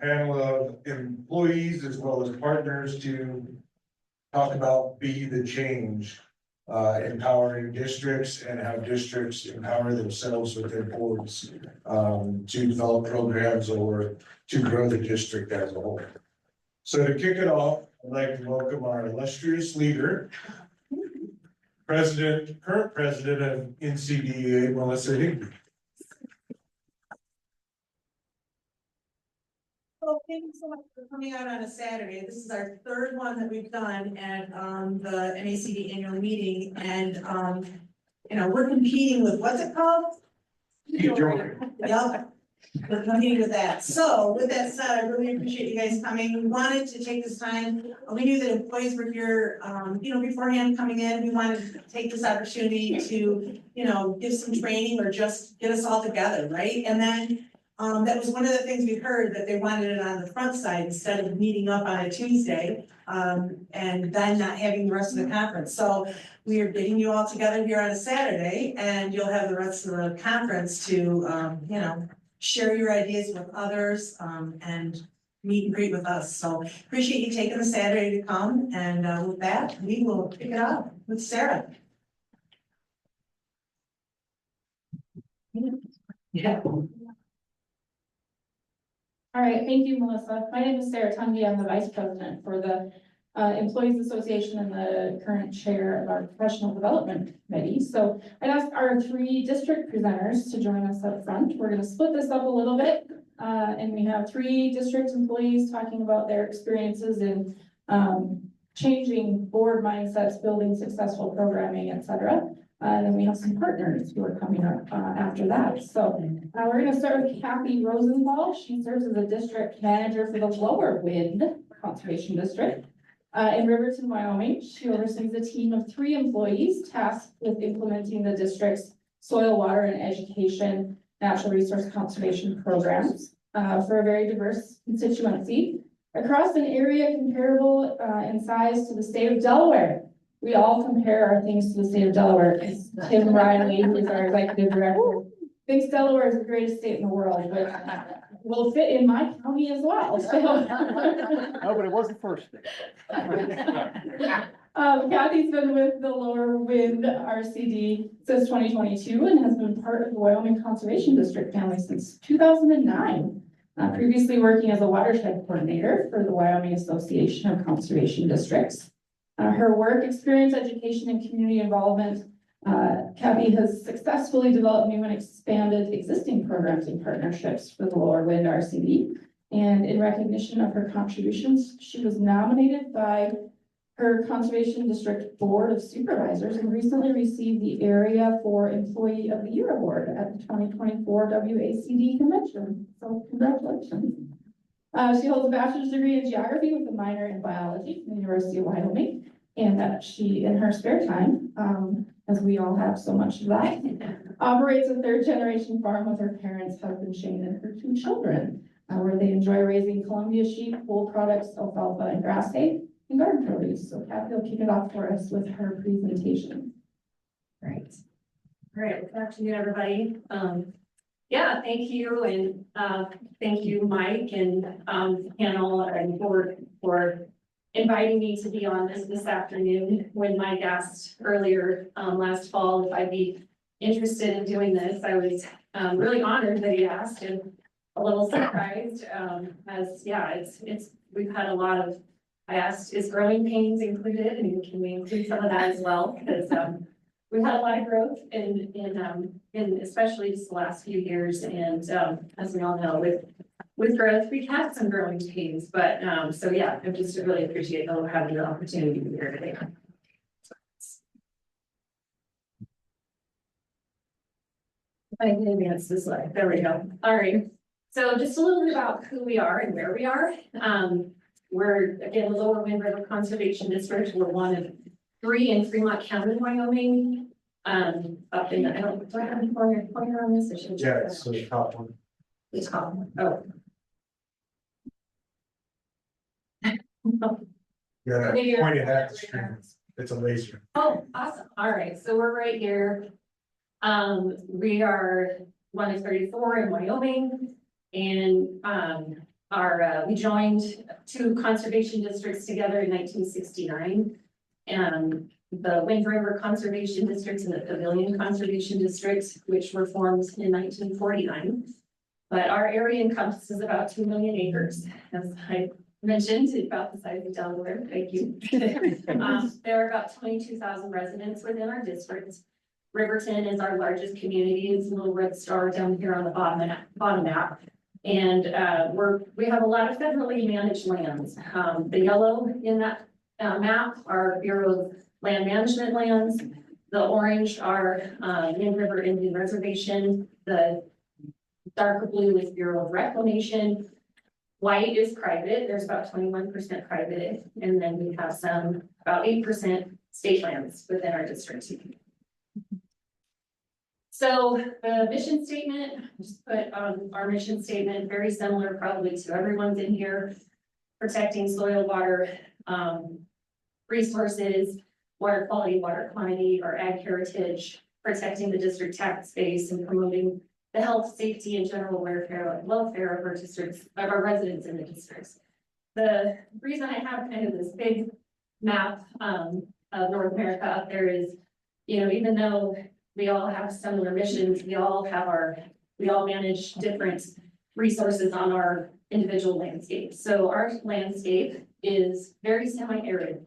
panel of employees as well as partners to talk about Be the Change, empowering districts and how districts empower themselves with their boards to develop programs or to grow the district as a whole. So to kick it off, I'd like to welcome our illustrious leader, current president of NCDEA, Melissa Higby. Well, thank you so much for coming out on a Saturday. This is our third one that we've done at the NACD annual meeting, and we're competing with, what's it called? Yep. We're competing with that. So with that said, I really appreciate you guys coming. We wanted to take this time. We knew that employees were here, beforehand coming in. We wanted to take this opportunity to, give some training or just get us all together, right? And then that was one of the things we heard, that they wanted it on the front side instead of meeting up on a Tuesday, and then not having the rest of the conference. So we are getting you all together here on a Saturday, and you'll have the rest of the conference to, share your ideas with others, and meet and greet with us. So appreciate you taking the Saturday to come, and with that, we will pick it up with Sarah. Yeah. All right, thank you, Melissa. My name is Sarah Tunge. I'm the Vice President for the Employees Association and the current chair of our Professional Development Committee. So I'd ask our three district presenters to join us up front. We're going to split this up a little bit, and we have three district employees talking about their experiences in changing board mindsets, building successful programming, etc. And then we have some partners who are coming up after that. So we're going to start with Kathy Rosenthal. She serves as a district manager for the Lower Wind Conservation District in Riverton, Wyoming. She oversees a team of 3 employees tasked with implementing the district's soil, water, and education natural resource conservation programs for a very diverse constituency across an area comparable in size to the state of Delaware. We all compare our things to the state of Delaware. Tim Riley, who's our executive director, thinks Delaware is the greatest state in the world, but will fit in my county as well. So. No, but it was the first. Kathy's been with the Lower Wind RCD since 2022 and has been part of the Wyoming Conservation District family since 2009. Previously working as a watershed coordinator for the Wyoming Association of Conservation Districts. Her work, experience, education, and community involvement, Kathy has successfully developed new and expanded existing programs and partnerships for the Lower Wind RCD. And in recognition of her contributions, she was nominated by her Conservation District Board of Supervisors and recently received the Area for Employee of the Year Award at the 2024 WACD Convention. So congratulations. She holds a bachelor's degree in geography with a minor in biology from the University of Wyoming, and that she, in her spare time, as we all have so much of that, operates a 3rd-generation farm with her parents, husband Shane, and her 2 children, where they enjoy raising Columbia sheep, wool products, alfalfa, and grass hay, and garden produce. So Kathy will kick it off for us with her presentation. Great. All right, good afternoon, everybody. Yeah, thank you, and thank you, Mike, and the panel and board for inviting me to be on this afternoon. When Mike asked earlier last fall if I'd be interested in doing this, I was really honored that he asked and a little surprised, as yeah, we've had a lot of. I asked, is growing pains included, and can we include some of that as well? Because we've had a lot of growth in especially just the last few years, and as we all know, with growth, we've had some growing pains, but so yeah, I just really appreciate having the opportunity to be here today. I can advance this way. There we go. All right. So just a little bit about who we are and where we are. We're again the Lower Wind River Conservation District. We're one of 3 in Fremont County, Wyoming. Up in the, I don't, do I have any pointer on this? Yeah, it's the top one. The top one. Oh. Yeah, Maybe you're- pointed at the screen. It's a laser. Oh, awesome. All right. So we're right here. We are one of 34 in Wyoming. And we joined two conservation districts together in 1969. And the Wind River Conservation District and the Pavilion Conservation District, which were formed in 1949. But our area encompasses about 2 million acres, as I mentioned, about the size of Delaware, thank you. There are about 22,000 residents within our district. Riverton is our largest community, it's a little red star down here on the bottom map. And we have a lot of federally managed lands. The yellow in that map are Bureau of Land Management lands. The orange are Wind River Indian Reservation. The darker blue is Bureau of Reclamation. White is private, there's about 21% private, and then we have about 8% state lands within our district. So the mission statement, just put our mission statement, very similar probably to everyone's in here. Protecting soil, water, resources, water quality, water quantity, our ag heritage, protecting the district tax base and promoting the health, safety, and general welfare of our districts, of our residents in the districts. The reason I have kind of this big map of North America up there is, even though we all have similar missions, we all manage different resources on our individual landscape. So our landscape is very semi-arid.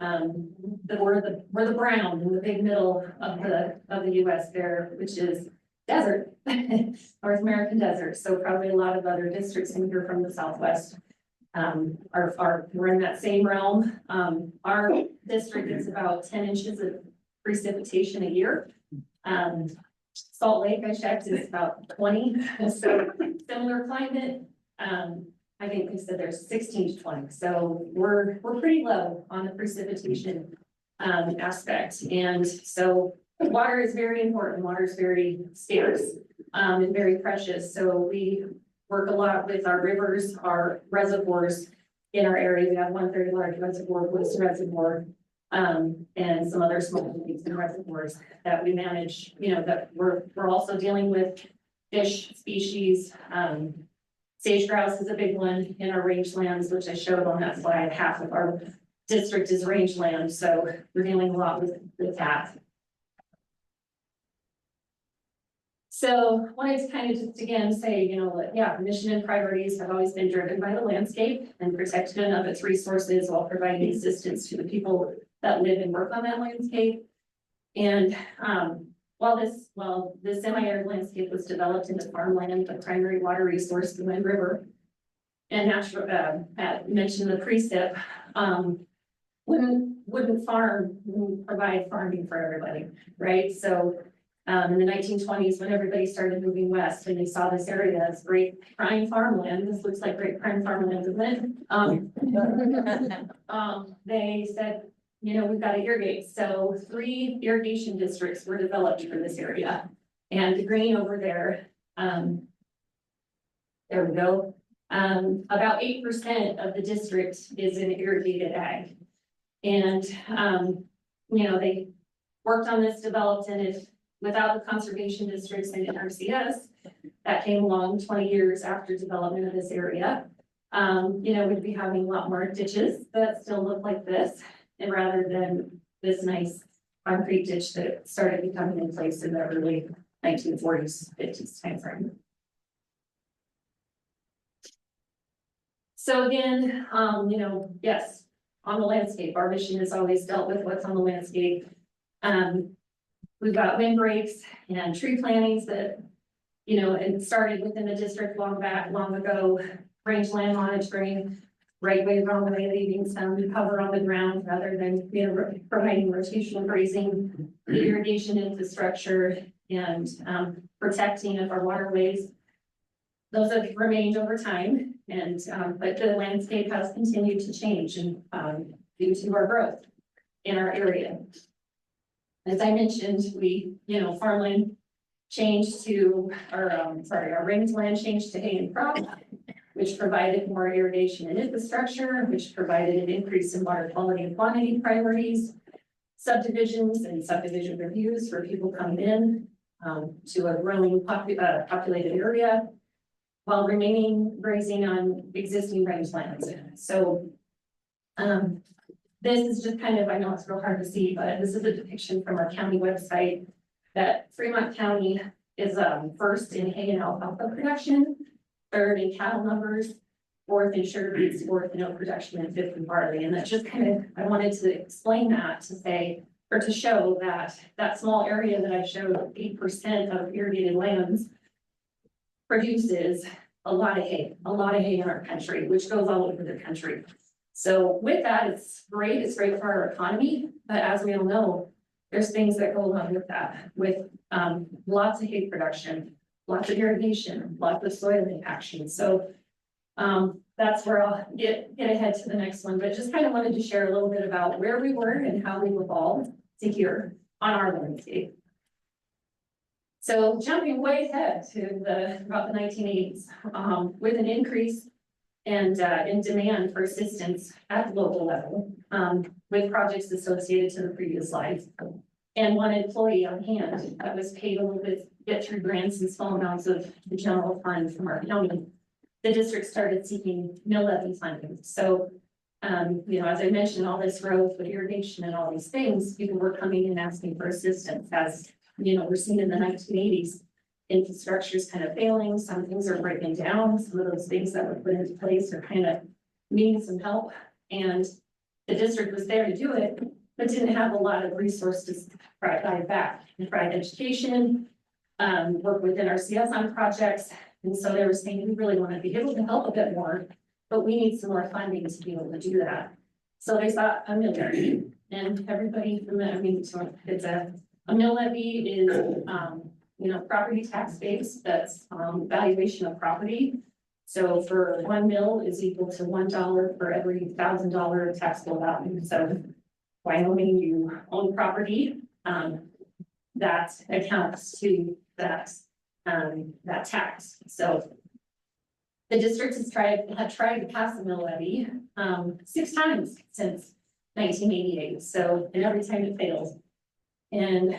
We're the brown in the big middle of the US there, which is desert, North American desert. So probably a lot of other districts in here from the Southwest we're in that same realm. Our district is about 10 inches of precipitation a year. Salt Lake, I checked, is about 20. So similar climate. I think they said there's 16 to 20. So we're pretty low on the precipitation aspect. And so water is very important. Water is very scarce and very precious. So we work a lot with our rivers, our reservoirs in our area. We have one very large reservoir, Bliss Reservoir, and some other small lakes and reservoirs that we manage. That we're also dealing with fish species. Sage grouse is a big one in our rangelands, which I showed on that slide. Half of our district is rangeland, so we're dealing a lot with that. So wanted to kind of just again say, the mission and priorities have always been driven by the landscape and protection of its resources while providing assistance to the people that live and work on that landscape. And while this semi-arid landscape was developed into farmland, the primary water resource, the Wind River, and natural, mentioned the precip, wouldn't provide farming for everybody, right? So in the 1920s, when everybody started moving west and they saw this area as great prime farmland, this looks like great prime farmland, doesn't it? They said, we've got to irrigate. So 3 irrigation districts were developed for this area. And the green over there, there we go. About 8% of the district is in irrigated ag. And, they worked on this, developed, and without the conservation districts and NRCS, that came along 20 years after development of this area. We'd be having a lot more ditches that still look like this, and rather than this nice concrete ditch that started becoming in place in the early 1940s, 50s timeframe. So again, yes, on the landscape, our mission has always dealt with what's on the landscape. We've got windbreaks and tree plantings that, it started within the district long ago, rangeland monitoring, right way, wrong way, leaving some cover on the ground rather than, providing rotational grazing, irrigation infrastructure, and protecting of our waterways. Those have remained over time, and but the landscape has continued to change and due to our growth in our area. As I mentioned, we, farmland changed to, our rangeland changed to hay and crop, which provided more irrigation and infrastructure, which provided an increase in water quality and quantity priorities, subdivisions and subdivision reviews for people coming in to a growing populated area. while remaining grazing on existing rangelands. So, this is just kind of, I know it's real hard to see, but this is a depiction from our county website that Fremont County is, first in hay and alfalfa production, third in cattle numbers, fourth in sugar beets, fourth in oat production, and fifth in barley. And that just kind of, I wanted to explain that to say, or to show that that small area that I showed, 8% of irrigated lands produces a lot of hay in our country, which goes all over the country. So with that, it's great for our economy, but as we all know, there's things that go along with that, with lots of hay production, lots of irrigation, lots of soil impaction. So that's where I'll get ahead to the next one, but just kind of wanted to share a little bit about where we were and how we evolved to here on our landscape. So jumping way ahead to about the 1980s, with an increase and in demand for assistance at the local level, with projects associated to the previous slides, and one employee on hand that was paid a little bit through grants and small amounts of the general fund from our county. The district started seeking mill levy funding. So, as I mentioned, all this growth with irrigation and all these things, people were coming and asking for assistance. As we're seeing in the 1980s, infrastructure is kind of failing. Some things are breaking down. Some of those things that were put into place are kind of needing some help. And the district was there to do it, but didn't have a lot of resources to provide back and provide education, work within our CS on projects. And so they were saying, we really want to be able to help a bit more, but we need some more funding to be able to do that. So they sought a mill levy, and everybody from that, it's a mill levy is, property tax base, that's valuation of property. So for 1 mill is equal to $1 for every $1,000 taxable value. So Wyoming, you own property, that accounts to that tax. So the district had tried to pass a mill levy 6 times since 1988. So, and every time it failed. And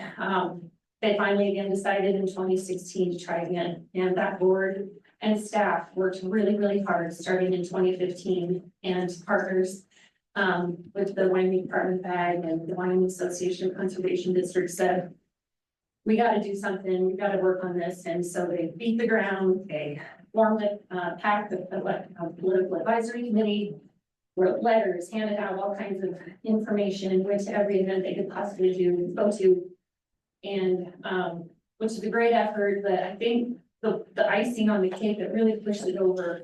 they finally again decided in 2016 to try again. And that board and staff worked really, really hard starting in 2015, and partners with the Wyoming Department of Ag and the Wyoming Association of Conservation Districts said, we got to do something, we got to work on this. And so they beat the ground, they formed a PAC, a political advisory committee, wrote letters, handed out all kinds of information, went to every event they could possibly go to. And which is a great effort, but I think the icing on the cake that really pushed it over,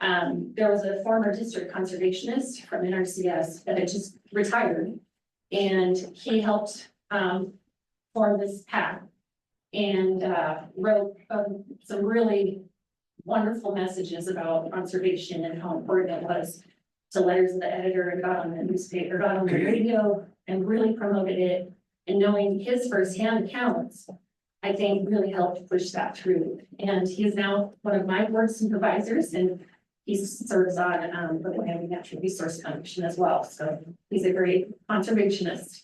there was a former district conservationist from NRCS that had just retired, and he helped form this PAC and wrote some really wonderful messages about conservation and how important it was to letters of the editor, and got on the newspaper, got on the radio, and really promoted it. And knowing his firsthand accounts, I think really helped push that through. And he is now one of my board supervisors, and he serves on the Wyoming Natural Resource Commission as well. So he's a great conservationist.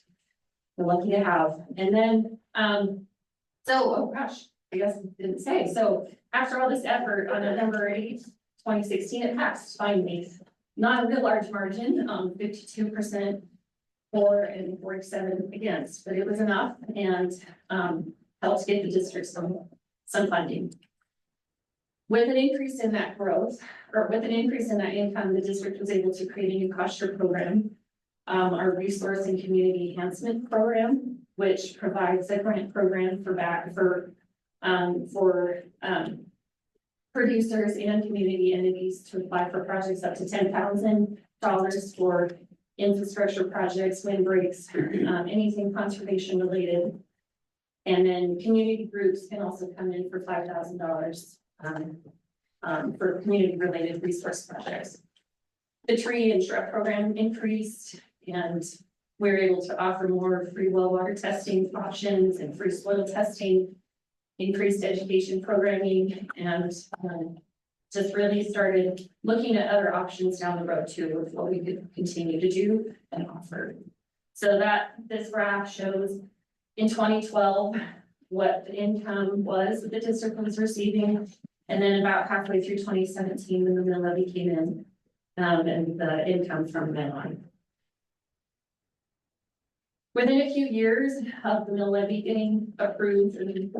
We're lucky to have. And then, oh gosh, I guess I didn't say. So after all this effort, on November 8th, 2016, it passed finally. Not a real large margin, 52% for and 47 against, but it was enough, and helped get the district some funding. With an increase in that growth, or with an increase in that income, the district was able to create a new cost share program, our resource and community enhancement program, which provides a grant program for producers and community entities to apply for projects up to $10,000 for infrastructure projects, windbreaks, anything conservation related. And then community groups can also come in for $5,000 for community related resource projects. The tree and shrub program increased, and we were able to offer more free well water testing options and free soil testing, increased education programming, and just really started looking at other options down the road too, of what we could continue to do and offer. So this graph shows in 2012 what the income was that the district was receiving, And then about halfway through 2017, when the mill levy came in, and the income from then on. Within a few years of the mill levy getting approved and,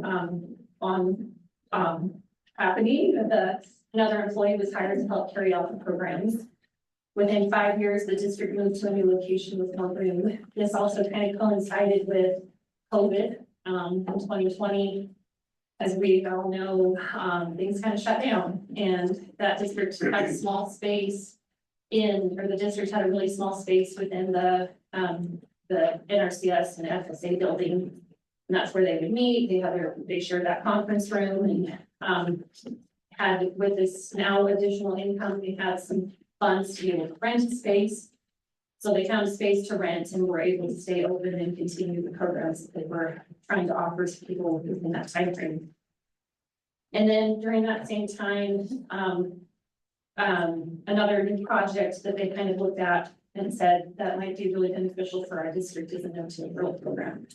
happening, another employee was hired to help carry out the programs. Within 5 years, the district moved to a new location with more room. This also kind of coincided with COVID, in 2020. As we all know, things kind of shut down, and that district had a small space the district had a really small space within the NRCS and FSA building. And that's where they would meet. They shared that conference room and, had with this now additional income, they had some funds to be able to rent a space. So they found a space to rent and were able to stay open and continue the programs that they were trying to offer to people within that time frame. And then during that same time, another new project that they kind of looked at and said that might be really beneficial for our district is a no-till program.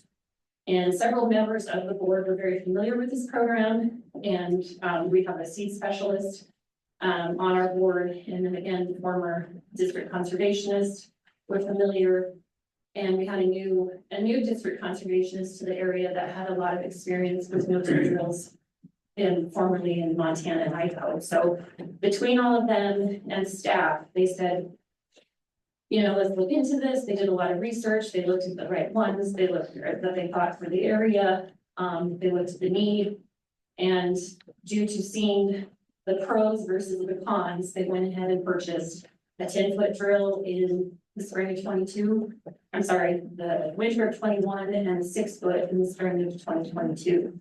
And several members of the board were very familiar with this program, and we have a seed specialist on our board, and then again, former district conservationist. We're familiar, and we had a new district conservationist to the area that had a lot of experience with no-till drills formerly in Montana and Idaho. So between all of them and staff, they said, let's look into this. They did a lot of research. They looked at the right ones. They looked at that they thought for the area. They looked at the need, and due to seeing the pros versus the cons, they went ahead and purchased a 10-foot drill in the spring of 22. I'm sorry, the winter of 21, and a 6-foot in the spring of 2022.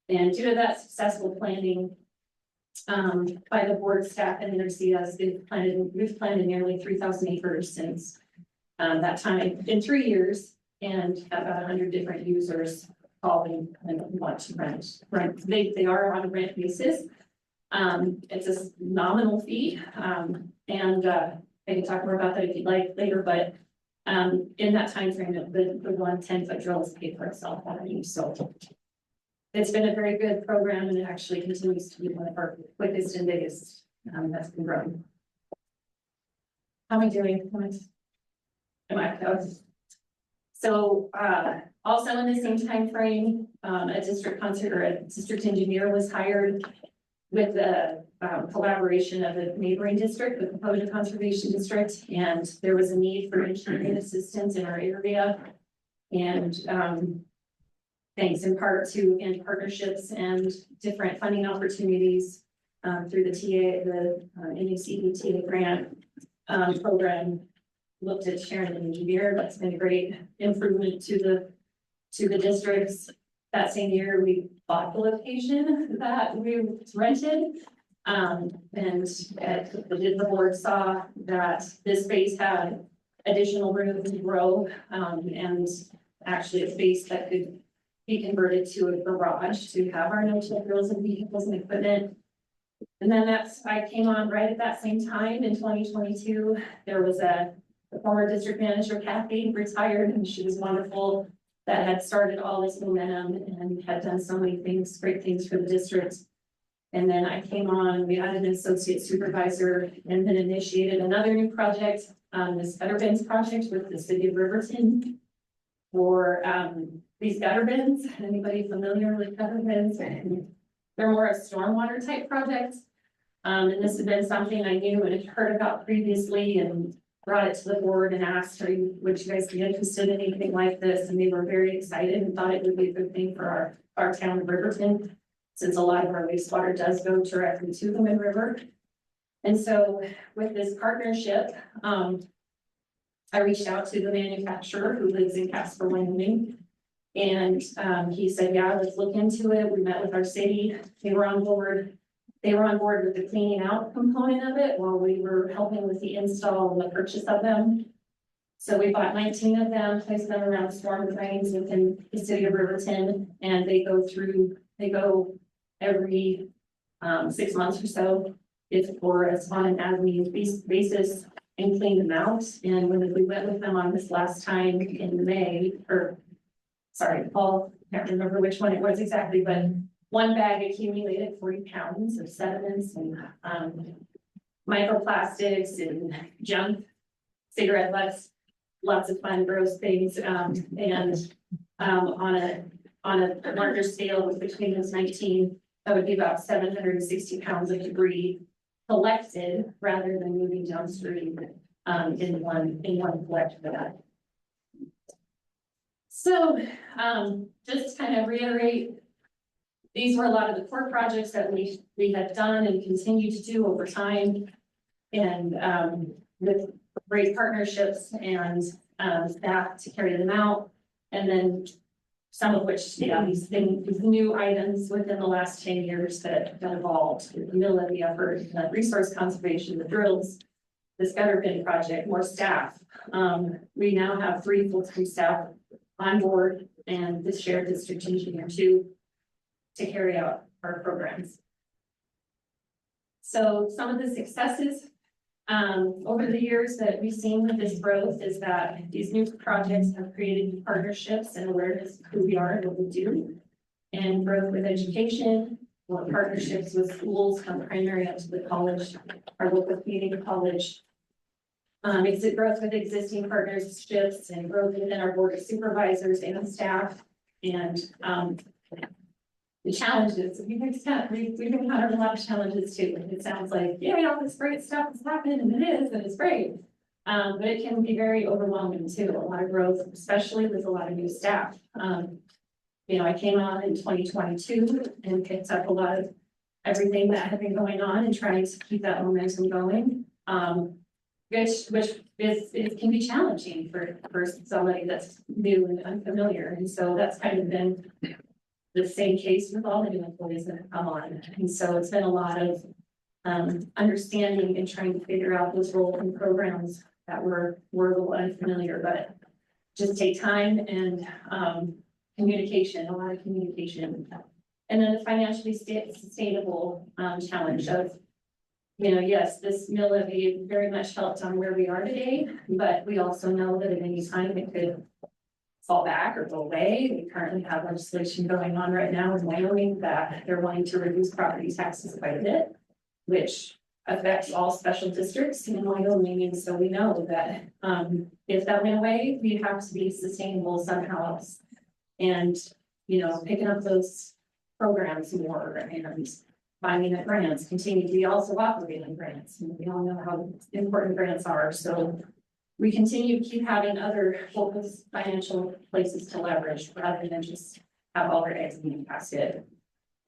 And due to that successful planning by the board staff and NCDEA, we've planted nearly 3,000 acres since that time in 3 years, and have about 100 different users calling and want to rent. They are on a rent basis. It's a nominal fee, and I can talk more about that if you'd like later, but in that time frame, the 1 10-foot drill is paid for itself already. So it's been a very good program, and it actually continues to be one of our quickest and biggest that's been growing. How am I doing? Am I close? So also in the same time frame, a district engineer was hired with the collaboration of the neighboring district, the Potomac Conservation District, and there was a need for engineering assistance in our area. And thanks in part to partnerships and different funding opportunities through the NCDEA grant program. Looked at sharing an engineer. That's been a great improvement to the districts. That same year, we bought the location that we rented. And the board saw that this space had additional room to grow, and actually a space that could be converted to a garage to have our no-till drills and vehicles and equipment. And then I came on right at that same time in 2022. There was the former district manager, Kathy, retired, and she was wonderful, that had started all this momentum and had done so many things, great things for the district. And then I came on, we had an associate supervisor, and then initiated another new project, this gutter bins project with the city of Riverton for these gutter bins. Anybody familiar with gutter bins? They're more a stormwater type project. And this has been something I knew and had heard about previously, and brought it to the board and asked, would you guys be interested in anything like this? And they were very excited and thought it would be a good thing for our town of Riverton, since a lot of our wastewater does go directly to the Wind River. And so with this partnership, I reached out to the manufacturer who lives in Casper, Wyoming. And he said, yeah, let's look into it. We met with our city. They were on board. They were on board with the cleaning out component of it while we were helping with the install and the purchase of them. So we bought 19 of them, placed them around storm drains within the city of Riverton, and they go every 6 months or so, if for us on an as-needed basis, and clean them out. And when we went with them on this last time in May, or sorry, Paul, can't remember which one it was exactly, but one bag accumulated 40 pounds of sediments and, microplastics and junk, cigarette butts, lots of fun, gross things, and, on a larger scale between those 19, that would be about 760 pounds of debris collected rather than moving downstream, in one collect for that. So, just to kind of reiterate, these were a lot of the core projects that we had done and continue to do over time. And, with great partnerships and, staff to carry them out. And then some of which, these new items within the last 10 years that evolved, the mill levy effort, resource conservation, the drills, this gutter bin project, more staff. We now have 3 full-time staff on board and this shared district engineer to carry out our programs. So some of the successes over the years that we've seen with this growth is that these new projects have created new partnerships and awareness of who we are and what we do. And growth with education, or partnerships with schools from primary up to the college, our local community college. Exit growth with existing partnerships and growth within our board of supervisors and staff. And the challenges, we've had a lot of challenges too. It sounds like, yeah, all this great stuff is happening, and it is, and it's great. But it can be very overwhelming too, a lot of growth, especially with a lot of new staff. You know, I came on in 2022 and picked up a lot of everything that had been going on and trying to keep that momentum going. Which can be challenging for somebody that's new and unfamiliar. And so that's kind of been the same case with all the new employees that have come on. And so it's been a lot of understanding and trying to figure out those roles and programs that were a little unfamiliar, but just take time and communication, a lot of communication. And then the financially sustainable challenge of, you know, yes, this mill levy very much helped on where we are today, but we also know that at any time it could fall back or go away. We currently have legislation going on right now in Wyoming that they're wanting to reduce property taxes quite a bit, which affects all special districts in Wyoming. And so we know that if that went away, we'd have to be sustainable somehow else. And, you know, picking up those programs more and finding that grants continue to be also operating grants. And we all know how important grants are. So we continue to keep having other focus financial places to leverage rather than just have all our eggs in one basket.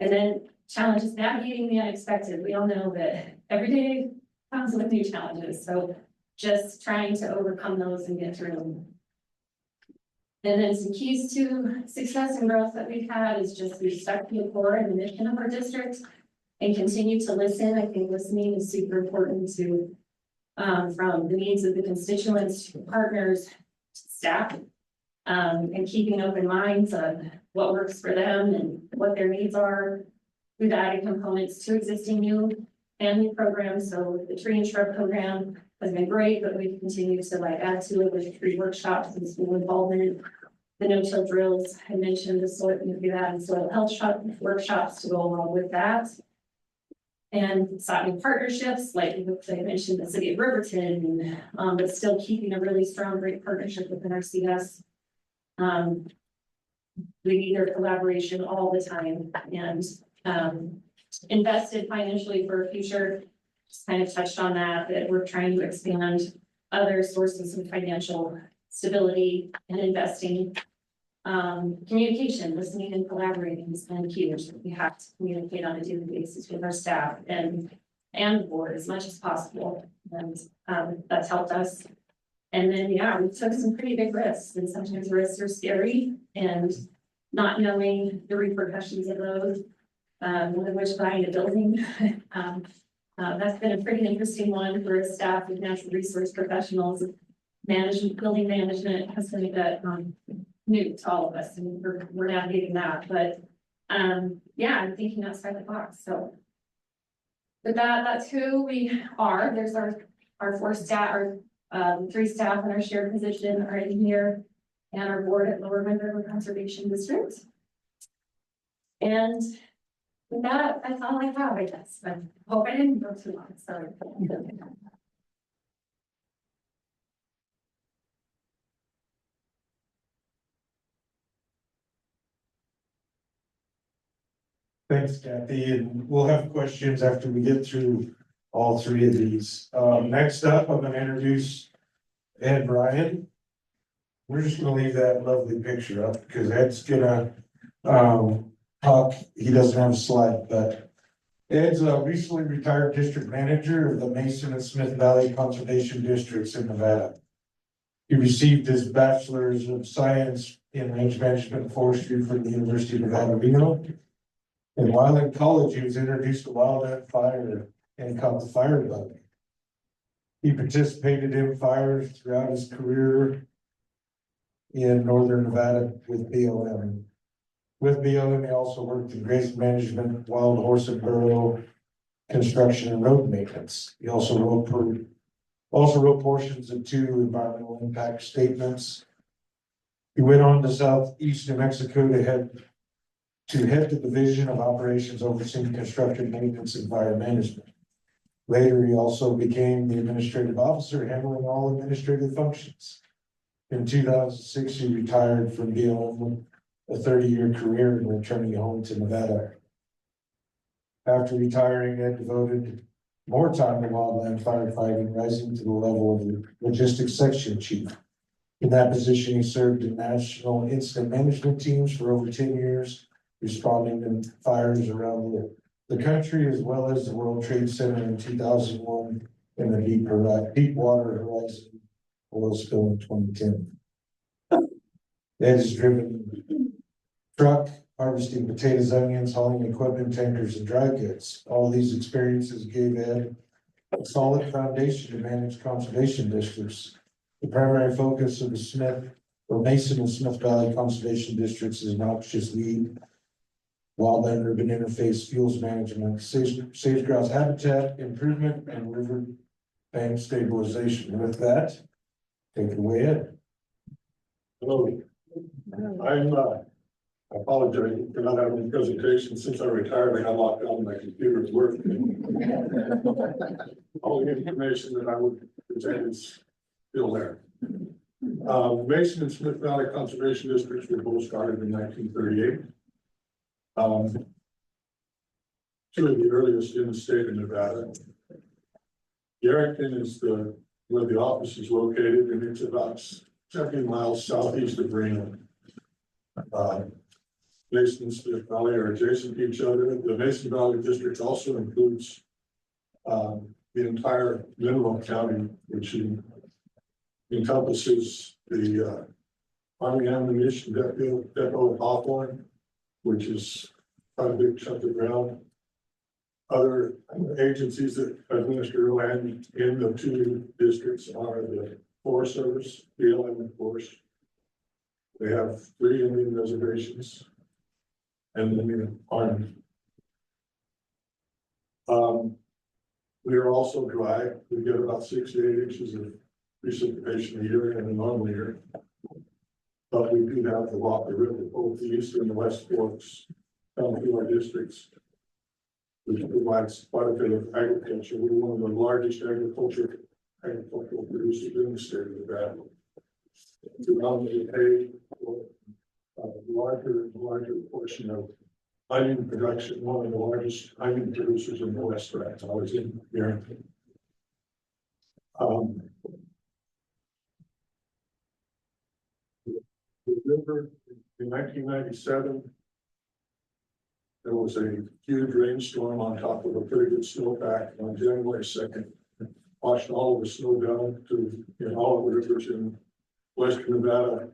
And then challenges navigating the unexpected. We all know that every day comes with new challenges. So just trying to overcome those and get through them. And then some keys to success and growth that we've had is just we've stuck to the core and the mission of our district and continue to listen. I think listening is super important to from the needs of the constituents, to partners, to staff, and keeping open minds on what works for them and what their needs are. We've added components to existing new family programs. So the tree and shrub program has been great, but we've continued to add to it with tree workshops and school involvement. The no-till drills, I mentioned the soil, we've added soil health workshops to go along with that. And sought new partnerships, like I mentioned, the city of Riverton, but still keeping a really strong, great partnership with NCDEA. We need their collaboration all the time and invested financially for a future. Just kind of touched on that we're trying to expand other sources of financial stability and investing. Communication, listening and collaborating is kind of huge. We have to communicate on a daily basis with our staff and the board as much as possible. And that's helped us. And then, yeah, we took some pretty big risks, and sometimes risks are scary, and not knowing the repercussions of those, one of which buying a building. That's been a pretty interesting one for a staff of natural resource professionals. Building management has been a bit new to all of us, and we're navigating that. But yeah, I'm thinking outside the box. So with that's who we are. There's our 4 staff, our 3 staff in our shared position, our engineer, and our board at Lower Wind River Conservation District. And with that, that's all I have, I guess, but hope I didn't go too long, sorry. Thanks, Kathy, and we'll have questions after we get through all three of these. Next up, I'm gonna introduce Ed Ryan. We're just gonna leave that lovely picture up because Ed's gonna, talk, he doesn't have a slide, but Ed's a recently retired district manager of the Mason and Smith Valley Conservation Districts in Nevada. He received his bachelor's of science in range management and forestry from the University of Nevada, Reno. And while in college, he was introduced to wildland fire and caught the fire bug. He participated in fires throughout his career in northern Nevada with BLM. With BLM, he also worked in graze management, wild horse and burro, construction and road maintenance. He also wrote portions of 2 environmental impact statements. He went on to southeast New Mexico to head the Division of Operations overseeing construction maintenance and fire management. Later, he also became the administrative officer handling all administrative functions. In 2006, he retired from BLM, a 30-year career, and returning home to Nevada. After retiring, Ed devoted more time to wildland firefighting, rising to the level of the logistics section chief. In that position, he served in national incident management teams for over 10 years, responding to fires around the country, as well as the World Trade Center in 2001 and the Deepwater Horizon oil spill in 2010. Ed has driven truck, harvesting potatoes, onions, hauling equipment, tankers, and dry goods. All these experiences gave Ed a solid foundation to manage conservation districts. The primary focus of the Mason and Smith Valley Conservation Districts is noxious weed, wildland urban interface, fuels management, sage-grouse habitat improvement, and river bank stabilization. With that, take it away, Ed. Hello. I apologize for not having a presentation. Since I retired, I got locked out of my computer's working. All the information that I would present is still there. Mason and Smith Valley Conservation Districts were both started in 1938. 2 of the earliest in the state of Nevada. Garrington is where the office is located, and it's about 70 miles southeast of Reno. Mason and Smith Valley are adjacent to each other. The Mason Valley District also includes the entire Mineral County, which encompasses the Army Ammunition Depot of Hawthorne, which is quite a big chunk of ground. Other agencies that administer land in the 2 districts are the Forest Service, BLM, and Forest. They have 3 Indian reservations, and then the Army. We are also dry. We get about 6 to 8 inches of precipitation a year in a normal year. But we do have the Walker River, both the east and the west forks, come through our districts, which provides quite a bit of agriculture. We're one of the largest agricultural producers in the state of Nevada. Predominantly paid for a larger portion of onion production, one of the largest onion producers in the West. I was in Garrington. The river in 1997, there was a huge rainstorm on top of a pretty good snowpack on January 2nd. Washed all of the snow down in all of the rivers in western Nevada.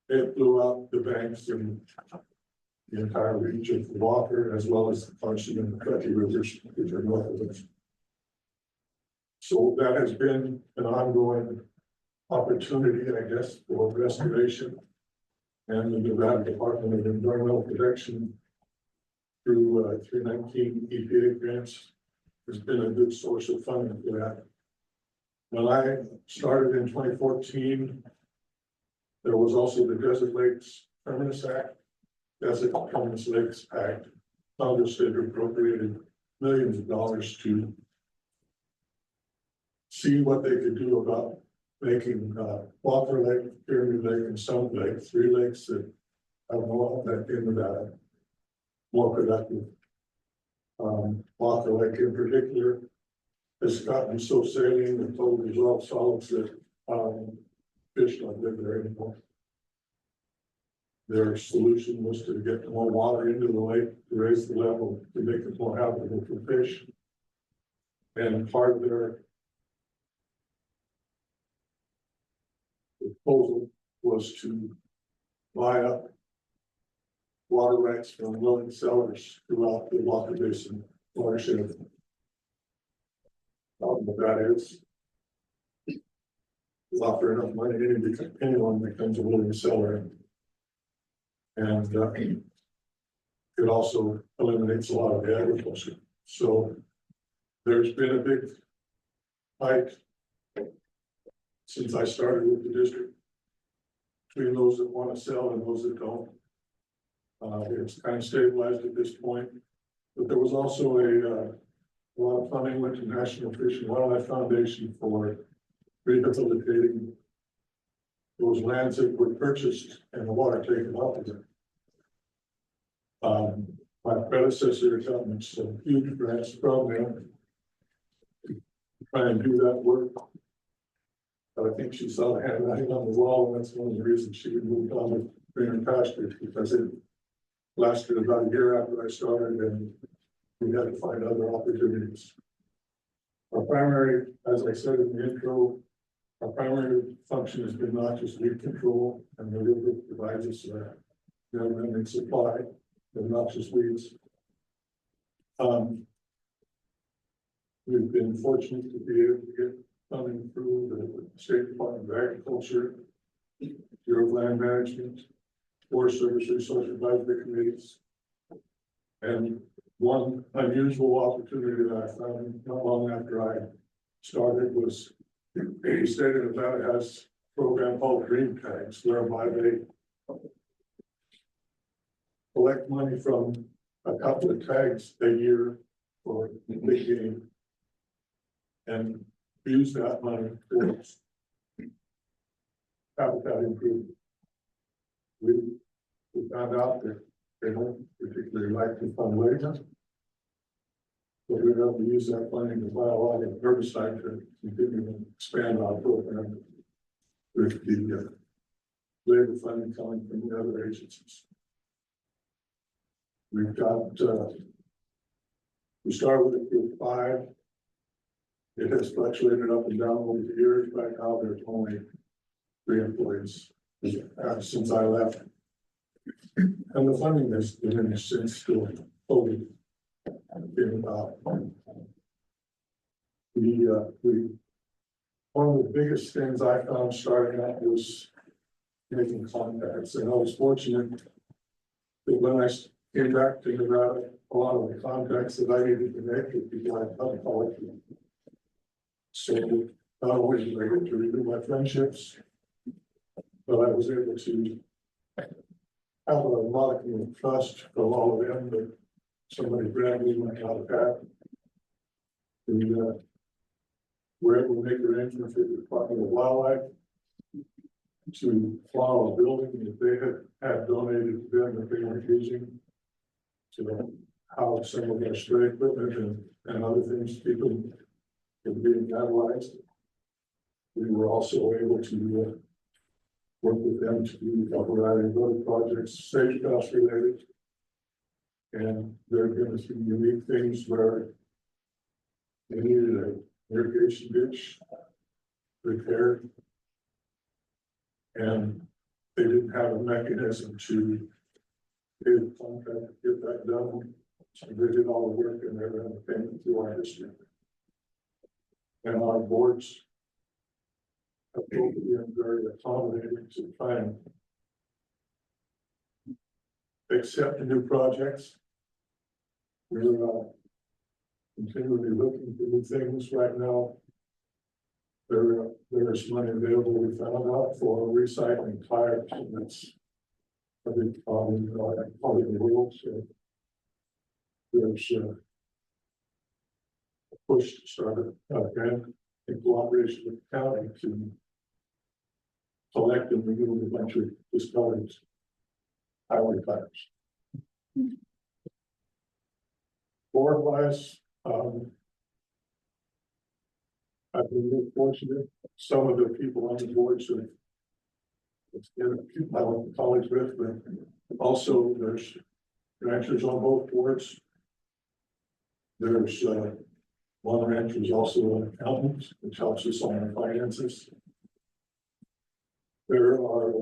It blew out the banks in the entire region of the Walker, as well as the Carson and the Truckee rivers, which are north of us. So that has been an ongoing opportunity, I guess, for restoration. And the Nevada Department of Environmental Protection through 319 EPA grants has been a good source of funding for that. When I started in 2014, there was also the Desert Lakes Terminus Act, Desert Terminus Lakes Act, Congress had appropriated millions of dollars to see what they could do about making, Walker Lake, Pyramid Lake, and Stone Lake, 3 lakes that have a lot that in Nevada, more productive. Walker Lake in particular has gotten so saline and totally dissolved solids that, fish don't live there anymore. Their solution was to get more water into the lake to raise the level, to make it more habitable for fish. And part of their proposal was to buy up water rights from willing sellers throughout the Walker Basin watershed. Problem with that is, offer enough money, anyone becomes a willing seller. And it also eliminates a lot of the agriculture. So there's been a big fight since I started with the district between those that want to sell and those that don't. It's kind of stabilized at this point, but there was also a lot of funding went to National Fish and Wildlife Foundation for rehabilitating those lands that were purchased and the water taken off of them. My predecessor got me some huge grants from them to try and do that work. But I think she saw the handwriting on the wall, and that's one of the reasons she moved on to greener pastures, because it lasted about a year after I started, and we had to find other opportunities. Our primary, as I said in the intro, our primary function has been not just weed control, and the river provides us never-ending supply of noxious weeds. We've been fortunate to be able to get funding through the State Department of Agriculture, Bureau of Land Management, Forest Service Resource Advisory Committees. And one unusual opportunity that I found not long after I started was the state of Nevada has a program called Green Tags, whereby they collect money from a couple of tags a year for big game and use that money towards habitat improvement. We found out that they don't particularly like to fund labor, but we're able to use that funding to buy a lot of herbicide to continue to expand our program with the labor funding coming from the other agencies. We've got, we started with a group of 5. It has fluctuated up and down over the years. Right now, there's only 3 employees since I left. And the funding has diminished since COVID came about. One of the biggest things I found starting out was making contacts, and I was fortunate that when I came back to Nevada, a lot of the contacts that I needed to make with people I thought college. So not only was I able to renew my friendships, but I was able to have a modicum of trust from all of them that somebody grabbed me went out of that. And we're able to make arrangements with the Department of Wildlife to plow a building that they had donated to them that they were using to house some of their stray equipment and other things people were being analyzed. We were also able to work with them to do a variety of other projects, safety cost related. And there have been some unique things where they needed an irrigation ditch repaired. And they didn't have a mechanism to pay the contract to get that done. So they did all the work and they were going to pay it through our district. And our boards have been very accommodating to try and accept the new projects. We're continually looking for new things right now. There is money available. We found out for recycling tires, and that's a big problem in the world. So there's a push to start a grant in cooperation with the county to collect and remove a bunch of discarded highway tires. Board wise, I've been really fortunate. Some of the people on the board should. It's been a few I went to college with, but also there's ranchers on both boards. There's one rancher is also an accountant, which helps us on our finances. There are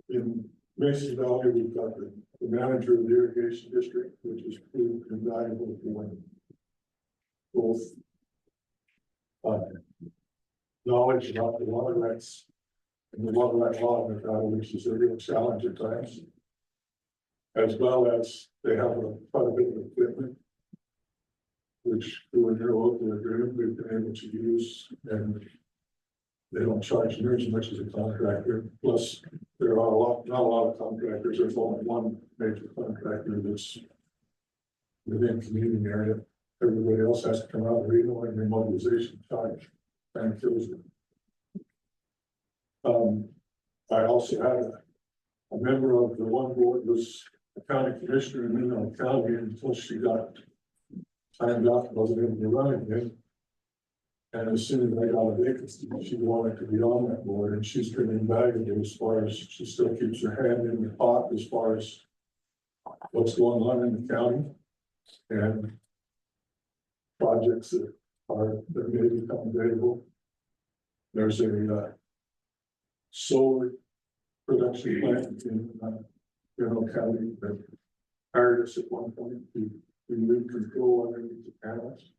in Mason Valley, we've got the manager of the irrigation district, which is proved invaluable for both knowledge about the water rights and the water right law in the county, which is a real challenge at times, as well as they have quite a bit of equipment, which through an interlocal agreement we've been able to use, and they don't charge near as much as a contractor. Plus, there are not a lot of contractors. There's only one major contractor that's within commuting area. Everybody else has to come out and Reno and their mobilization charge and kills them. I also had a member of the one board was a county commissioner in Reno County until she got timed out, wasn't able to run again. And as soon as I got a vacancy, she wanted to be on that board, and she's been invaluable as far as she still keeps her hand in the pot as far as what's going on in the county and projects that may become available. There's a solar production plant in Reno County that hired us at one point to remove control underneath the panels,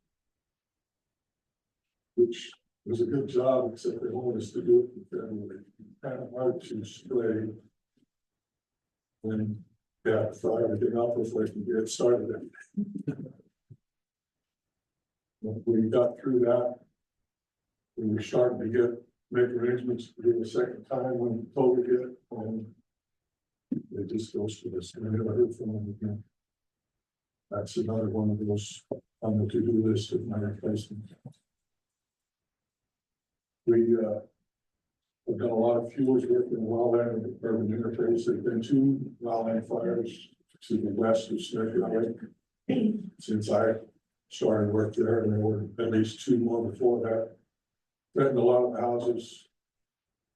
which was a good job, except they wanted us to do it federally. Kind of hard to spray when fire everything off before we get started. When we got through that, we were starting to make arrangements to do the second time when COVID hit, and it just goes to this. We never heard from them again. That's another one of those on the to-do list of my replacement. We have done a lot of fuels work in wildland and urban interface. There have been 2 wildland fires to the west of Smith Valley since I started work there, and there were at least 2 more before that. Threatened a lot of houses,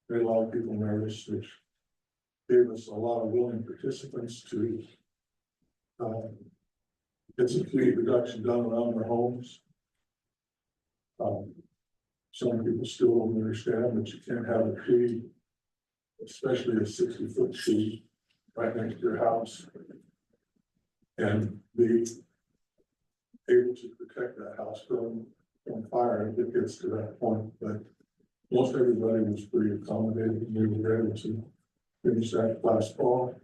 made a lot of people nervous, which gave us a lot of willing participants to get some fleet reduction done around their homes. Some people still don't understand that you can't have a tree, especially a 60-foot tree, right next to your house, and be able to protect that house from fire if it gets to that point. But most everybody was pretty accommodating. We were able to finish that last fall.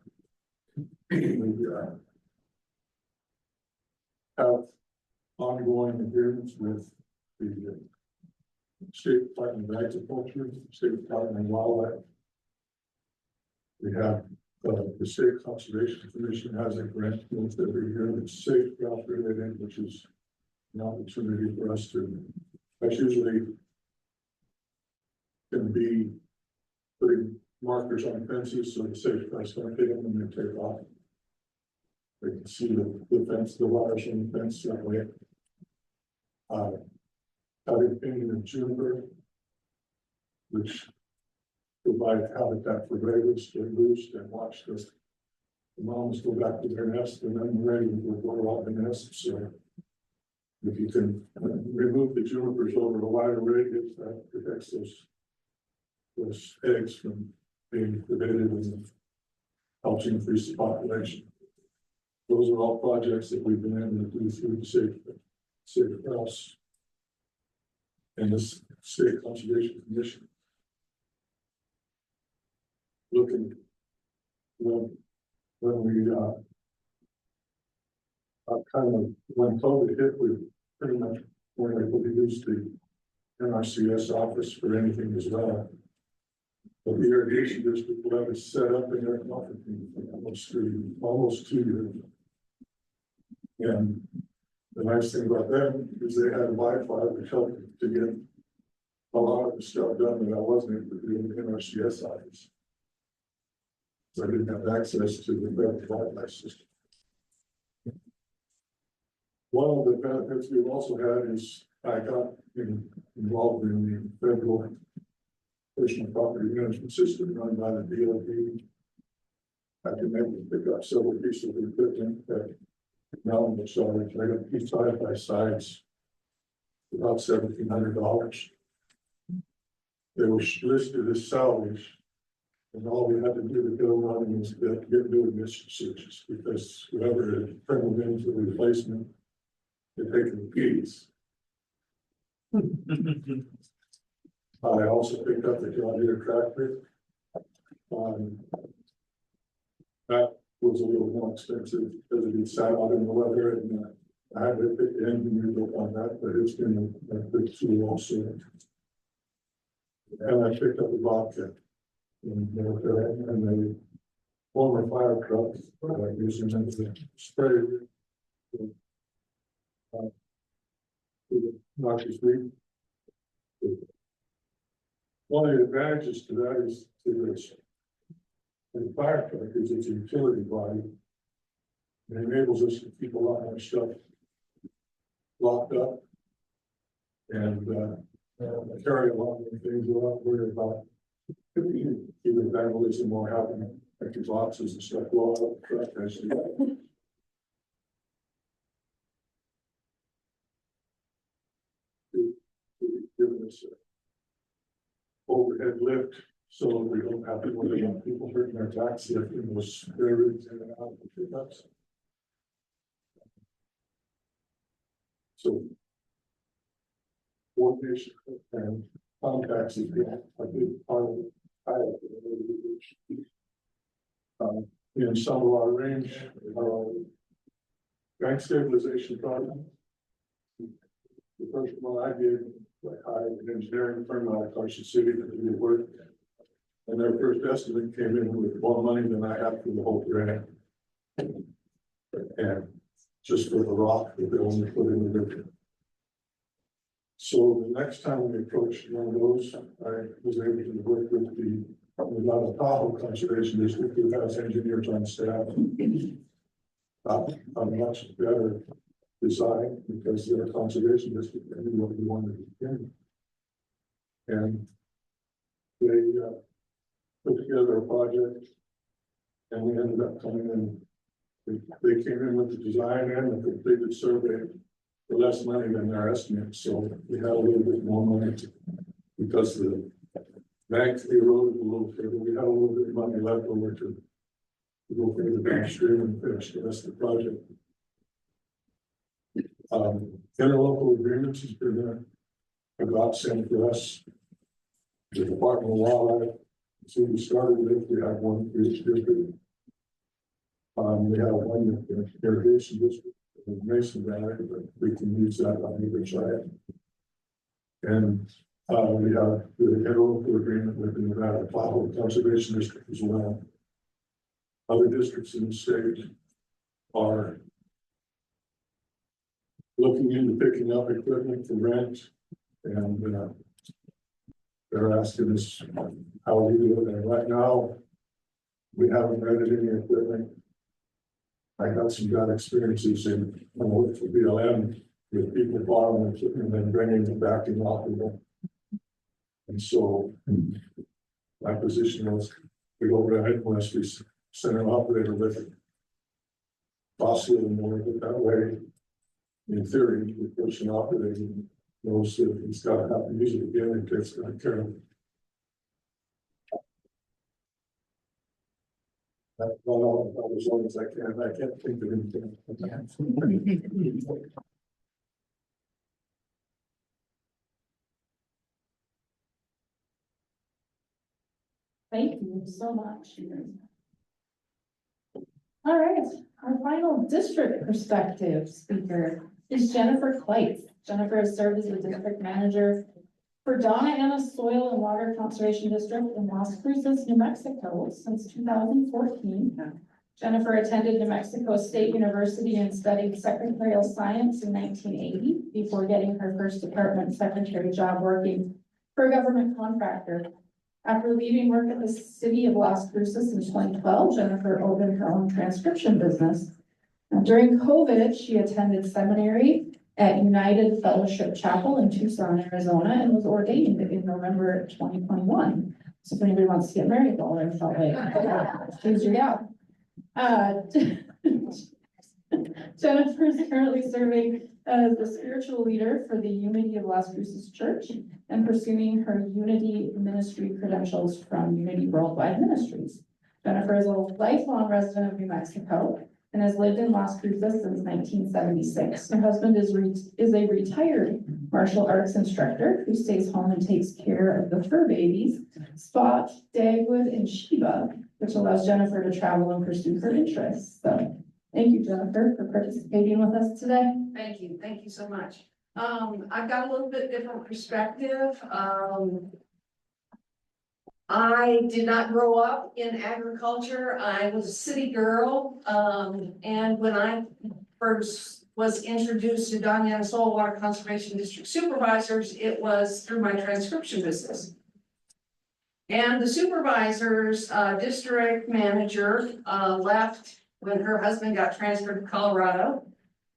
We have ongoing agreements with the State Department of Agriculture, State Department of Wildlife. We have the State Conservation Commission has a grant every year that's safe ground related, which is an opportunity for us to, that's usually can be putting markers on fences so the safe guys don't hit them when they take off. They can see the fence, the wires on the fence that way. Cutting painting of juniper, which provide habitat for ravens to roost and watch the moms go back to their nest, and then the ravens will go out the nest. So if you can remove the junipers over a wider radius, that protects those eggs from being predated and helps increase the population. Those are all projects that we've been able to do through the Safe House and the State Conservation Commission. Looking when we kind of when COVID hit, we pretty much weren't able to use the NRCS office for anything as well. But the irrigation district will have it set up in their office for almost 2 years. And the nice thing about them is they had Wi-Fi, which helped to get a lot of the stuff done that I wasn't able to do in the NRCS office. So I didn't have access to the federal Wi-Fi system. One of the benefits we've also had is I got involved in the federal personal property management system run by the DOD. I can able to pick up several pieces of equipment that now I'm sorry, I got these side by sides. About $1,700. They were listed as salvage. And all we had to do to go on was get new emission searches because whoever had turned them into the replacement, they're taking the keys. I also picked up the John Deere tractor. That was a little more expensive because it sat out in the weather and I had to pick the engineer up on that, but it's been a good tool also. And I picked up the Bobcat and the former fire truck, using them as a spray. Noxious weed. One of the advantages to that is to this. And the fire truck is its utility body. It enables us to keep a lot more stuff locked up. And carry a lot of things without worrying about either vandalism or having extra boxes and stuff blow out the truck as you go. Giving us an overhead lift so we don't have to worry about people hurting their taxi if it was buried in and out of the pickups. So coordination and contacts is a big part of it. In some of our range, bank stabilization project. The first one I did, I hired an engineering firm out of Carson City to do the work. And their first estimate came in with more money than I had for the whole grant. And just for the rock that they only put in the river. So the next time we approached one of those, I was able to work with the Tahoe Conservation District, who has engineers on staff. A much better design because they're a conservation district and what we wanted to do. And they put together a project and we ended up coming in. They came in with the design and the completed survey for less money than their estimate. So we had a little bit more money because the bank eroded a little further. We had a little bit of money left over to go further downstream and finish the rest of the project. Interlocal agreements has been a godsend for us. The Department of Wildlife, so we started with, we have one for each district. We have one with the irrigation district, in Mason Valley, but we can use that on either side. And we have the interlocal agreement with the Nevada Tahoe Conservation District as well. Other districts in the state are looking into picking up equipment for rent, and they're asking us how we do it. And right now, we haven't rented any equipment. I got some bad experiences in work for BLM with people borrowing equipment and then bringing it back in operable. And so my position was we go rent it unless we send an operator with it. Possibly more, but that way. In theory, the person operating knows that he's got to have to use it again and takes good care of it. That's not all about as long as I can. I can't think of anything. Thank you so much. All right, our final district perspective speaker is Jennifer Kleitz. Jennifer has served as the district manager for Donna Ana Soil and Water Conservation District in Las Cruces, New Mexico since 2014. Jennifer attended New Mexico State University and studied secretarial science in 1980 before getting her first department secretary job working for a government contractor. After leaving work at the city of Las Cruces in 2012, Jennifer opened her own transcription business. During COVID, she attended seminary at United Fellowship Chapel in Tucson, Arizona, and was ordained in November 2021. So if anybody wants to get married while they're in Salt Lake, choose your gal. Jennifer is currently serving as the spiritual leader for the Unity of Las Cruces Church and pursuing her Unity Ministry credentials from Unity Worldwide Ministries. Jennifer is a lifelong resident of New Mexico and has lived in Las Cruces since 1976. Her husband is a retired martial arts instructor who stays home and takes care of the fur babies, Spot, Dagwood, and Sheba, which allows Jennifer to travel and pursue her interests. So thank you, Jennifer, for participating with us today. Thank you so much. I've got a little bit different perspective. I did not grow up in agriculture. I was a city girl. And when I first was introduced to Danya Soil Water Conservation District supervisors, it was through my transcription business. And the supervisor's district manager left when her husband got transferred to Colorado.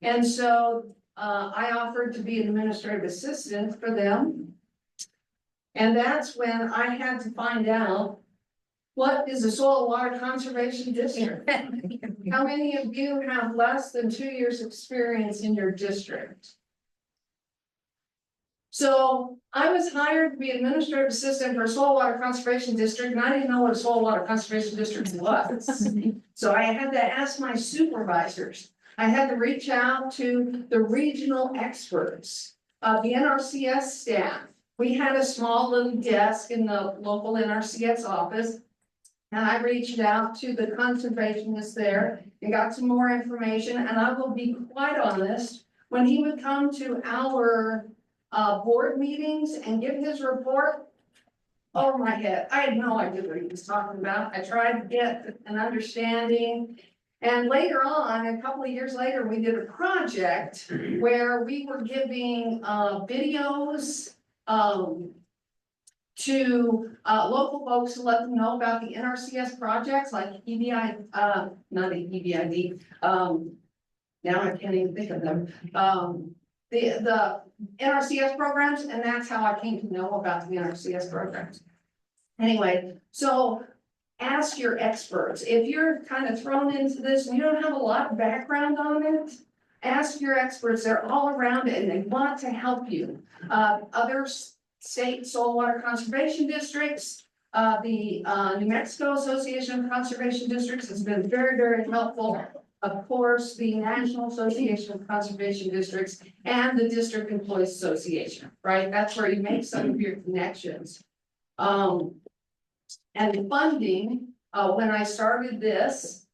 And so I offered to be an administrative assistant for them. And that's when I had to find out, what is a soil water conservation district? How many of you have less than 2 years experience in your district? So I was hired to be administrative assistant for a soil water conservation district, and I didn't know what a soil water conservation district was. So I had to ask my supervisors. I had to reach out to the regional experts, the NRCS staff. We had a small little desk in the local NRCS office. And I reached out to the conservationist there and got some more information. And I will be quite honest, when he would come to our board meetings and give his report, over my head, I had no idea what he was talking about. I tried to get an understanding. And later on, a couple of years later, we did a project where we were giving videos to local folks to let them know about the NRCS projects like EBI, not EBID, now I can't even think of them. The NRCS programs, and that's how I came to know about the NRCS programs. Anyway, so ask your experts. If you're kind of thrown into this and you don't have a lot of background on it, ask your experts. They're all around it and they want to help you. Other state soil water conservation districts, the New Mexico Association of Conservation Districts has been very, very helpful. Of course, the National Association of Conservation Districts and the District Employees Association, right? That's where you make some of your connections. And funding, when I started this,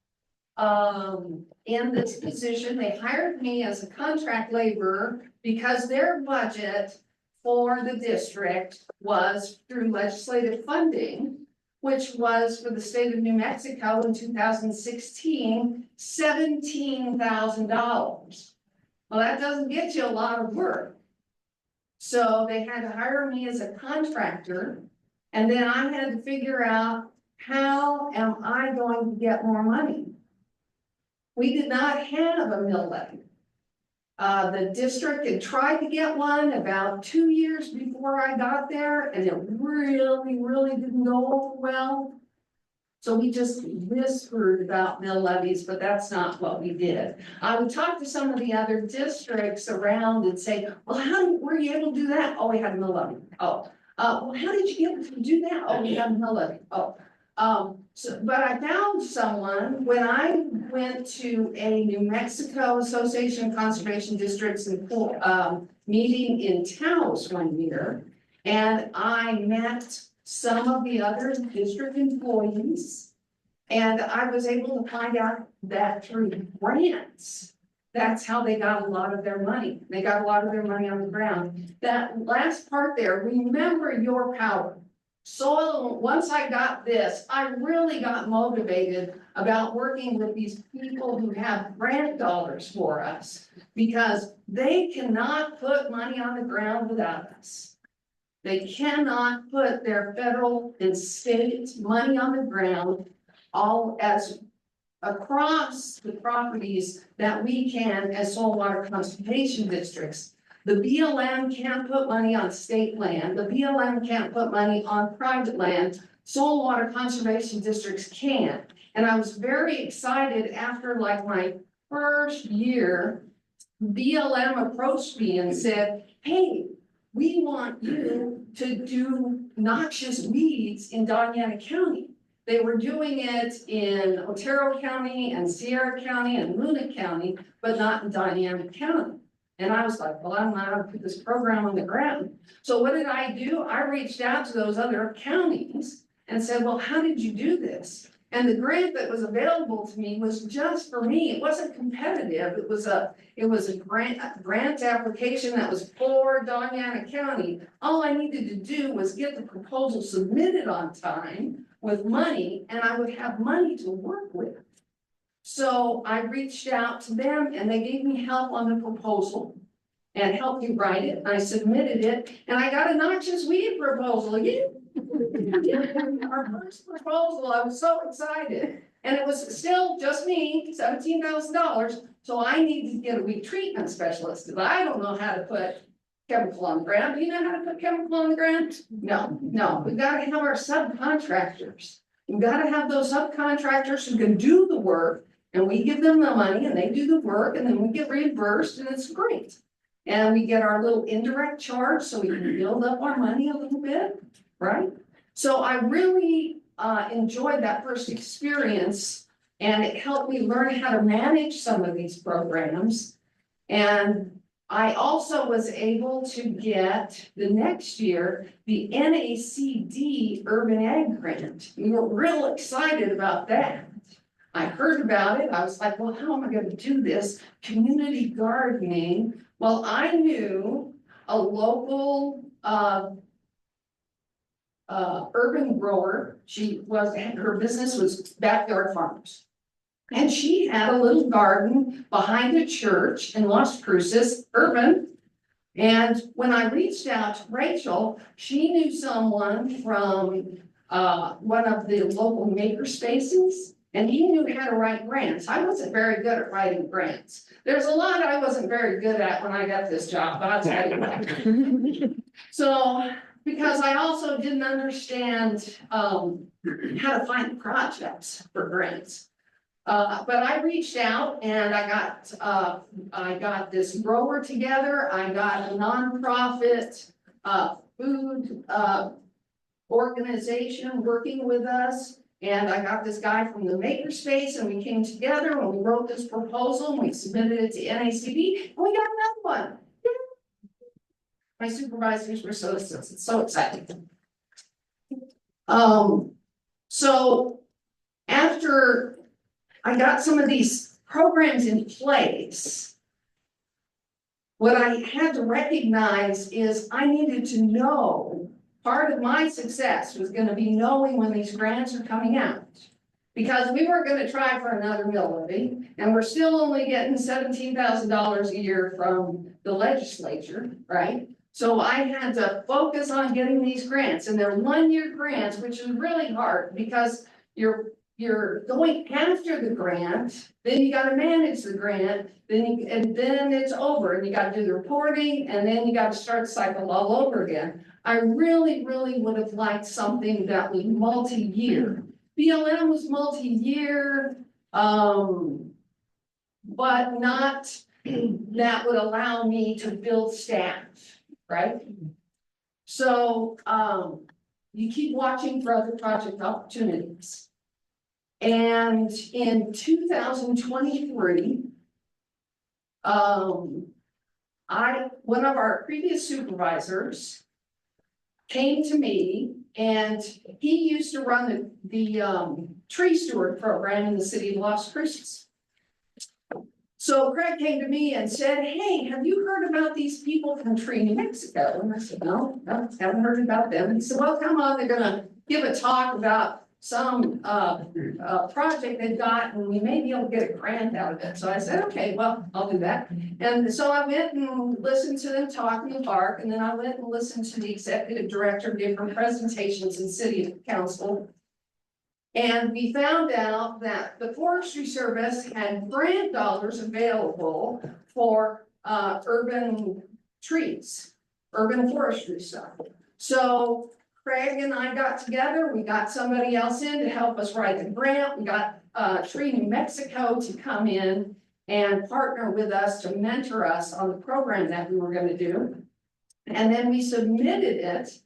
in this position, they hired me as a contract laborer because their budget for the district was through legislative funding, which was for the state of New Mexico in 2016, $17,000. Well, that doesn't get you a lot of work. So they had to hire me as a contractor, and then I had to figure out, how am I going to get more money? We did not have a mill levy. The district had tried to get one about 2 years before I got there, and it really didn't go over well. So we just whispered about mill levies, but that's not what we did. I would talk to some of the other districts around and say, well, how were you able to do that? Oh, we had a mill levy. Oh, well, how did you get able to do that? Oh, we had a mill levy. Oh. But I found someone when I went to a New Mexico Association of Conservation Districts and meeting in Taos one year, and I met some of the other district employees, and I was able to find out that through grants, that's how they got a lot of their money. They got a lot of their money on the ground. That last part there, remember your power. So once I got this, I really got motivated about working with these people who have grant dollars for us. Because they cannot put money on the ground without us. They cannot put their federal and state money on the ground all as across the properties that we can as soil water conservation districts. The BLM can't put money on state land. The BLM can't put money on private land. Soil water conservation districts can. And I was very excited after like my first year, BLM approached me and said, hey, we want you to do noxious weeds in Doñana County. They were doing it in Otero County and Sierra County and Luna County, but not in Doñana County. And I was like, well, I'm not gonna put this program on the ground. So what did I do? I reached out to those other counties and said, well, how did you do this? And the grant that was available to me was just for me. It wasn't competitive. It was a grant application that was for Doñana County. All I needed to do was get the proposal submitted on time with money, and I would have money to work with. So I reached out to them and they gave me help on the proposal and helped me write it. I submitted it and I got a noxious weed proposal. Yeah. Our first proposal, I was so excited. And it was still just me, $17,000. So I needed to get a weed treatment specialist because I don't know how to put chemical on the ground. Do you know how to put chemical on the ground? No. We've got to have our subcontractors. We've got to have those subcontractors who can do the work. And we give them the money and they do the work and then we get reimbursed and it's great. And we get our little indirect charge so we can build up our money a little bit, right? So I really enjoyed that first experience and it helped me learn how to manage some of these programs. And I also was able to get the next year, the NACD Urban Ag Grant. We were real excited about that. I heard about it. I was like, well, how am I going to do this? Community gardening. Well, I knew a local urban grower. Her business was backyard farmers. And she had a little garden behind a church in Las Cruces, urban. And when I reached out to Rachel, she knew someone from one of the local maker spaces. And he knew how to write grants. I wasn't very good at writing grants. There's a lot I wasn't very good at when I got this job, but I'll tell you what. So, because I also didn't understand how to find projects for grants. But I reached out and I got this grower together. I got a nonprofit food organization working with us. And I got this guy from the makerspace and we came together and we wrote this proposal and we submitted it to NACD and we got another one. My supervisors were so excited. So after I got some of these programs in place, what I had to recognize is I needed to know. Part of my success was going to be knowing when these grants are coming out. Because we weren't going to try for another mill levy, and we're still only getting $17,000 a year from the legislature, right? So I had to focus on getting these grants, and they're one-year grants, which is really hard because you're going after the grant, then you got to manage the grant, and then it's over, and you got to do the reporting, and then you got to start the cycle all over again. I really would have liked something that was multi-year. BLM was multi-year, but not that would allow me to build staff, right? So you keep watching for other project opportunities. And in 2023, one of our previous supervisors came to me and he used to run the tree steward program in the city of Las Cruces. So Craig came to me and said, hey, have you heard about these people from Tree, New Mexico? And I said, no, haven't heard about them. He said, well, come on, they're gonna give a talk about some project they've got, and we may be able to get a grant out of it. So I said, okay, well, I'll do that. And so I went and listened to them talk in the park, and then I went and listened to the executive director give her presentations in city council. And we found out that the Forestry Service had grant dollars available for urban trees, urban forestry stuff. So Craig and I got together, we got somebody else in to help us write the grant. We got Tree New Mexico to come in and partner with us to mentor us on the program that we were gonna do. And then we submitted it.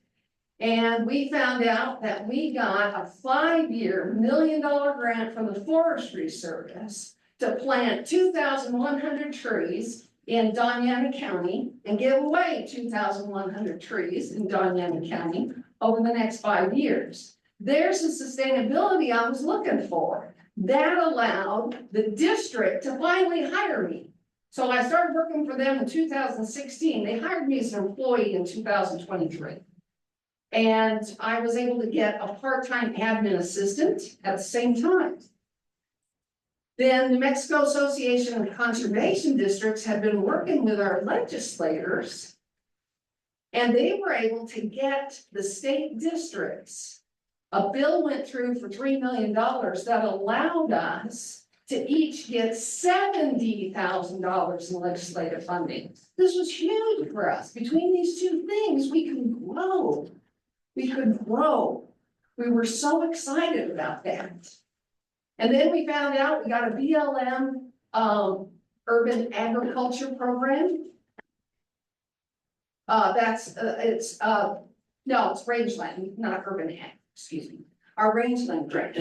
And we found out that we got a 5-year $1 million grant from the Forestry Service to plant 2,100 trees in Doñana County and give away 2,100 trees in Doñana County over the next 5 years. There's the sustainability I was looking for. That allowed the district to finally hire me. So I started working for them in 2016. They hired me as an employee in 2023. And I was able to get a part-time admin assistant at the same time. Then the New Mexico Association of Conservation Districts had been working with our legislators. And they were able to get the state districts. A bill went through for $3 million that allowed us to each get $70,000 in legislative funding. This was huge for us. Between these two things, we can grow. We could grow. We were so excited about that. And then we found out we got a BLM urban agriculture program. It's rangeland, not urban ag, excuse me. Our rangeland grant.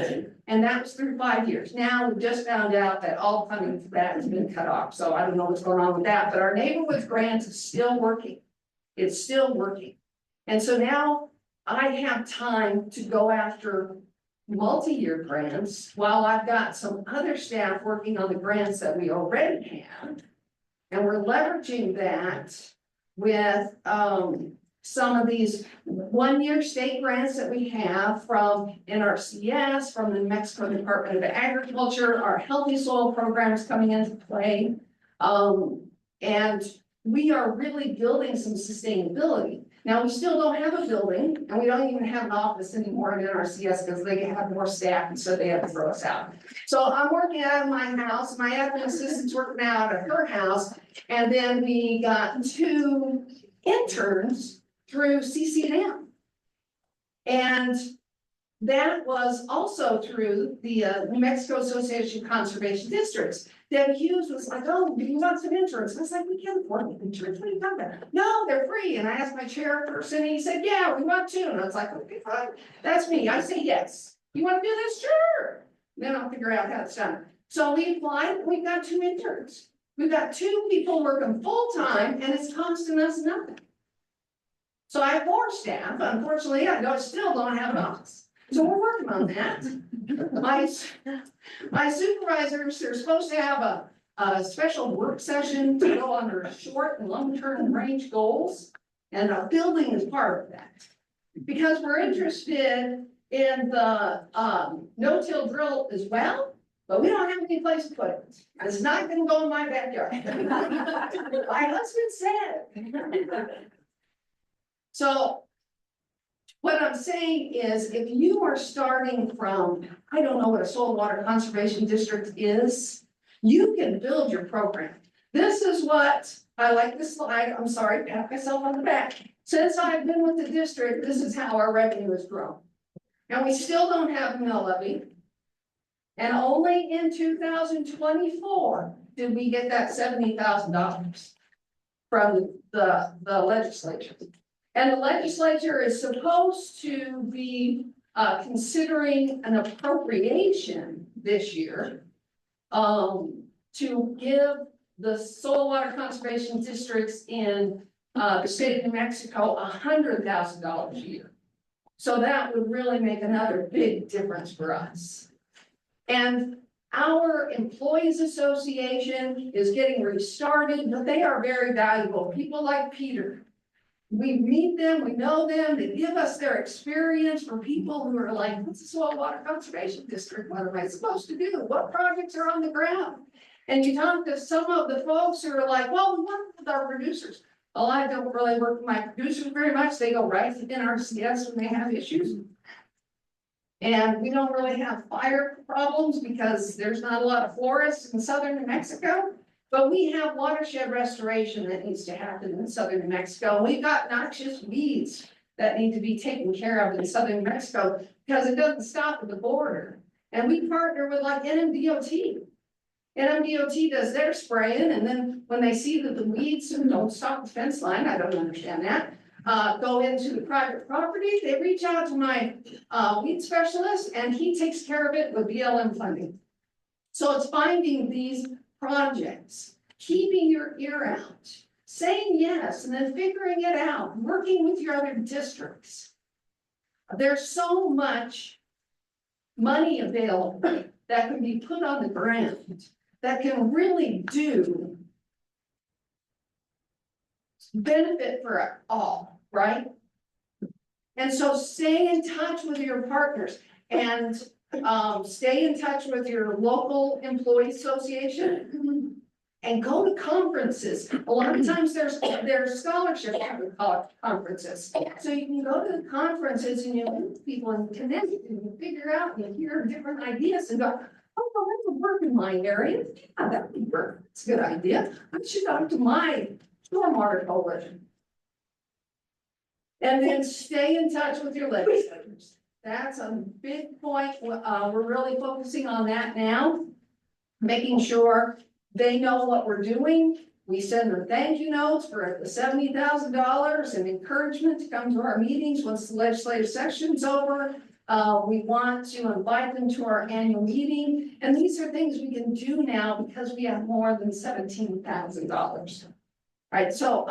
And that was through 5 years. Now we just found out that all funding for that has been cut off. So I don't know what's going on with that, but our neighborhood grants is still working. It's still working. And so now I have time to go after multi-year grants while I've got some other staff working on the grants that we already have. And we're leveraging that with some of these 1-year state grants that we have from NRCS, from the New Mexico Department of Agriculture, our healthy soil programs coming into play. And we are really building some sustainability. Now, we still don't have a building, and we don't even have an office anymore in NRCS because they have more staff, and so they have to throw us out. So I'm working out of my house, my admin assistant's working out of her house, and then we got 2 interns through CCNM. And that was also through the New Mexico Association of Conservation Districts. Deb Hughes was like, oh, do you want some interns? I was like, we can't afford interns. What are you talking about? No, they're free. And I asked my chairperson, and he said, yeah, we want 2. And I was like, okay, fine. That's me. I say yes. You want to do this? Sure. Then I'll figure out how it's done. So we applied, and we've got 2 interns. We've got 2 people working full-time, and it's costing us nothing. So I have 4 staff. Unfortunately, I still don't have an office. So we're working on that. My supervisors are supposed to have a special work session to go on their short and long-term range goals. And our building is part of that. Because we're interested in the no-till drill as well, but we don't have any place to put it. It's not gonna go in my backyard. My husband said. So what I'm saying is, if you are starting from, I don't know what a soil water conservation district is, you can build your program. This is what, I like this slide, I'm sorry, pat myself on the back. Since I've been with the district, this is how our revenue has grown. And we still don't have a mill levy. And only in 2024 did we get that $70,000 from the legislature. And the legislature is supposed to be considering an appropriation this year to give the soil water conservation districts in the state of New Mexico $100,000 a year. So that would really make another big difference for us. And Our employees association is getting restarted, but they are very valuable. People like Peter. We meet them, we know them, they give us their experience for people who are like, this is Soil Water Conservation District, what am I supposed to do? What projects are on the ground? And you talk to some of the folks who are like, well, we work with our producers. Well, I don't really work with my producers very much, they go right in NRCS when they have issues. And we don't really have fire problems because there's not a lot of forests in southern New Mexico. But we have watershed restoration that needs to happen in southern New Mexico. We've got noxious weeds that need to be taken care of in southern New Mexico because it doesn't stop at the border. And we partner with like NMDOT. NMDOT does their spraying, and then when they see that the weeds don't stop the fence line, I don't understand that, go into the private property, they reach out to my weed specialist, and he takes care of it with BLM funding. So it's finding these projects, keeping your ear out, saying yes, and then figuring it out, working with your other districts. There's so much money available that can be put on the ground that can really do benefit for all, right? And so stay in touch with your partners and stay in touch with your local employee association and go to conferences. A lot of times there's scholarship conferences. So you can go to the conferences and you meet people and connect and you figure out and you hear different ideas and go, oh, well, that would work in my area. Yeah, that would work. It's a good idea. I should talk to my stormwater coalition. And then stay in touch with your legislators. That's a big point. We're really focusing on that now, making sure they know what we're doing. We send them thank you notes for the $70,000 and encouragement to come to our meetings once the legislative session's over. We want to invite them to our annual meeting. And these are things we can do now because we have more than $17,000. All right, so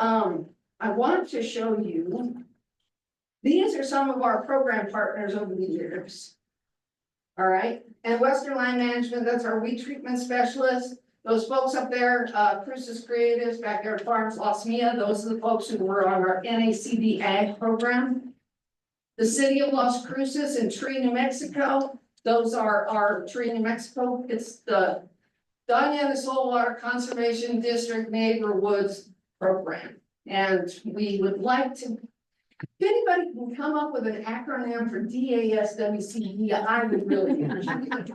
I want to show you. These are some of our program partners over the years. All right, and Western Line Management, that's our weed treatment specialist. Those folks up there, Cruces Creatives, Backyard Farms, Las Mia, those are the folks who were on our NCDEA Ag program. The City of Las Cruces and Tree, New Mexico, those are our Tree, New Mexico. It's the Diana Soil Water Conservation District Neighbor Woods program. And we would like to, if anybody can come up with an acronym for DASWCD, I would really appreciate it.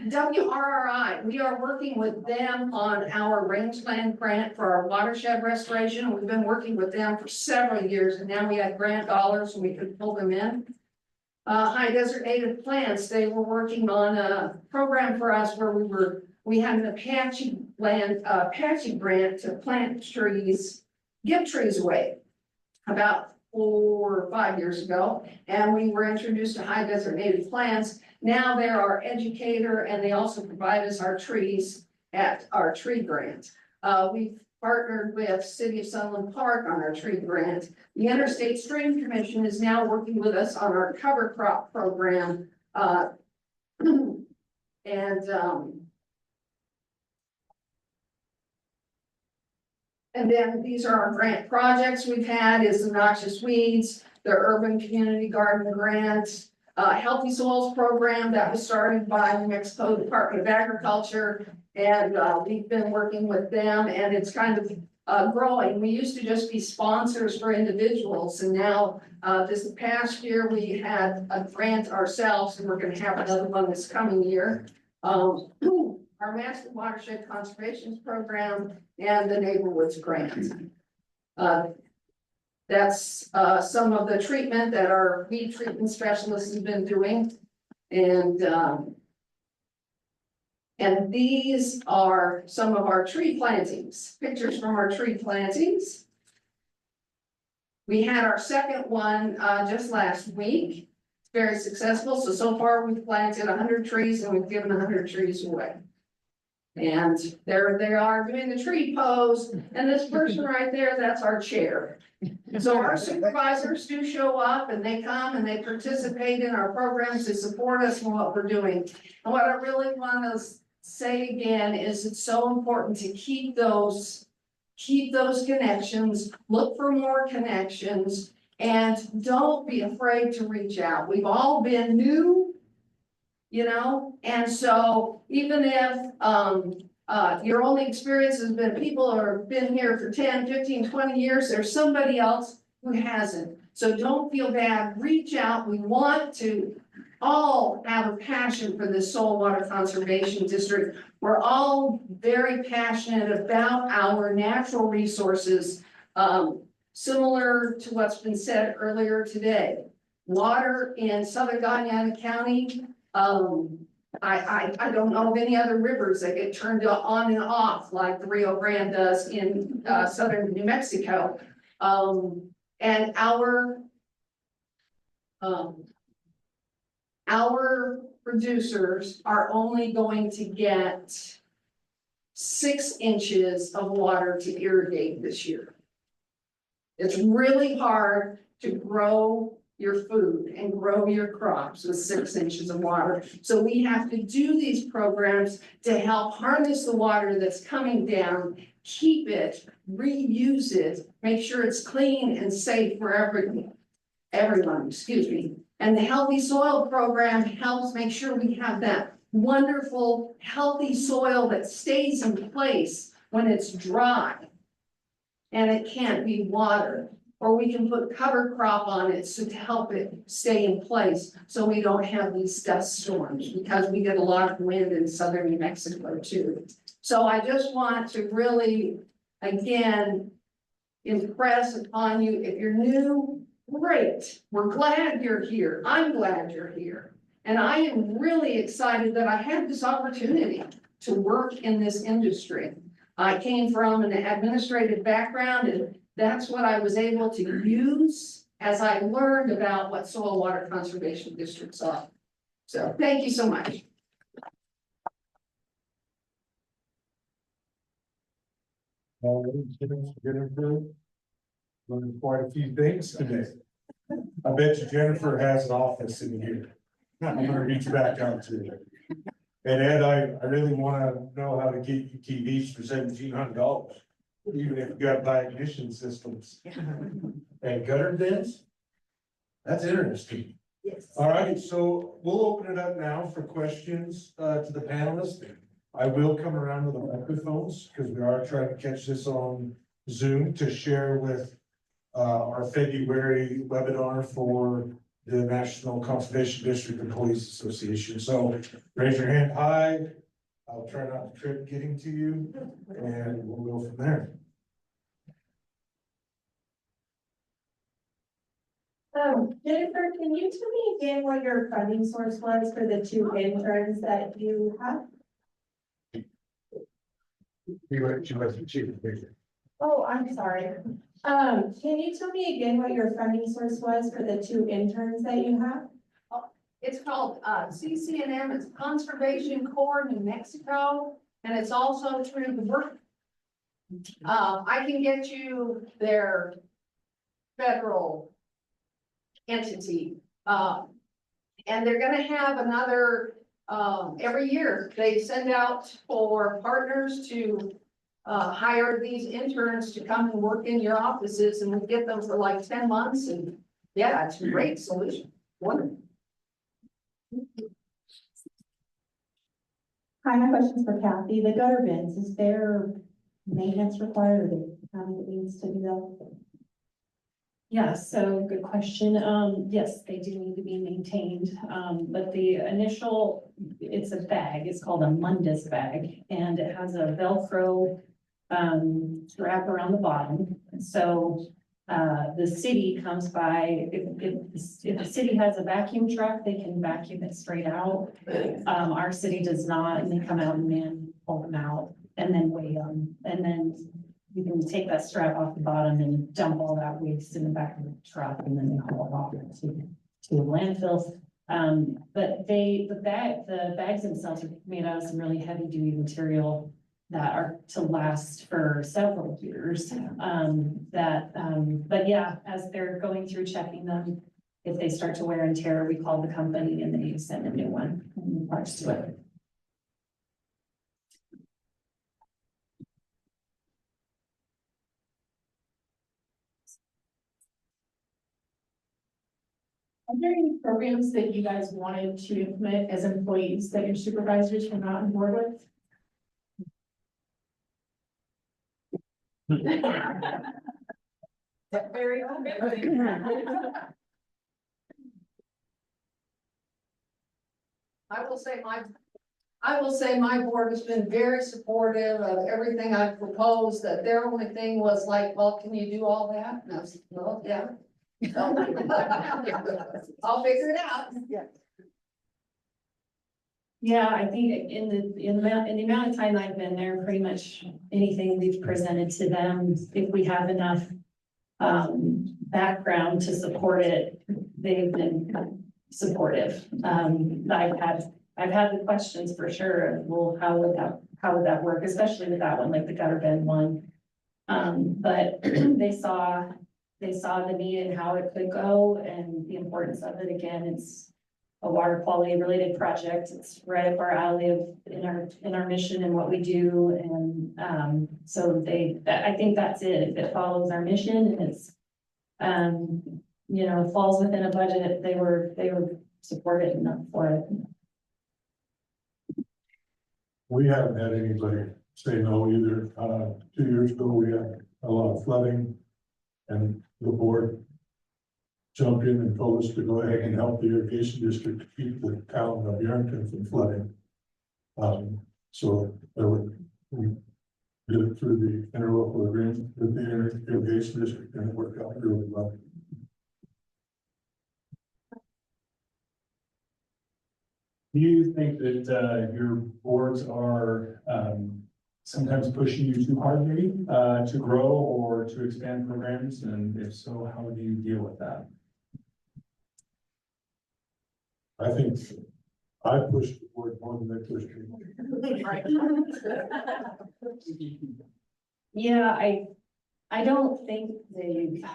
WRRI, we are working with them on our rangeland grant for our watershed restoration. We've been working with them for several years and now we have grant dollars and we could pull them in. High Desert Native Plants, they were working on a program for us where we had an Apache grant to plant trees, give trees away about 4 or 5 years ago. And we were introduced to High Desert Native Plants. Now they're our educator and they also provide us our trees at our tree grant. We've partnered with City of Sunland Park on our tree grant. The Interstate Stream Commission is now working with us on our cover crop program. And then these are our grant projects we've had is the noxious weeds, the urban community garden grant, healthy soils program that was started by New Mexico Department of Agriculture. And we've been working with them and it's kind of growing. We used to just be sponsors for individuals. And now this past year we had a grant ourselves and we're going to have another one this coming year. Our Master Watershed Conservation Program and the Neighborhoods Grant. That's some of the treatment that our weed treatment specialists have been doing. And these are some of our tree plantings, pictures from our tree plantings. We had our second one just last week. It's very successful. So far we've planted 100 trees and we've given 100 trees away. And there they are doing the tree pose, and this person right there, that's our chair. So our supervisors do show up and they come and they participate in our programs to support us in what we're doing. And what I really want to say again is it's so important to keep those connections, look for more connections, and don't be afraid to reach out. We've all been new, you know, and so even if, your only experience has been people who have been here for 10, 15, 20 years, there's somebody else who hasn't. So don't feel bad, reach out. We want to all have a passion for this soil water conservation district. We're all very passionate about our natural resources, similar to what's been said earlier today. Water in southern Guyana County, I don't know of any other rivers that get turned on and off like the Rio Grande does in southern New Mexico. And our producers are only going to get 6 inches of water to irrigate this year. It's really hard to grow your food and grow your crops with 6 inches of water. So we have to do these programs to help harness the water that's coming down, keep it, reuse it, make sure it's clean and safe for everyone, excuse me. And the Healthy Soil Program helps make sure we have that wonderful, healthy soil that stays in place when it's dry and it can't be watered. Or we can put cover crop on it to help it stay in place so we don't have these dust storms, because we get a lot of wind in southern New Mexico too. So I just want to really, again, impress upon you, if you're new, great. We're glad you're here. I'm glad you're here. And I am really excited that I had this opportunity to work in this industry. I came from an administrative background, and that's what I was able to use as I learned about what soil water conservation districts are. So thank you so much. Learned quite a few things today. I bet you Jennifer has an office in here. I'm gonna reach back out to her. And Ed, I really wanna know how to get you TVs for $1,700, even if you got buy ignition systems. And gutter vents? That's interesting. Yes. All right, so we'll open it up now for questions to the panelists. I will come around with the microphones because we are trying to catch this on Zoom to share with our February webinar for the National Conservation District Employees Association. So raise your hand high. I'll try not to trip getting to you, and we'll go from there. Jennifer, can you tell me again what your funding source was for the 2 interns that you have? Oh, I'm sorry. Can you tell me again what your funding source was for the 2 interns that you have? It's called CCNM, it's Conservation Corps New Mexico, and it's also through the work. I can get you their federal entity, and they're gonna have another, every year, they send out for partners to hire these interns to come and work in your offices, and we get them for like 10 months, and yeah, it's a great solution, wonderful. Hi, my question's for Kathy. The gutter bins, is there maintenance required, or the county that needs to do that? Yeah, so good question. Yes, they do need to be maintained. But the initial, it's a bag, it's called a Mundus bag, and it has a Velcro strap around the bottom. So the city comes by, if the city has a vacuum truck, they can vacuum it straight out. Our city does not, and they come out and pull them out and then weigh them, and then you can take that strap off the bottom and dump all that waste in the back of the truck, and then they haul it off to a landfill But the bags themselves are made out of some really heavy duty material that are to last for several years. But yeah, as they're going through checking them, if they start to wear and tear, we call the company and they send a new one, new parts to it. Are there any programs that you guys wanted to implement as employees that your supervisors were not on board with? Very I will say my board has been very supportive of everything I've proposed, that their only thing was like, well, can you do all that? And I was, well, yeah. I'll figure it out. Yeah, I think in the amount of time I've been there, pretty much anything we've presented to them, if we have enough background to support it, they've been supportive. I've had the questions for sure of, well, how would that work, especially with that one, like the gutter bend one. But they saw the need and how it could go and the importance of it. Again, it's a water quality related project. It's right up our alley in our mission and what we do. And so I think that's it. If it follows our mission and it's falls within a budget, they were supportive enough for it. We haven't had anybody say no either. 2 years ago, we had a lot of flooding. And the board jumped in and told us to go ahead and help the irrigation district to keep the town of Yarrington from flooding. So we did it through the interlocal agreement with the irrigation district, and it worked out really well. Do you think that your boards are sometimes pushing you too hard maybe to grow or to expand programs? And if so, how do you deal with that? I think I pushed the board more than they pushed me. Yeah, I don't think they've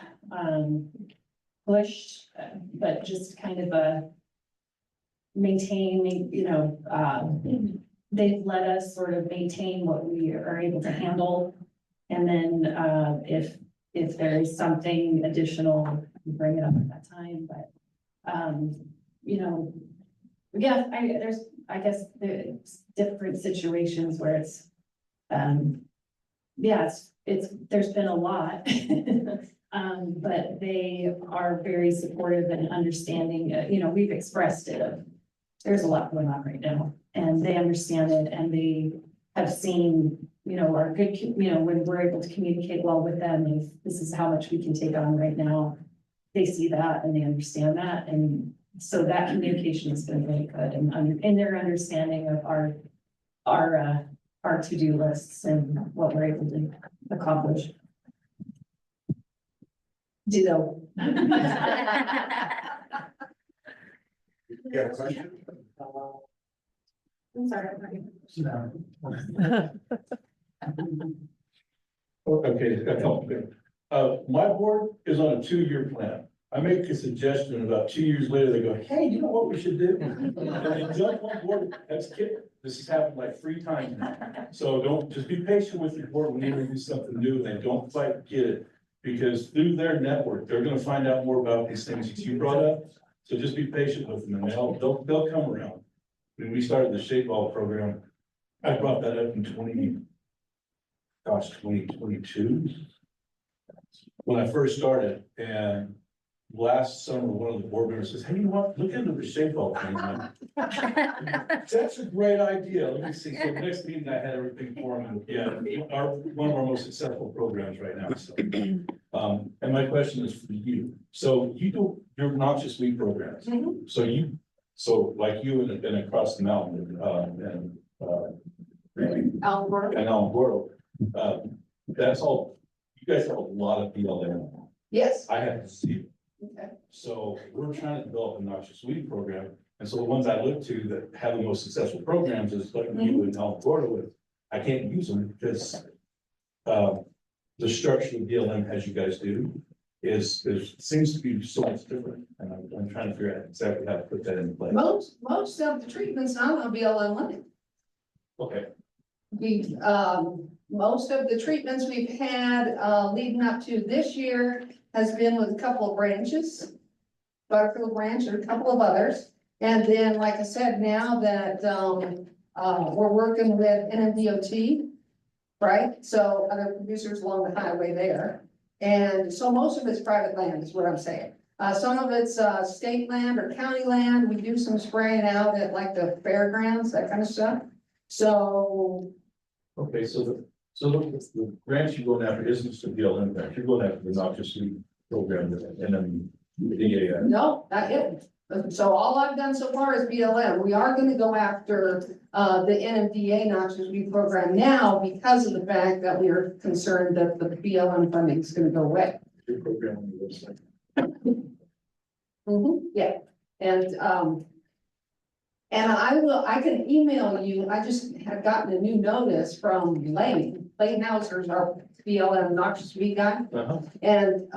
pushed, but just kind of maintain, they've let us sort of maintain what we are able to handle. And then if there is something additional, we bring it up at that time. But yeah, I guess there's different situations where it's there's been a lot. But they are very supportive and understanding. We've expressed it. There's a lot going on right now, and they understand it, and they have seen, our good, when we're able to communicate well with them, if this is how much we can take on right now, they see that and they understand that, and so that communication has been really good, and in their understanding of our to-do lists and what we're able to accomplish. Ditto. Yeah, question? I'm sorry. Okay, a couple things. My board is on a 2-year plan. I make a suggestion, and about 2 years later, they go, hey, you know what we should do? And they jump on board. This has happened like 3 times now. So just be patient with your board when they do something new, and they don't quite get it. Because through their network, they're gonna find out more about these things that you brought up. So just be patient with them, and they'll come around. When we started the Shape Ball program, I brought that up in 2022. When I first started, and last summer, one of the board members says, hey, you know what, look into the Shape Ball thing. That's a great idea. Let me see. So the next meeting, I had everything for them. Yeah, one of our most successful programs right now. So, and my question is for you. So you do your noxious weed programs. Mhm. So like you and across the mountain, and Alamogordo, that's all. You guys have a lot of BLM. Yes. I have to see Okay. So we're trying to develop a noxious weed program. And so the ones I look to that have the most successful programs is like you in South Florida with, I can't use them because the structure of BLM as you guys do is seems to be so much different. And I'm trying to figure out exactly how to put that into play. Most of the treatment's not on BLM money. Okay, We, most of the treatments we've had, leading up to this year has been with a couple of branches. Butterfield Ranch and a couple of others. And then, like I said, now that, we're working with NCDEA, right? So other producers along the highway there. And so most of it's private land is what I'm saying. Some of it's, state land or county land. We do some spraying out at like the fairgrounds, that kind of stuff. So, okay, so the grants you're going after isn't just the BLM grant, you're going after the noxious weed program and then the DEA. no, not yet. So all I've done so far is BLM. We are gonna go after, the NMDA noxious weed program now because of the fact that we are concerned that the BLM funding is gonna go away. Your program on the website. Yeah, and I can email you, I just have gotten a new notice from Lane Hauser's our BLM noxious weed guy. Uh-huh. And,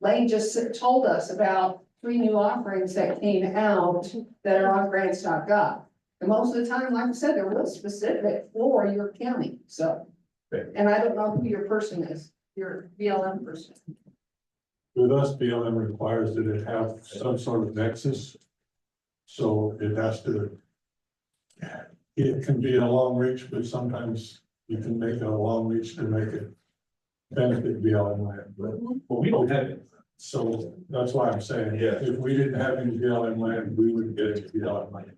Lane just told us about 3 new offerings that came out that are on grants.gov. And most of the time, like I said, they're real specific for your county, so. Okay. And I don't know who your person is, your BLM person. With us, BLM requires that it have some sort of nexus. So it has to. It can be a long reach, but sometimes you can make a long reach to make it benefit BLM land, but. Well, we don't have it. So that's why I'm saying, Yeah. if we didn't have any BLM land, we wouldn't get any BLM land.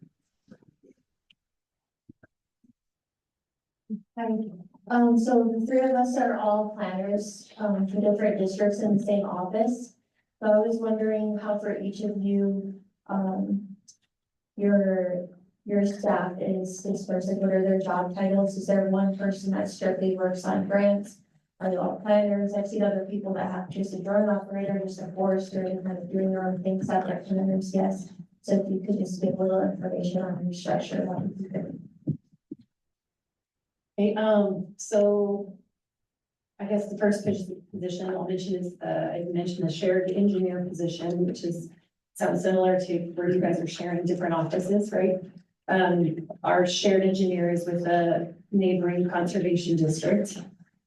So the 3 of us are all planners, for different districts in the same office. So I was wondering how for each of you, your staff is dispersed, what are their job titles? Is there one person that strictly works on grants? Are they all planners? I've seen other people that have just a drone operator, just a forester, and kind of doing their own things, subject planners, yes. So if you could just give a little information on your structure, that would be good. Okay, so I guess the first position I'll mention is, I mentioned the shared engineer position, which sounds similar to where you guys are sharing different offices, right? Our shared engineer is with the neighboring conservation district.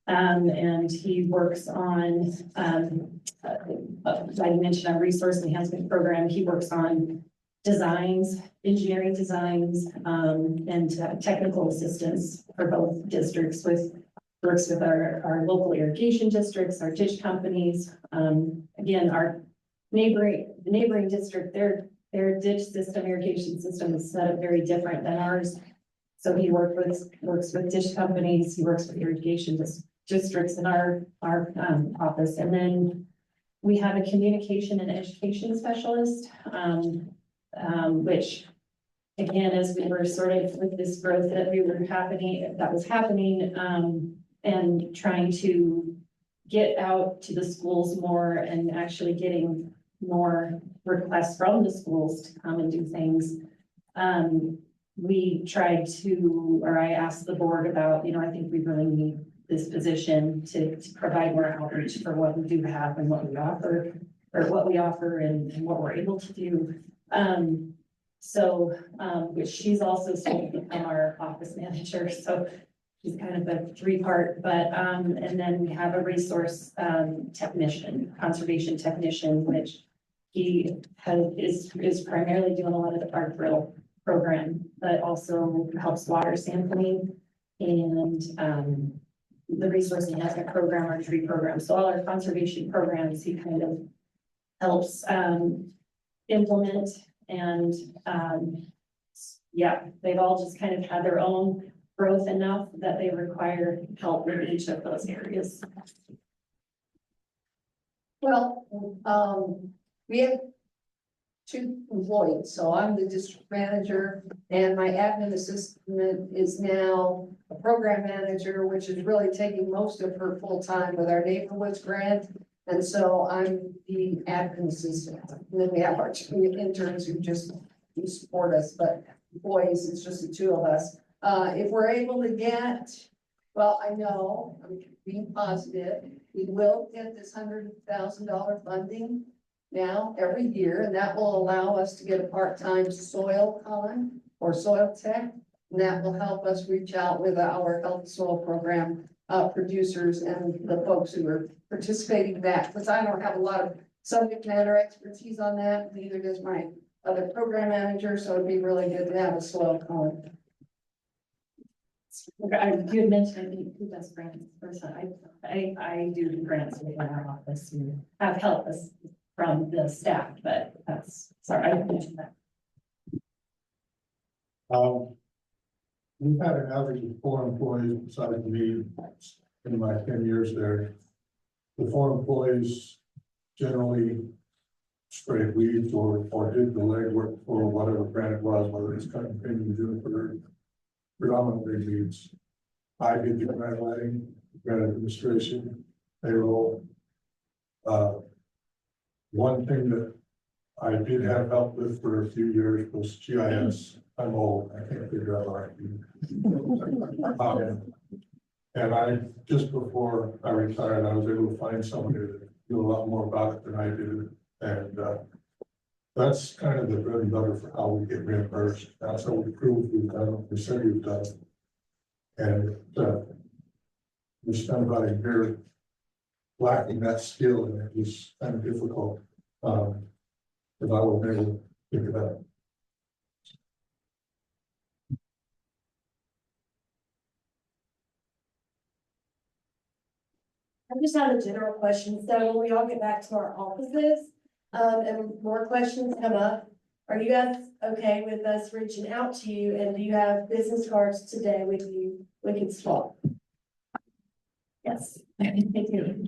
And he works on, I mentioned our resource enhancement program. He works on designs, engineering designs, and technical assistance for both districts works with our local irrigation districts, our ditch companies. Again, our neighboring district, their ditch system, irrigation system is set up very different than ours. So he works with ditch companies, he works with irrigation districts in our office. And then we have a communication and education specialist, which again, as we were sort of with this growth that was happening, and trying to get out to the schools more and actually getting more requests from the schools to come and do things. We tried to, or I asked the board about, I think we really need this position to provide more outreach for what we do have and what we offer, or what we offer and what we're able to do. Which she's also soon to become our office manager, so she's kind of a 3-part, but, and then we have a resource, technician, conservation technician, which he is primarily doing a lot of the park drill program, but also helps water sampling and, the resource enhancement program, our tree program. So all our conservation programs, he kind of helps, implement and, yeah, they've all just kind of had their own growth enough that they require help in each of those areas. Well, we have 2 employees, so I'm the district manager and my admin assistant is now a program manager, which is really taking most of her full time with our neighborhoods grant. And so I'm the admin assistant. And then we have our two interns who support us, but employees, it's just the two of us. If we're able to get, well, I know, I'm being positive, we will get this $100,000 funding now every year, and that will allow us to get a part-time soil con or soil tech. And that will help us reach out with our health soil program producers and the folks who are participating in that, because I don't have a lot of subject matter expertise on that, neither does my other program manager, so it'd be really good to have a soil con. You had mentioned, I think, who does grants first. I do grants within our office and have help us from the staff, but that's, sorry, I didn't mention that. We've had an average of 4 employees besides me in my 10 years there. The 4 employees generally sprayed weeds or did the legwork for whatever brand it was, whether it's cutting pins, juniper, predominantly weeds. I did the grant writing, grant administration, payroll. One thing that I did have help with for a few years was GIS. I'm old, I can't figure out our. And I, just before I retired, I was able to find somebody to do a lot more about it than I do. And that's kind of the bread and butter for how we get reimbursed. That's how we prove we've done what we said we've done. And we spent about a year lacking that skill, and it was kind of difficult. If I was able to pick it up. I just have a general question. So when we all get back to our offices, and more questions come up, are you guys okay with us reaching out to you? And do you have business cards today with you? We can swap. Yes. Thank you.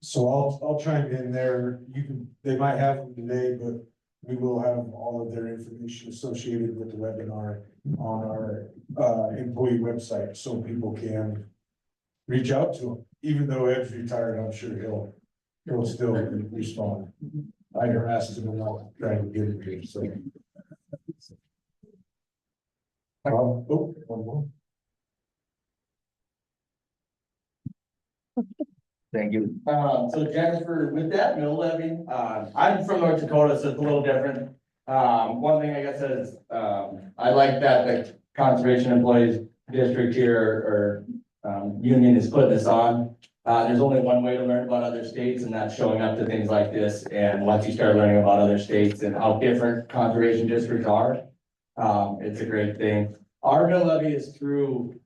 So I'll chime in there. They might have them today, but we will have all of their information associated with the webinar on our employee website, so people can reach out to him. Even though Ed's retired, I'm sure he'll still respond. I harassed him enough trying to get it here, so. Oh, one more. Thank you. So Jennifer, with that mill levy, I'm from North Dakota, so it's a little different. One thing I guess is, I like that the conservation employees district here or union is putting this on. There's only one way to learn about other states, and that's showing up to things like this. And once you start learning about other states and how different conservation districts are, it's a great thing. Our mill levy is through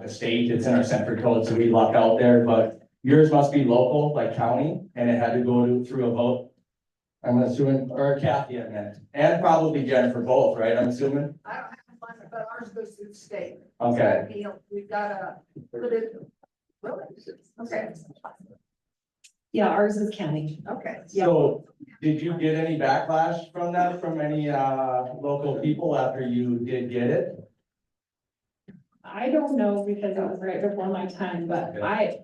the state. It's in our Central code, so we luck out there, but yours must be local, like county, and it had to go through a vote. I'm assuming, or Kathy, I meant, and probably Jennifer both, right? I'm assuming. I don't have one, but ours goes to the state. Okay. So we've got to put it. Okay. Yeah, ours is county. Okay. So did you get any backlash from that, from any local people after you did get it? I don't know because it was right before my time, but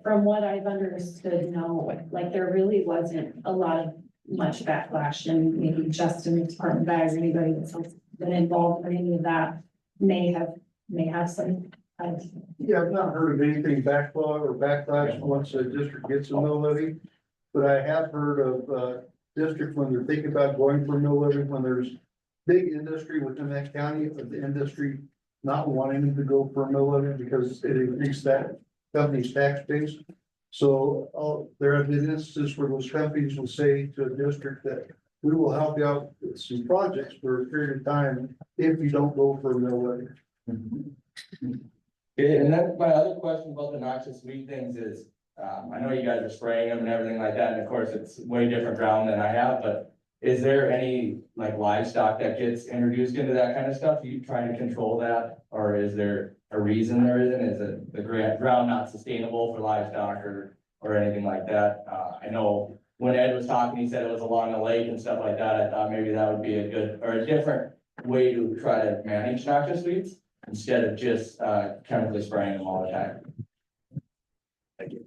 from what I've understood, no, like there really wasn't a lot of much backlash, and maybe Justin, Department Bags, or anybody that's been involved in any of that may have some. Yeah, I've not heard of anything backlash once a district gets a mill levy. But I have heard of districts when they're thinking about going for a mill levy, when there's big industry within that county, of the industry not wanting to go for a mill levy because it increased that company's tax base. So there have been instances where those companies will say to a district that we will help you out with some projects for a period of time if you don't go for a mill levy. Okay, and then my other question about the noxious weed things is, I know you guys are spraying them and everything like that, and of course, it's way different ground than I have, but is there any like livestock that gets introduced into that kind of stuff? Are you trying to control that, or is there a reason there isn't? Is it the ground not sustainable for livestock or anything like that? I know when Ed was talking, he said it was along the lake and stuff like that. I thought maybe that would be a good or a different way to try to manage noxious weeds instead of just chemically spraying them all the time. Thank you.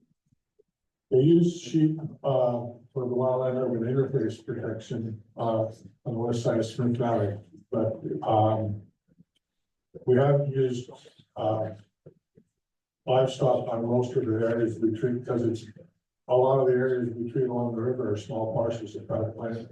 They use sheep, for the wildland urban interface protection, on the west side of Smith Valley, but, we have used, livestock on most of the areas we treat, because it's, a lot of the areas we treat along the river are small parcels of private land.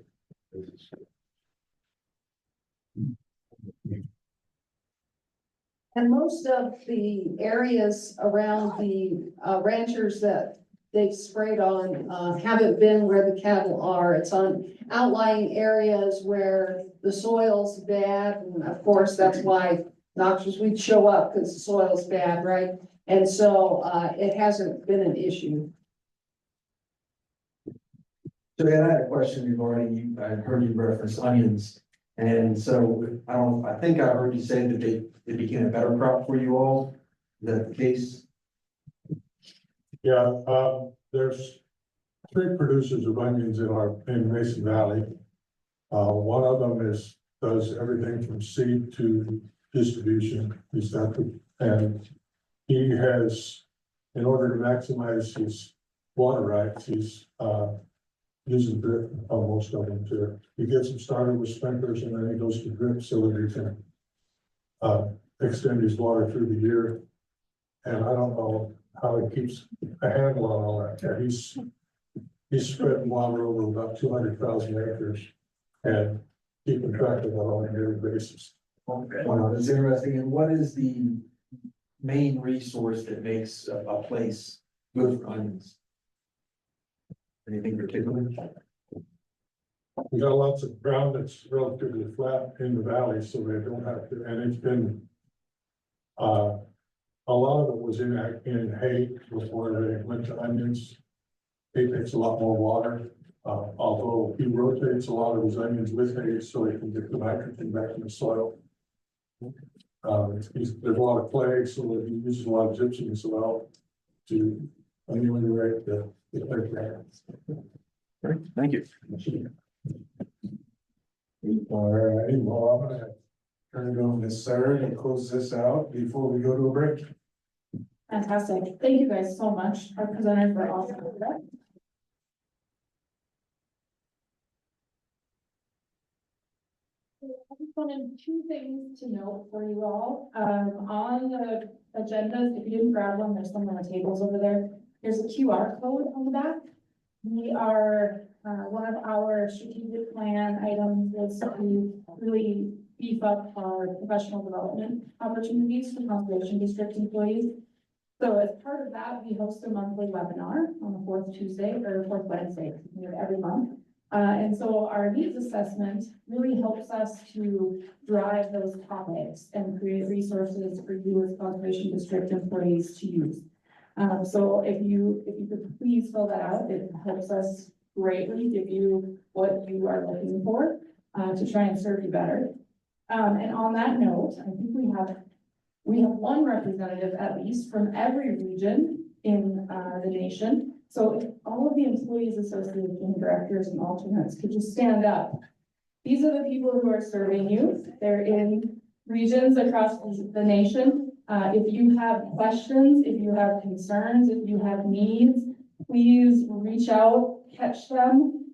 And most of the areas around the ranchers that they've sprayed on haven't been where the cattle are. It's on outlying areas where the soil's bad. And of course, that's why noxious weeds show up, because the soil's bad, right? And so it hasn't been an issue. So yeah, I had a question regarding, I heard you reference onions. And so I think I heard you say that it became a better crop for you all. Is that the case? Yeah, there's 3 producers of onions in Mason Valley. One of them does everything from seed to distribution. And he has, in order to maximize his water rights, he's, using drip on most of them too. He gets them started with sprinklers and then he goes to drip so that he can, extend his water through the year. And I don't know how he keeps a handle on all that. Yeah, he's spreading water over about 200,000 acres and keeping track of that on a daily basis. Wow, that's interesting. And what is the main resource that makes a place good for onions? Anything particular? We got lots of ground that's relatively flat in the valley, so they don't have to, and it's been, a lot of it was in hay before they went to onions. Hay takes a lot more water, although he rotates a lot of his onions with hay so he can get the nitrogen back in the soil. There's a lot of clay, so that he uses a lot of gypsum as well to ameliorate the clay patterns. Great, thank you. All right, well, I'm gonna turn it over to Sarah to close this out before we go to a break. Fantastic. Thank you guys so much. Our presenters were awesome. I just wanted 2 things to note for you all. On the agendas, if you didn't grab one, there's some on the tables over there. There's a QR code on the back. We are, one of our strategic plan items is to really beef up our professional development opportunities for conservation district employees. So as part of that, we host a monthly webinar on the 4th Tuesday or 4th Wednesday of every month. And so our needs assessment really helps us to drive those topics and create resources for you as conservation district employees to use. So if you could please fill that out, it helps us greatly give you what you are looking for to try and serve you better. And on that note, I think we have one representative at least from every region in the nation. So if all of the employees association directors and alternates could just stand up. These are the people who are serving you. They're in regions across the nation. If you have questions, if you have concerns, if you have needs, please reach out, catch them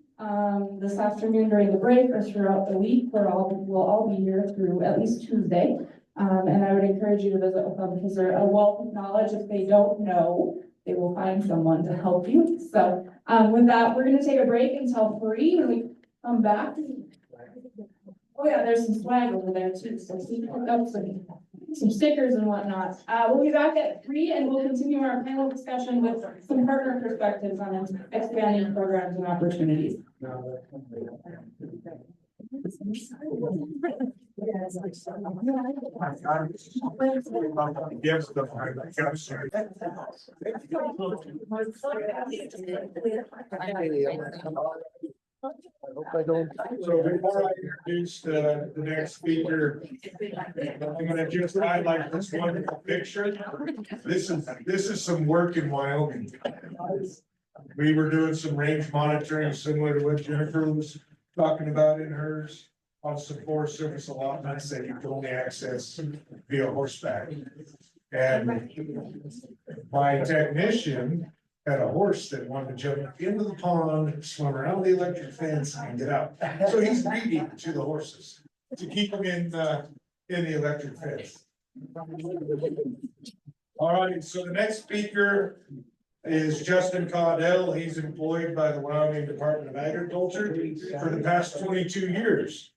this afternoon during the break or throughout the week. We'll all be here through at least Tuesday. And I would encourage you to visit with them because they're a wealth of knowledge. If they don't know, they will find someone to help you. So with that, we're going to take a break until 3 when we come back. Oh yeah, there's some swag over there too. So see, pick up some stickers and whatnot. We'll be back at 3 and we'll continue our panel discussion with some partner perspectives on expanding programs and opportunities. I hope I don't. So before I introduce the next speaker, I'm gonna just highlight this one picture. This is some work in Wyoming. We were doing some range monitoring similar to what Jennifer was talking about in hers on some Forest Service allotments that you can only access via horseback. And my technician had a horse that wanted to jump into the pond, swim around the electric fence and get out. So he's reading to the horses to keep them in the electric fence. All right, so the next speaker is Justin Caudell. He's employed by the Wyoming Department of Agriculture for the past 22 years.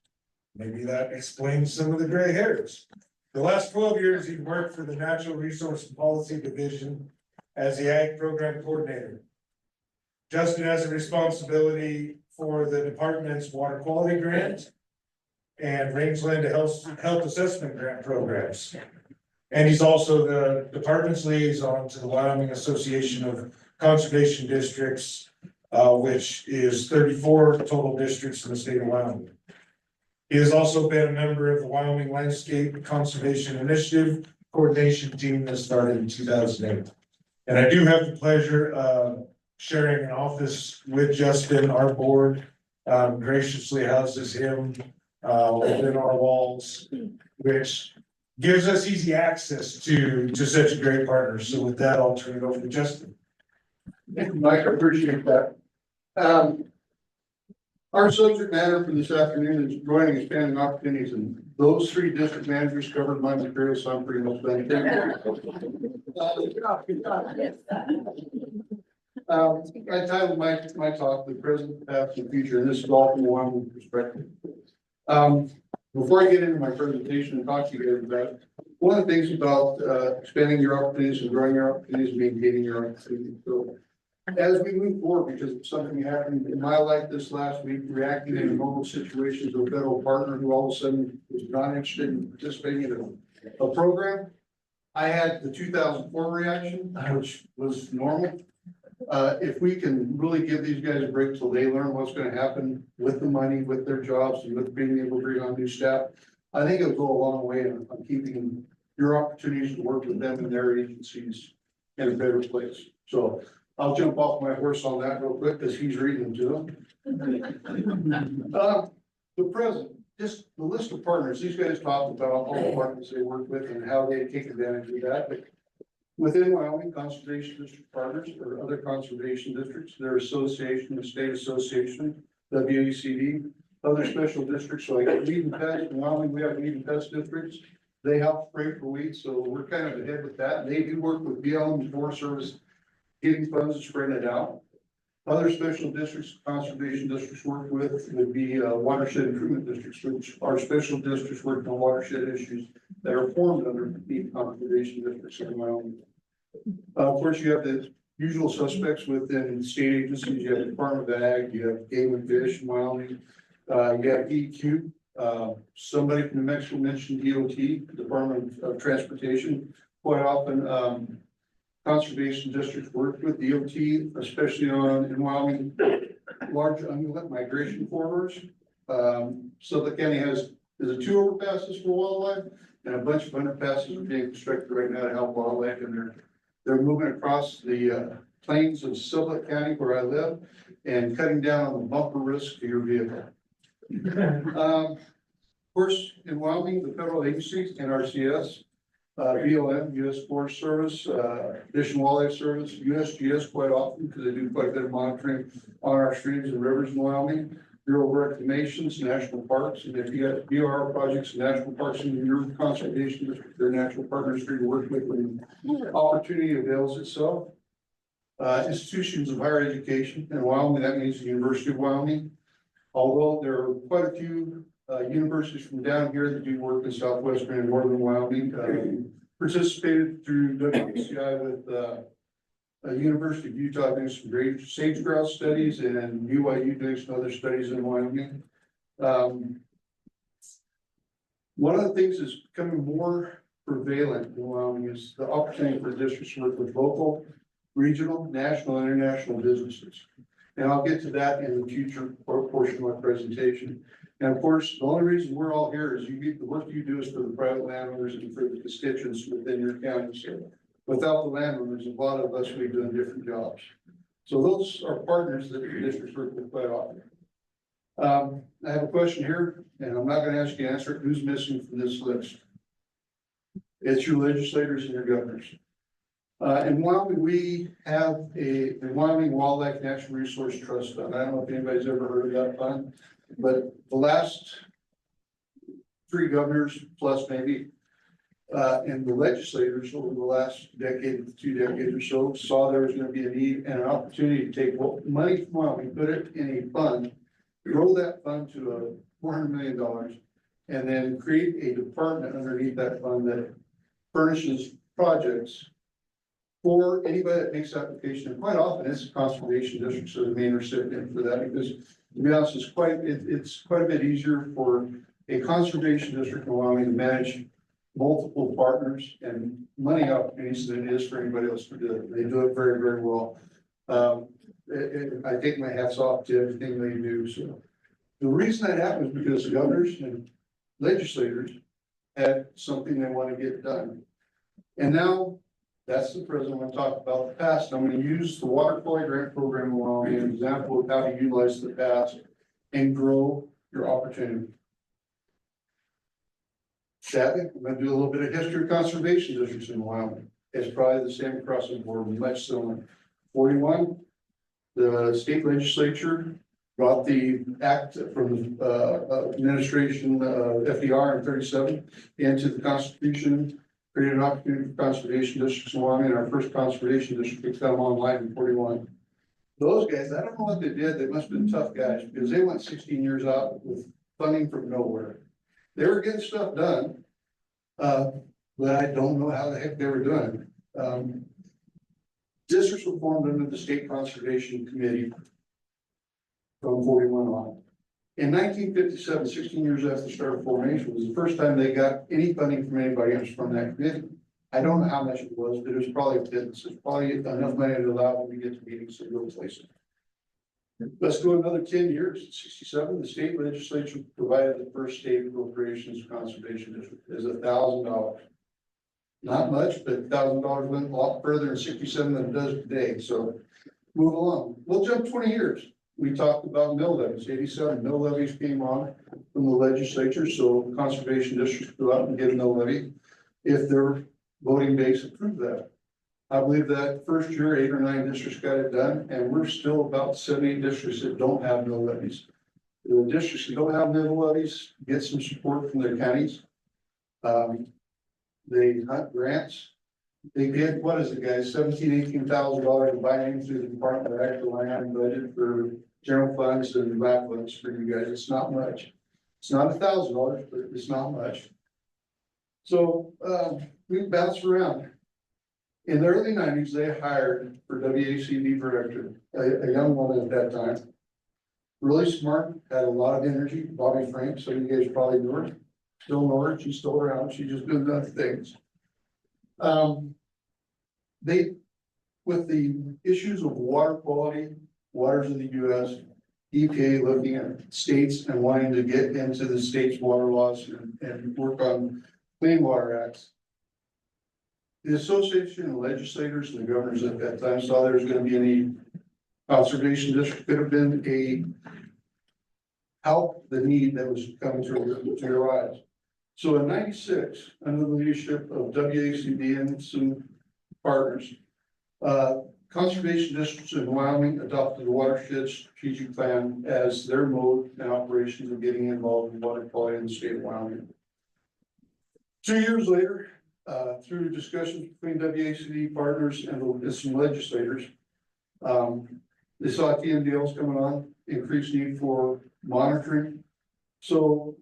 Maybe that explains some of the gray hairs. The last 12 years, he worked for the Natural Resource Policy Division as the Ag Program Coordinator. Justin has a responsibility for the department's water quality grant and rangeland health assessment grant programs. And he's also the department's liaison to the Wyoming Association of Conservation Districts, which is 34 total districts in the state of Wyoming. He has also been a member of the Wyoming Landscape Conservation Initiative Coordination Team that started in 2008. And I do have the pleasure of sharing an office with Justin. Our board graciously houses him within our walls, which gives us easy access to such a great partner. So with that, I'll turn it over to Justin. Thank you, Mike, I appreciate that. Our subject matter for this afternoon is growing and expanding opportunities, and those three district managers covered my material, so I'm pretty much done. I titled my talk, "The Present, Past, and Future," and this is all from a Wyoming perspective. Before I get into my presentation and talk to you guys about it, one of the things about expanding your opportunities and growing your opportunities, maintaining your opportunities. So as we move forward, because something happened in my life this last week, reacting in normal situations with a federal partner who all of a sudden was not interested in participating in a program. I had the 2004 reaction, which was normal. If we can really give these guys a break till they learn what's gonna happen with the money, with their jobs, and with being able to bring on new staff, I think it'll go a long way in keeping your opportunities to work with them and their agencies in a better place. So I'll jump off my horse on that real quick, because he's reading to them. The present, just the list of partners, these guys talked about all the partners they work with and how they take advantage of that. But within Wyoming Conservation District partners or other conservation districts, their association, the state association, WECD, other special districts like weed and pest. In Wyoming, we have weed and pest districts. They help spray for weeds, so we're kind of ahead with that. They do work with BLM and Forest Service, getting funds and spreading it out. Other special districts, conservation districts work with would be watershed improvement districts, which are special districts working on watershed issues that are formed under the conservation districts in Wyoming. Of course, you have the usual suspects within state agencies. You have the Department of Ag, you have Game and Fish in Wyoming, you have EQ. Somebody from New Mexico mentioned DOT, Department of Transportation. Quite often, conservation districts work with DOT, especially in Wyoming, large ungulate migration corridors. Suffolk County has, there's 2 overpasses for wildlife, and a bunch of underpasses are being constructed right now to help wildlife, and they're moving across the plains of Suffolk County where I live, and cutting down on the bumper risk to your vehicle. Of course, in Wyoming, the federal agencies, NRCS, BLM, U.S. Forest Service, Fish and Wildlife Service, USGS quite often, because they do quite a bit of monitoring on our streams and rivers in Wyoming. Bureau of Reclamations, national parks, and if you have BR projects, national parks in your conservation district, they're natural partners for you to work with when opportunity avails itself. Institutions of higher education in Wyoming, that means the University of Wyoming. Although there are quite a few universities from down here that do work in southwestern and northern Wyoming, participated through WCI with University of Utah doing some great sage grouse studies, and BYU doing some other studies in Wyoming. One of the things that's becoming more prevalent in Wyoming is the opportunity for districts to work with local, regional, national, and international businesses. And I'll get to that in the future portion of my presentation. And of course, the only reason we're all here is the work you do is for the private landowners and for the constituents within your county. So without the landowners, a lot of us would be doing different jobs. So those are partners that the districts work with quite often. I have a question here, and I'm not going to ask you to answer it. Who's missing from this list? It's your legislators and your governors. In Wyoming, we have the Wyoming Wildlife Natural Resource Trust Fund. I don't know if anybody's ever heard of that fund, but the last 3 governors plus maybe, and the legislators over the last decade, 2 decades or so, saw there was gonna be a need and an opportunity to take money from Wyoming, put it in a fund, grow that fund to $400 million, and then create a department underneath that fund that furnishes projects for anybody that makes application. And quite often it's conservation districts are the main recipient for that, because to be honest, it's quite a bit easier for a conservation district in Wyoming to manage multiple partners and money opportunities than it is for anybody else to do it. They do it very, very well. I take my hats off to everything they do. So the reason that happens is because the governors and legislators had something they want to get done. And now that's the president I'm talking about the past. I'm going to use the water quality grant program in Wyoming as an example of how to utilize the past and grow your opportunity. Sadly, I'm going to do a little bit of history of conservation districts in Wyoming. It's probably the same across the board, much similar. 41, the state legislature brought the act from the administration FDR in 37 into the Constitution, created an opportunity for conservation districts in Wyoming, and our first conservation district to come online in 41. Those guys, I don't know what they did. They must have been tough guys because they went 16 years out with funding from nowhere. They were getting stuff done, but I don't know how the heck they were doing it. Districts were formed under the State Conservation Committee from 41 on. In 1957, 16 years after the start of formation, was the first time they got any funding from anybody else from that committee. I don't know how much it was, but it was probably pittance. It's probably enough money to allow them to get to meetings and go places. Let's go another 10 years. In 67, the state legislature provided the first state appropriations conservation district is $1,000. Not much, but $1,000 went a lot further in 67 than it does today. So move along. We'll jump 20 years. We talked about mill levies. 87 mill levies came on from the legislature. So conservation districts go out and get a mill levy if their voting base approved that. I believe that first year, 8 or 9 districts got it done, and we're still about 70 districts that don't have mill levies. The districts that don't have mill levies get some support from their counties. They hunt grants. They get, what is it, guys, $17,000-$18,000 to buy into the Department of Ag land budget for general funds and lab funds for you guys. It's not much. It's not $1,000, but it's not much. So we bounce around. In the early 90s, they hired for WACD director, a young woman at that time. Really smart, had a lot of energy. Bobby Frank, so you guys probably knew her. Still know her, she's still around, she just doing other things. With the issues of water quality, waters in the US, EPA looking at states and wanting to get into the state's water laws and work on Clean Water Acts. The association of legislators and the governors at that time saw there was going to be any conservation district could have been a help the need that was coming to arise. So in 96, under the leadership of WACD and some partners, conservation districts in Wyoming adopted the watershed strategic plan as their mode and operations of getting involved in water quality in the state of Wyoming. 2 years later, through discussions between WACD partners and some legislators, they saw TMDLs coming on, increased need for monitoring. So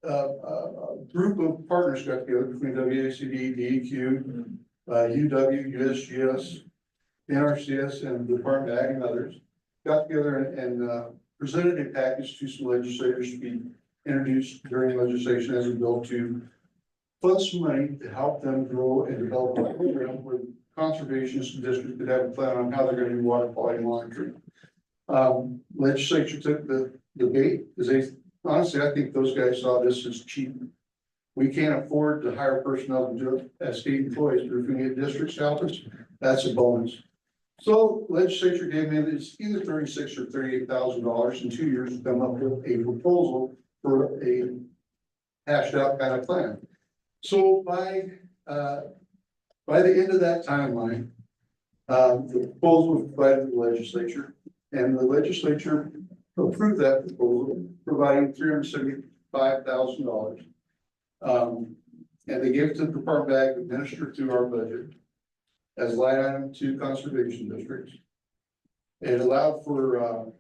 a group of partners got together between WACD, DEQ, UW, USGS, NRCS, and the Department of Ag and others, got together and presented a package to some legislators to be introduced during legislation as a bill to fund some money to help them grow and develop a program where conservation districts could have a plan on how they're going to do water quality monitoring. Legislature took the debate because they honestly, I think those guys saw this as cheap. We can't afford to hire personnel to do it as state employees, but if we get districts to help us, that's a bonus. So legislature gave me it's either $36,000 or $38,000 in 2 years to come up with a proposal for a hashed out kind of plan. So by the end of that timeline, The proposal was provided to the legislature, and the legislature approved that proposal, providing $375,000. And they gave it to the Department of Ag to administer through our budget as line item to conservation districts. It allowed for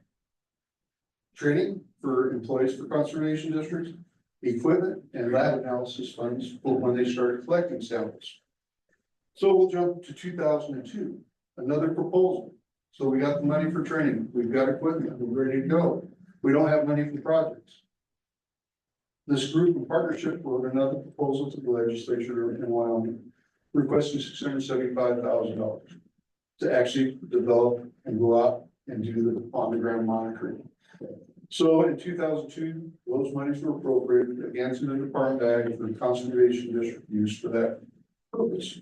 training for employees for conservation districts, equipment and lab analysis funds for when they started collecting samples. So we'll jump to 2002, another proposal. So we got the money for training, we've got equipment, we're ready to go. We don't have money for projects. This group in partnership wrote another proposal to the legislature in Wyoming, requesting $675,000 to actually develop and go out and do the on the ground monitoring. So in 2002, those monies were appropriated again to the Department of Ag for the conservation district use for that purpose.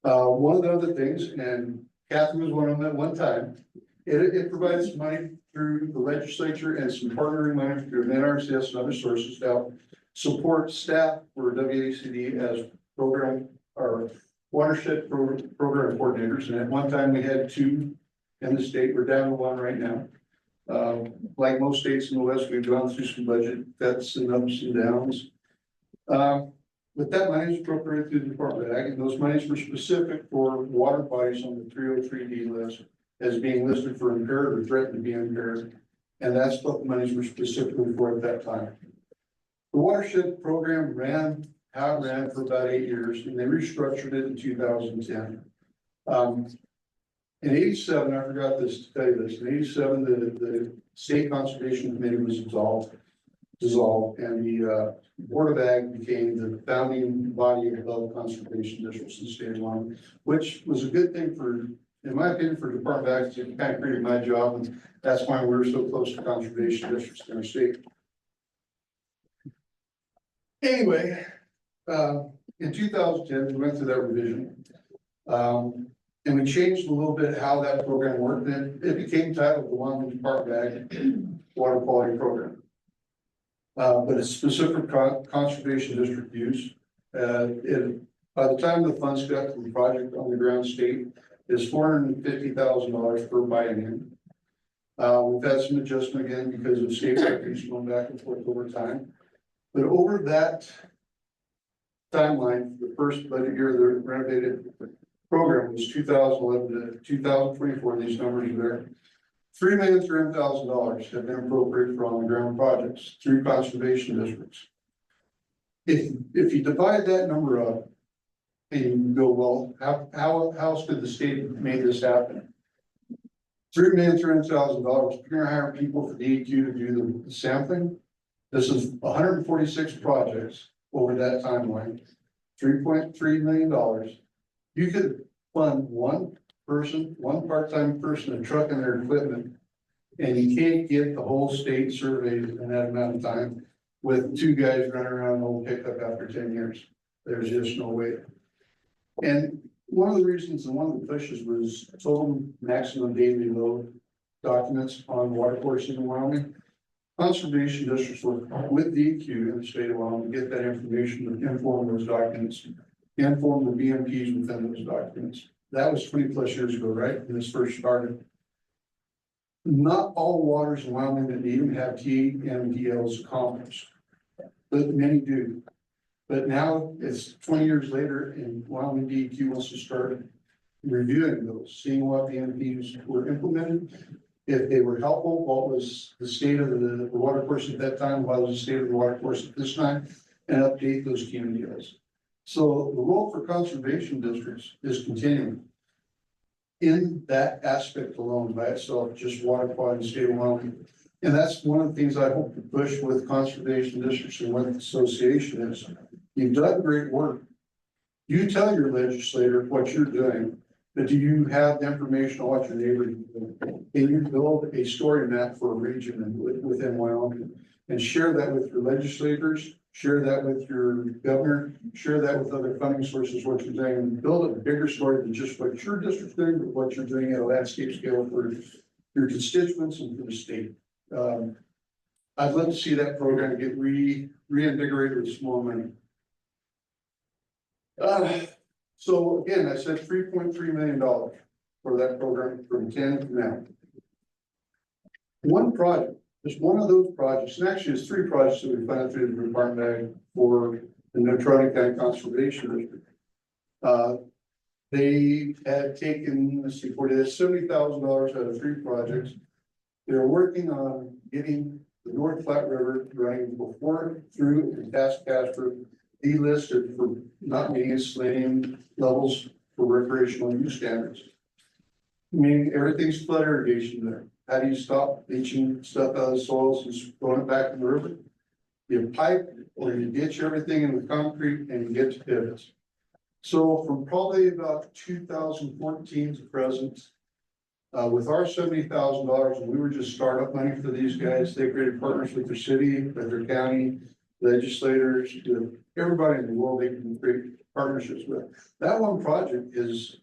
One of the other things, and Kathy was one of them at one time, it provides money through the legislature and some partnering money through NRCS and other sources to help support staff for WACD as program or watershed program coordinators. And at one time we had 2 in the state. We're down to 1 right now. Like most states in the West, we've gone through some budget cuts and ups and downs. But that money is appropriated through the Department of Ag, and those monies were specific for water bodies on the 303D list as being listed for impaired or threatened to be impaired. And that's what the monies were specifically for at that time. The watershed program ran for about 8 years, and they restructured it in 2010. In 87, I forgot to tell you this, in 87, the State Conservation Committee was dissolved, and the Board of Ag became the founding body of the conservation districts in the state of Wyoming, which was a good thing for, in my opinion, for Department of Ag. It kind of created my job, and that's why we were so close to conservation districts in our state. Anyway, in 2010, we went through that revision. And we changed a little bit how that program worked, and it became titled the Wyoming Department of Ag Water Quality Program. But it's specific conservation district use. By the time the funds got to the project on the ground state is $450,000 per biennium. We've had some adjustment again because of state records going back and forth over time. But over that timeline, the first budget year of the renovated program was 2011 to 2024. These numbers are there. $3,300,000 have been appropriated for on the ground projects through conservation districts. If you divide that number up and you go, well, how else could the state have made this happen? $3,300,000. You're gonna hire people for DEQ to do the sampling. This is 146 projects over that timeline, $3.3 million. You could fund one person, one part-time person, a truck and their equipment, and you can't get the whole state surveyed in that amount of time with 2 guys running around an old pickup after 10 years. There's just no way. And one of the reasons and one of the pushes was total maximum daily load documents on water courses in Wyoming. Conservation districts work with DEQ in the state of Wyoming to get that information to inform those documents, inform the BMPs within those documents. That was 20+ years ago, right? When this first started. Not all waters in Wyoming that need them have TMDLs accomplished, but many do. But now it's 20 years later and Wyoming DEQ wants to start reviewing those, seeing what the BMPs were implemented. If they were helpful, what was the state of the water course at that time, what was the state of the water course at this time, and update those TMDLs. So the role for conservation districts is continuing. In that aspect alone by itself, just water quality in the state of Wyoming. And that's one of the things I hope to push with conservation districts and with the association is, you've done great work. You tell your legislator what you're doing, but do you have the information on what your neighbors are doing? Can you build a story map for a region and within Wyoming and share that with your legislators? Share that with your governor, share that with other funding sources, what you're doing, and build a bigger story than just what your district's doing, but what you're doing at a landscape scale for your constituents and for the state. I'd love to see that program get reinvigorated with small money. So again, I said $3.3 million. for that program from 10 to now. One project, just one of those projects, and actually it's 3 projects that we funded through the Department for the Neutronic County Conservation District. They had taken, let's see, $70,000 out of 3 projects. They're working on getting the North Platte River running before, through, and past Casper, delisted for not meeting its slating levels for recreational use standards. I mean, everything's flood irrigation there. How do you stop leaching stuff out of the soils and throwing it back in the river? You pipe or you ditch everything in the concrete and you get to pivots. So from probably about 2014 to present, with our $70,000, and we were just startup money for these guys, they created partners with their city, with their county, legislators, with everybody in the world they can create partnerships with. That one project is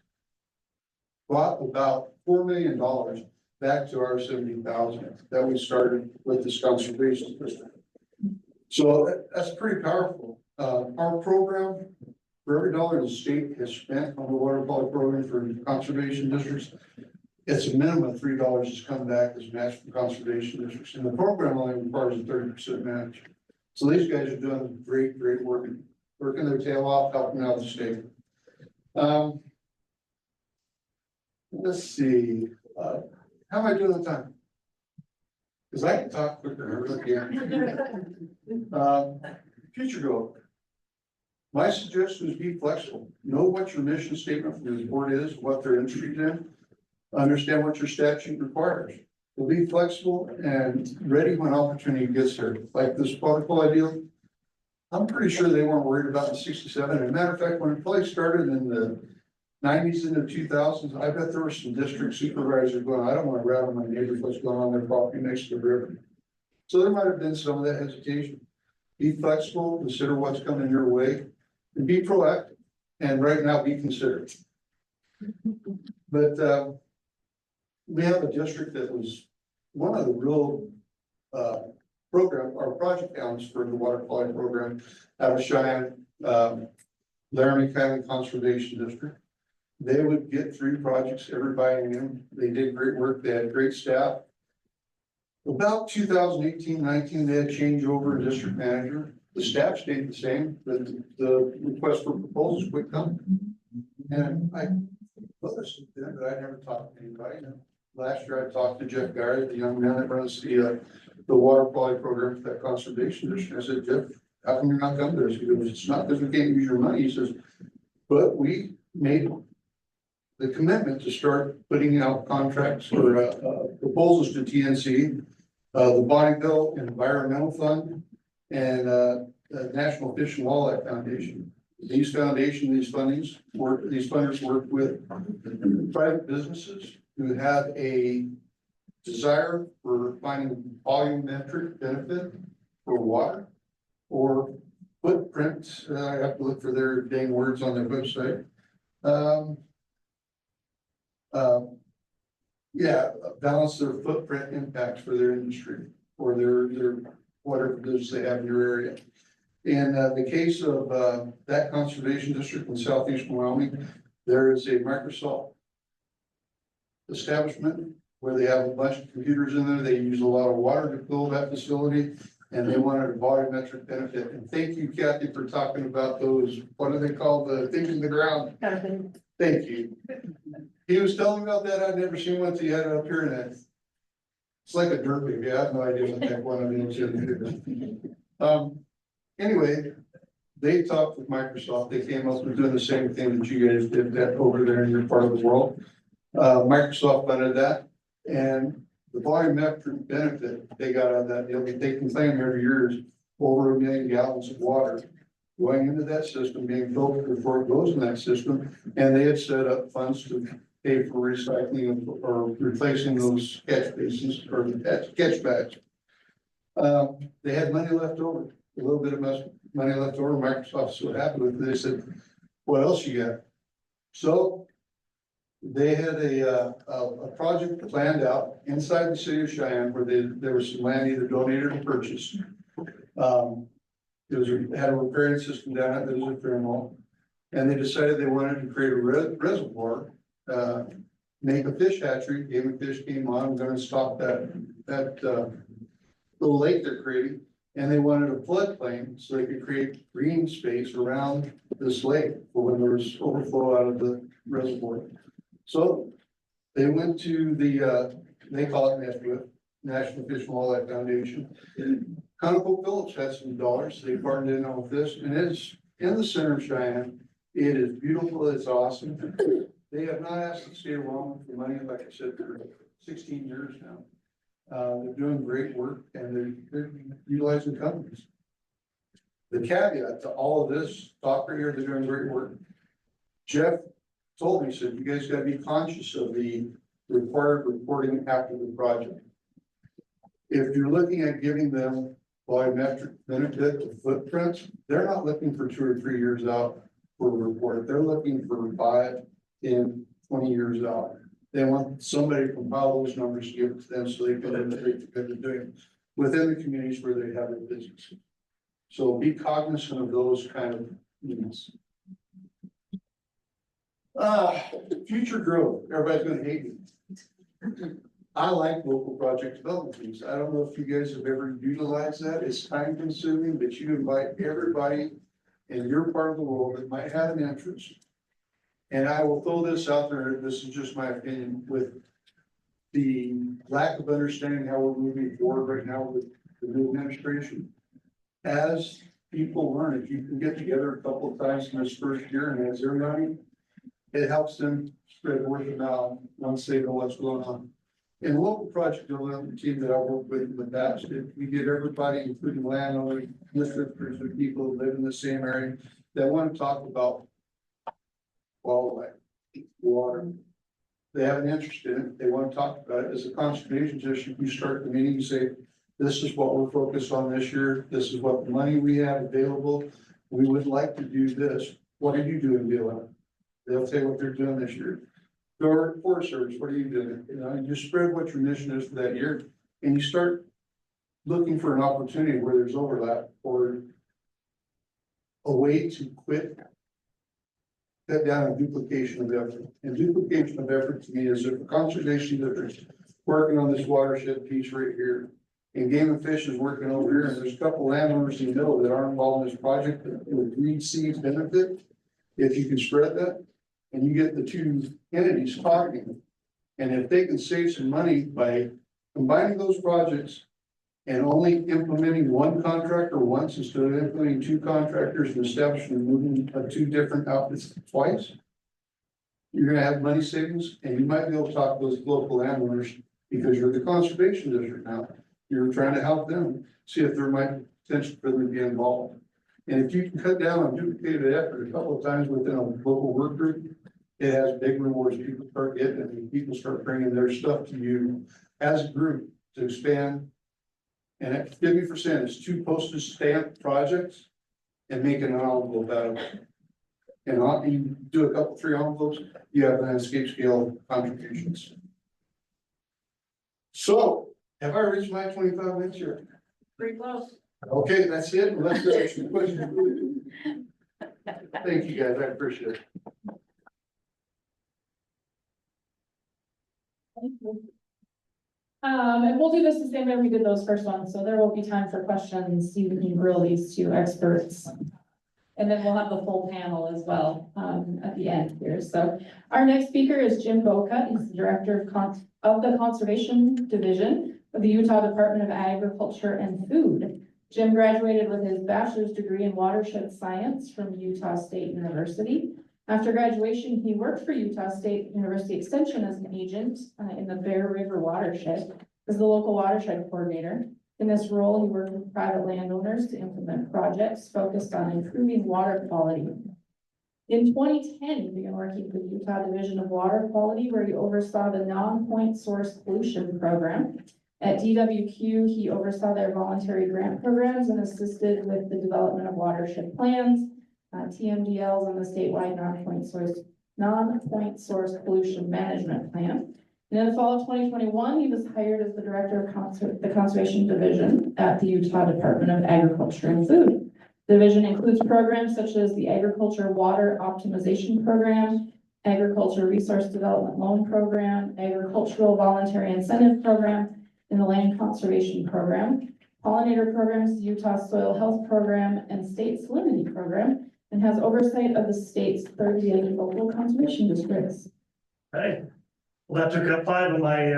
brought about $4 million back to our 70,000 that we started with this conservation district. So that's pretty powerful. Our program, for every dollar the state has spent on the water quality program for conservation districts, it's a minimum of $3 has come back as match for conservation districts, and the program only requires a 30% match. So these guys are doing great work, working their tail off, helping out the state. Let's see, how am I doing the time? Because I can talk quicker, I really can. Future goal. My suggestion is be flexible. Know what your mission statement for this board is, what they're interested in. Understand what your statute requires. We'll be flexible and ready when opportunity gets there. Like this protocol ideal, I'm pretty sure they weren't worried about the 67. As a matter of fact, when it probably started in the 90s into 2000s, I bet there were some district supervisors going, I don't want to rattle my neighbors what's going on their property next to the river. So there might have been some of that hesitation. Be flexible, consider what's coming your way, and be proactive. And right now, be considerate. But we have a district that was one of the real program or project counts for the water quality program out of Cheyenne, Laramie County Conservation District. They would get 3 projects, everybody in them. They did great work. They had great staff. About 2018-19, they had changeover in district manager. The staff stayed the same, but the request for proposals would come. And I listened to them, but I never talked to anybody. Last year I talked to Jeff Garrett, the young man that runs the water quality program for that conservation district. I said, Jeff, how come you're not coming to us? He goes, it's not because we can't use your money. He says, but we made the commitment to start putting out contracts or proposals to TNC, the Bonneville Environmental Fund, and the National Fish and Wildlife Foundation. These funders work with private businesses who have a desire for finding volumetric benefit for water or footprint. I have to look for their dang words on their website. Balance their footprint impacts for their industry or their whatever business they have in your area. In the case of that conservation district in southeast Wyoming, there is a Microsoft establishment where they have a bunch of computers in there. They use a lot of water to fill that facility, and they wanted a volumetric benefit. And thank you, Kathy, for talking about those, what do they call the things in the ground? Thank you. He was telling me about that. I'd never seen one, so you had it up here, and it's like a dirt bag. I have no idea what the heck one of those is. Anyway, they talked with Microsoft. They came up with doing the same thing that you guys did that over there in your part of the world. Microsoft funded that, and the volumetric benefit they got out of that deal, they can claim every year is over 1 million gallons of water going into that system, being filtered before it goes in that system. And they had set up funds to pay for recycling or replacing those catch basins or catch bags. They had money left over, a little bit of money left over. Microsoft's so happy with it. They said, what else you got? So they had a project planned out inside the city of Cheyenne where there was some land either donated or purchased. It had a riparian system down at the thermal, and they decided they wanted to create a reservoir make a fish hatchery. Game and Fish came on, gonna stop that little lake they're creating. And they wanted a floodplain so they could create green space around this lake for when there was overflow out of the reservoir. So they went to the, they call it NCDEA, National Fish and Wildlife Foundation. ConocoPhillips had some dollars. They partnered in on this, and it's in the center of Cheyenne. It is beautiful. It's awesome. They have not asked the state of Wyoming for money, like I said, for 16 years now. They're doing great work and they're utilizing companies. The caveat to all of this talk right here, they're doing great work. Jeff told me, he said, you guys gotta be conscious of the required reporting after the project. If you're looking at giving them volumetric benefit of footprints, they're not looking for 2 or 3 years out for a report. They're looking for 5, 10, 20 years out. They want somebody to compile those numbers to give it to them so they can demonstrate what they're doing within the communities where they have their business. So be cognizant of those kind of needs. Future growth, everybody's gonna hate me. I like local project development fees. I don't know if you guys have ever utilized that. It's time consuming, but you invite everybody in your part of the world that might have an interest. And I will throw this out there, this is just my opinion, with the lack of understanding how we're moving forward right now with the new administration. As people learn, if you can get together a couple of times in this first year and as they're learning, it helps them spread word of mouth once they know what's going on. In the local project development team that I work with in the past, we get everybody, including landowners, districtors, and people who live in the same area that want to talk about wildlife, water. They have an interest in it. They want to talk about it. As a conservation district, you start the meeting and say, this is what we're focused on this year. This is what the money we have available. We would like to do this. What are you doing, Bill? They'll say what they're doing this year. Your Forest Service, what are you doing? You know, you spread what your mission is for that year, and you start looking for an opportunity where there's overlap or a way to quit, cut down on duplication of effort. And duplication of effort to me is if a conservation district working on this watershed piece right here, and Game and Fish is working over here, and there's a couple landowners you know that aren't involved in this project that would read seeds benefit. If you can spread that, and you get the two entities talking, and if they can save some money by combining those projects and only implementing one contractor once instead of implementing 2 contractors and establishing and moving 2 different outfits twice, you're gonna have money savings, and you might be able to talk to those local landowners because you're the conservation district now. You're trying to help them see if there might potential for them to be involved. And if you can cut down on duplicated effort a couple of times within a local work group, it has big rewards. People start getting it, and people start bringing their stuff to you as a group to expand. And forgive me for saying it's 2 postage stamp projects and making an envelope out of it. And you do a couple, 3 envelopes, you have landscape scale contributions. So, have I reached my 25 minutes here? Pretty close. Okay, that's it. Unless there's some questions. Thank you, guys. I appreciate it. And we'll do this the same way we did those first ones, so there will be time for questions. You can grill these 2 experts. And then we'll have the full panel as well, at the end here. So our next speaker is Jim Boca. He's the Director of the Conservation Division of the Utah Department of Agriculture and Food. Jim graduated with his bachelor's degree in watershed science from Utah State University. After graduation, he worked for Utah State University Extension as an agent in the Bear River watershed as the local watershed coordinator. In this role, he worked with private landowners to implement projects focused on improving water quality. In 2010, he began working with the Utah Division of Water Quality, where he oversaw the non-point source pollution program. At DWQ, he oversaw their voluntary grant programs and assisted with the development of watershed plans, TMDLs on the statewide non-point source pollution management plan. And in the fall of 2021, he was hired as the Director of the Conservation Division at the Utah Department of Agriculture and Food. The division includes programs such as the Agriculture Water Optimization Program, Agriculture Resource Development Loan Program, Agricultural Voluntary Incentive Program, and the Land Conservation Program, Pollinator Programs, Utah Soil Health Program, and State Salinity Program, and has oversight of the state's 38 local conservation districts. Hey, well, that took up 5 of my,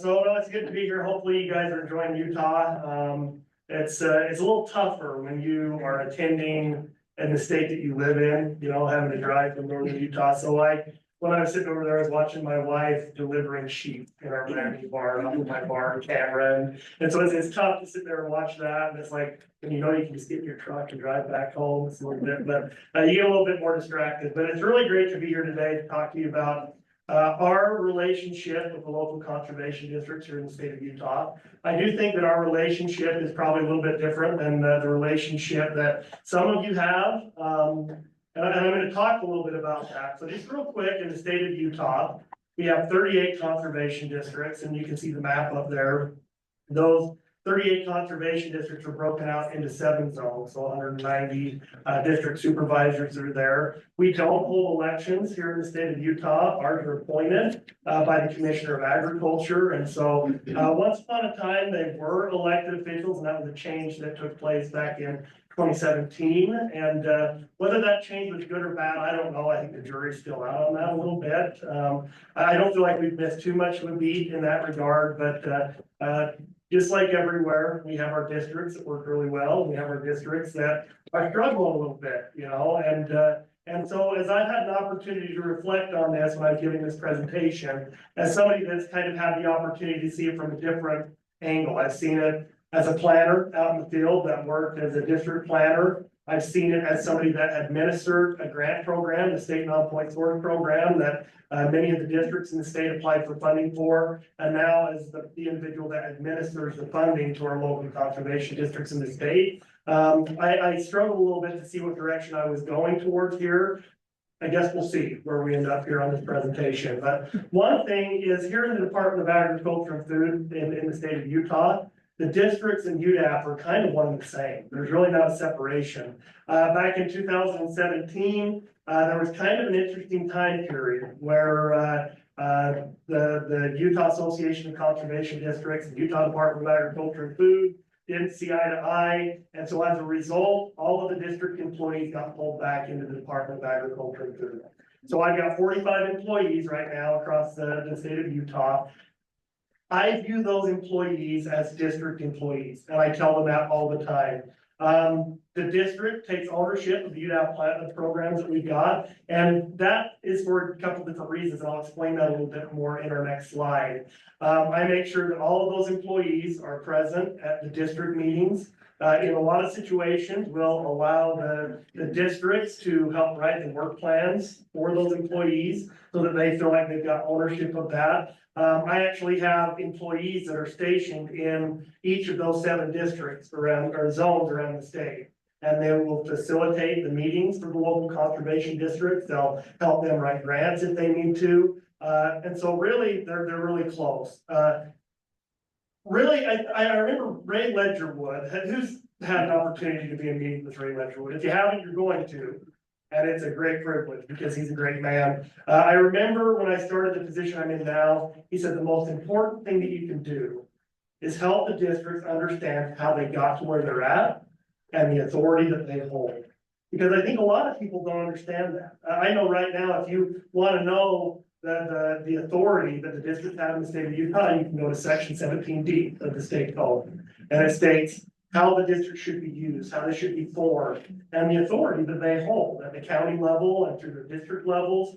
so no, it's good to be here. Hopefully you guys are enjoying Utah. It's a little tougher when you are attending in the state that you live in, you know, having to drive from northern Utah. So when I was sitting over there, I was watching my wife delivering sheep in our brand barn, up with my barn camera. And so it's tough to sit there and watch that. And it's like, when you know you can just get in your truck and drive back home, it's a little bit, but you get a little bit more distracted. But it's really great to be here today to talk to you about our relationship with the local conservation districts here in the state of Utah. I do think that our relationship is probably a little bit different than the relationship that some of you have. And I'm going to talk a little bit about that. So just real quick, in the state of Utah, we have 38 conservation districts, and you can see the map up there. Those 38 conservation districts are broken out into 7 zones, so 190 district supervisors are there. We don't hold elections here in the state of Utah. Ours are appointed by the Commissioner of Agriculture. And so once upon a time, they were elected officials, and that was a change that took place back in 2017. And whether that change was good or bad, I don't know. I think the jury's still out on that a little bit. I don't feel like we've missed too much of a beat in that regard, but just like everywhere, we have our districts that work really well. We have our districts that are struggling a little bit, you know, and so as I've had an opportunity to reflect on this when I was giving this presentation, as somebody that's kind of had the opportunity to see it from a different angle, I've seen it as a planner out in the field that worked as a district planner. I've seen it as somebody that administered a grant program, the state non-point source program that many of the districts in the state applied for funding for. And now as the individual that administers the funding to our local conservation districts in the state. I struggled a little bit to see what direction I was going towards here. I guess we'll see where we end up here on this presentation. But one thing is here in the Department of Agriculture and Food in the state of Utah, the districts and UDAP are kind of one and the same. There's really not a separation. Back in 2017, there was kind of an interesting time period where the Utah Association of Conservation Districts and Utah Department of Agriculture and Food didn't see eye to eye. And so as a result, all of the district employees got pulled back into the Department of Agriculture and Food. So I've got 45 employees right now across the state of Utah. I view those employees as district employees, and I tell them that all the time. The district takes ownership of the UDAP programs that we've got, and that is for a couple different reasons. I'll explain that a little bit more in our next slide. I make sure that all of those employees are present at the district meetings. In a lot of situations, we'll allow the districts to help write the work plans for those employees so that they feel like they've got ownership of that. I actually have employees that are stationed in each of those 7 districts around, or zones around the state. And they will facilitate the meetings for the local conservation districts. They'll help them write grants if they need to. And so really, they're really close. Really, I remember Ray Ledgerwood, who's had an opportunity to be in meetings with Ray Ledgerwood. If you haven't, you're going to. And it's a great privilege because he's a great man. I remember when I started the position I'm in now, he said the most important thing that you can do is help the districts understand how they got to where they're at and the authority that they hold. Because I think a lot of people don't understand that. I know right now, if you want to know the authority that the districts have in the state of Utah, you can go to section 17D of the state code. And it states how the district should be used, how they should be formed, and the authority that they hold at the county level and through their district levels.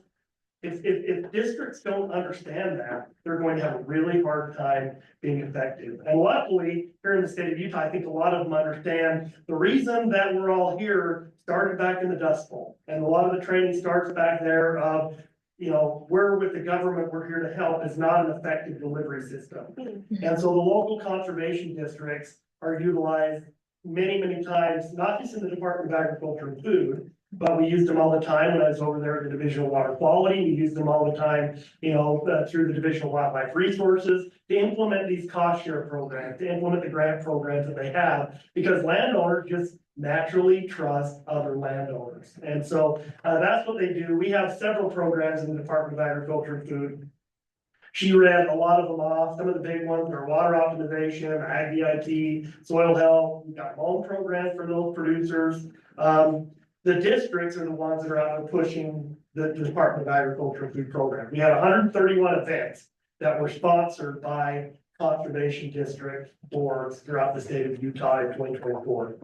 If districts don't understand that, they're going to have a really hard time being effective. And luckily, here in the state of Utah, I think a lot of them understand the reason that we're all here started back in the Dust Bowl. And a lot of the training starts back there of, you know, we're with the government, we're here to help is not an effective delivery system. And so the local conservation districts are utilized many, many times, not just in the Department of Agriculture and Food, but we used them all the time when I was over there at the Division of Water Quality. We used them all the time, you know, through the Division of Wildlife Resources to implement these cost share programs, to implement the grant programs that they have, because landowners just naturally trust other landowners. And so, that's what they do. We have several programs in the Department of Agriculture and Food. She read a lot of them off. Some of the big ones are water optimization, ag VIP, soil health. We've got loan programs for those producers. The districts are the ones that are out there pushing the Department of Agriculture and Food program. We had 131 events that were sponsored by conservation district boards throughout the state of Utah in 2024.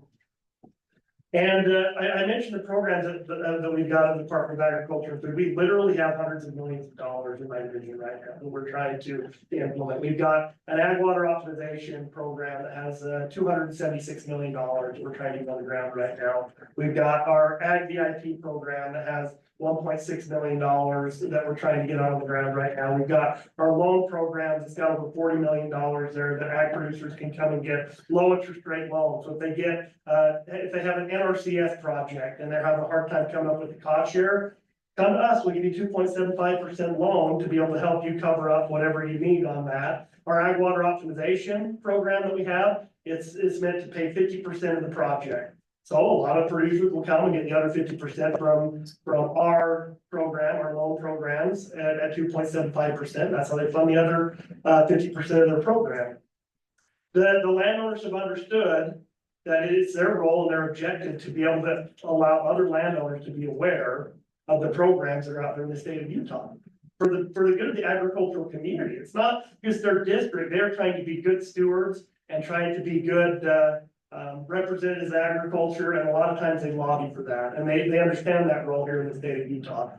And I mentioned the programs that we've got in the Department of Agriculture and Food. We literally have hundreds of millions of dollars in my division right now that we're trying to implement. We've got an ag water optimization program that has $276 million we're trying to get on the ground right now. We've got our ag VIP program that has $1.6 million that we're trying to get on the ground right now. We've got our loan programs, it's got over $40 million there that ag producers can come and get low interest rate loans. So if they get, if they have an NRCS project and they're having a hard time coming up with the cost share, come to us, we'll give you 2.75% loan to be able to help you cover up whatever you need on that. Our ag water optimization program that we have, it's meant to pay 50% of the project. So a lot of producers will come and get the other 50% from our program, our loan programs at 2.75%. That's how they fund the other 50% of their program. The landowners have understood that it's their role and their objective to be able to allow other landowners to be aware of the programs that are out there in the state of Utah. For the good of the agricultural community. It's not just their district. They're trying to be good stewards and trying to be good representatives of agriculture, and a lot of times they lobby for that, and they understand that role here in the state of Utah.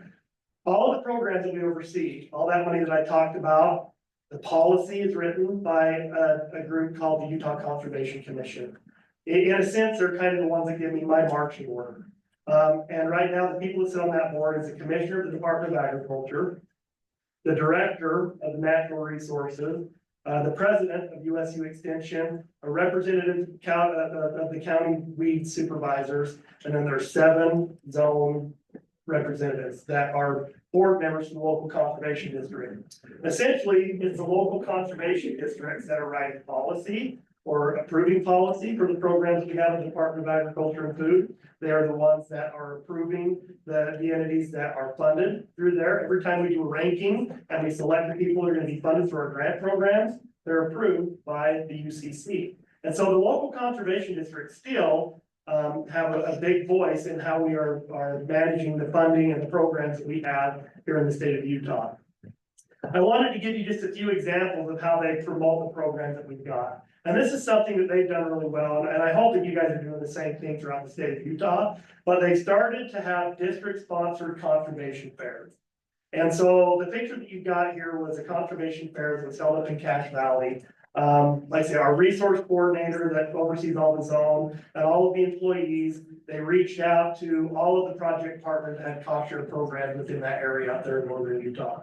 All the programs that we oversee, all that money that I talked about, the policy is written by a group called the Utah Conservation Commission. In a sense, they're kind of the ones that give me my marching order. And right now, the people that sit on that board is the commissioner of the Department of Agriculture, the director of the Natural Resources, the president of USU Extension, a representative of the county weed supervisors, and then there's 7 zone representatives that are board members of the local conservation district. Essentially, it's the local conservation districts that are writing policy or approving policy for the programs we have in the Department of Agriculture and Food. They are the ones that are approving the entities that are funded through there. Every time we do a ranking and we select the people who are going to be funded through our grant programs, they're approved by the UCC. And so the local conservation districts still have a big voice in how we are managing the funding and the programs that we have here in the state of Utah. I wanted to give you just a few examples of how they promote the programs that we've got. And this is something that they've done really well, and I hope that you guys are doing the same thing throughout the state of Utah, but they started to have district-sponsored conservation fairs. And so the picture that you've got here was a conservation fair that was held up in Cache Valley. Like I say, our resource coordinator that oversees all the zone and all of the employees, they reached out to all of the project partners that had cost share programs within that area out there in northern Utah.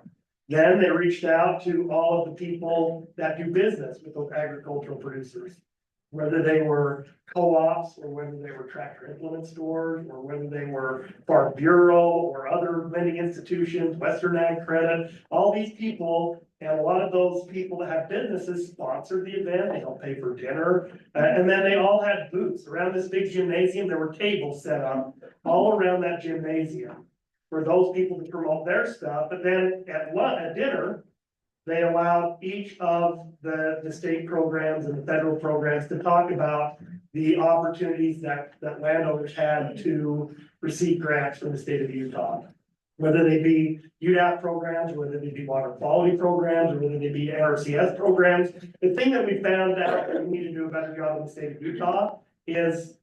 Then they reached out to all of the people that do business with those agricultural producers, whether they were co-ops or whether they were tractor implement stores or whether they were Farm Bureau or other lending institutions, Western Ag Credit, all these people. And a lot of those people that have businesses sponsored the event. They helped pay for dinner. And then they all had booths around this big gymnasium. There were tables set up all around that gymnasium for those people to promote their stuff. But then at dinner, they allowed each of the state programs and the federal programs to talk about the opportunities that landowners had to receive grants from the state of Utah. Whether they be UDAP programs, or whether they be water quality programs, or whether they be NRCS programs. The thing that we found out that we need to do a better job in the state of Utah is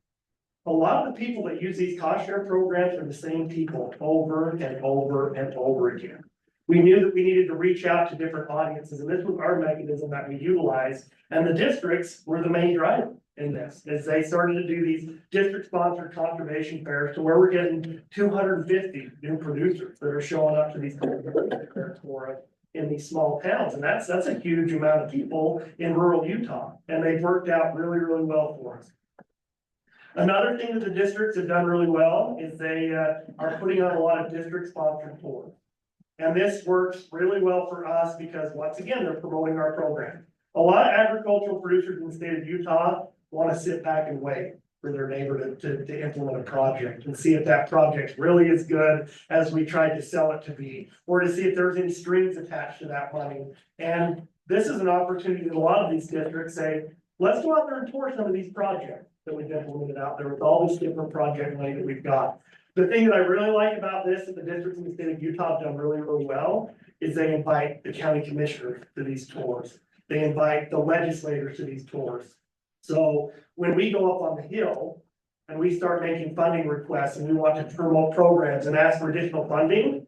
a lot of the people that use these cost share programs are the same people over and over and over again. We knew that we needed to reach out to different audiences, and this was our mechanism that we utilized. And the districts were the main driver in this, as they started to do these district-sponsored conservation fairs to where we're getting 250 new producers that are showing up to these fairs for us in these small towns. And that's a huge amount of people in rural Utah, and they've worked out really, really well for us. Another thing that the districts have done really well is they are putting on a lot of district-sponsored tours. And this works really well for us because, once again, they're promoting our program. A lot of agricultural producers in the state of Utah want to sit back and wait. for their neighbor to implement a project and see if that project really is good as we tried to sell it to be, or to see if there's any strings attached to that money. And this is an opportunity that a lot of these districts say, let's go out there and tour some of these projects that we've implemented out there with all this different project money that we've got. The thing that I really like about this, that the districts in the state of Utah have done really, really well, is they invite the county commissioners to these tours. They invite the legislators to these tours. So when we go up on the hill and we start making funding requests and we want to promote programs and ask for additional funding,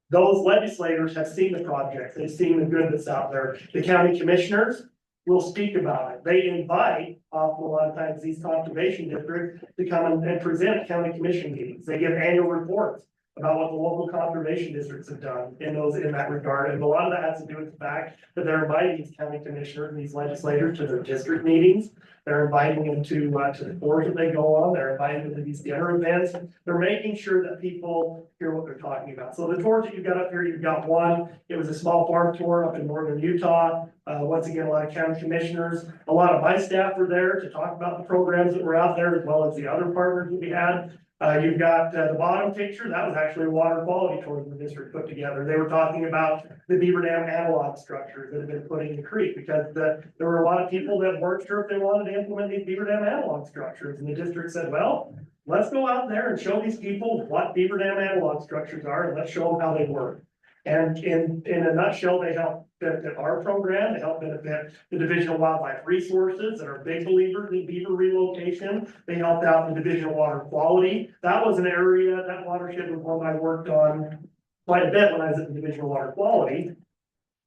those legislators have seen the projects, they've seen the good that's out there. The county commissioners will speak about it. They invite, often a lot of times, these conservation districts to come and present at county commission meetings. They give annual reports about what the local conservation districts have done in that regard. And a lot of that has to do with the fact that they're inviting these county commissioners and these legislators to their district meetings. They're inviting them to the tours that they go on. They're inviting them to these dinner events. They're making sure that people hear what they're talking about. So the tours that you've got up here, you've got one. It was a small farm tour up in northern Utah. Once again, a lot of county commissioners, a lot of my staff were there to talk about the programs that were out there, as well as the other partners that we had. You've got the bottom picture, that was actually a water quality tour the district put together. They were talking about the beaver dam analog structures that have been put in the creek, because there were a lot of people that weren't sure if they wanted to implement these beaver dam analog structures. And the district said, well, let's go out there and show these people what beaver dam analog structures are, and let's show them how they work. And in a nutshell, they help benefit our program, they help benefit the Division of Wildlife Resources that are big believers in beaver relocation. They helped out the Division of Water Quality. That was an area, that watershed was one I worked on quite a bit when I was at the Division of Water Quality.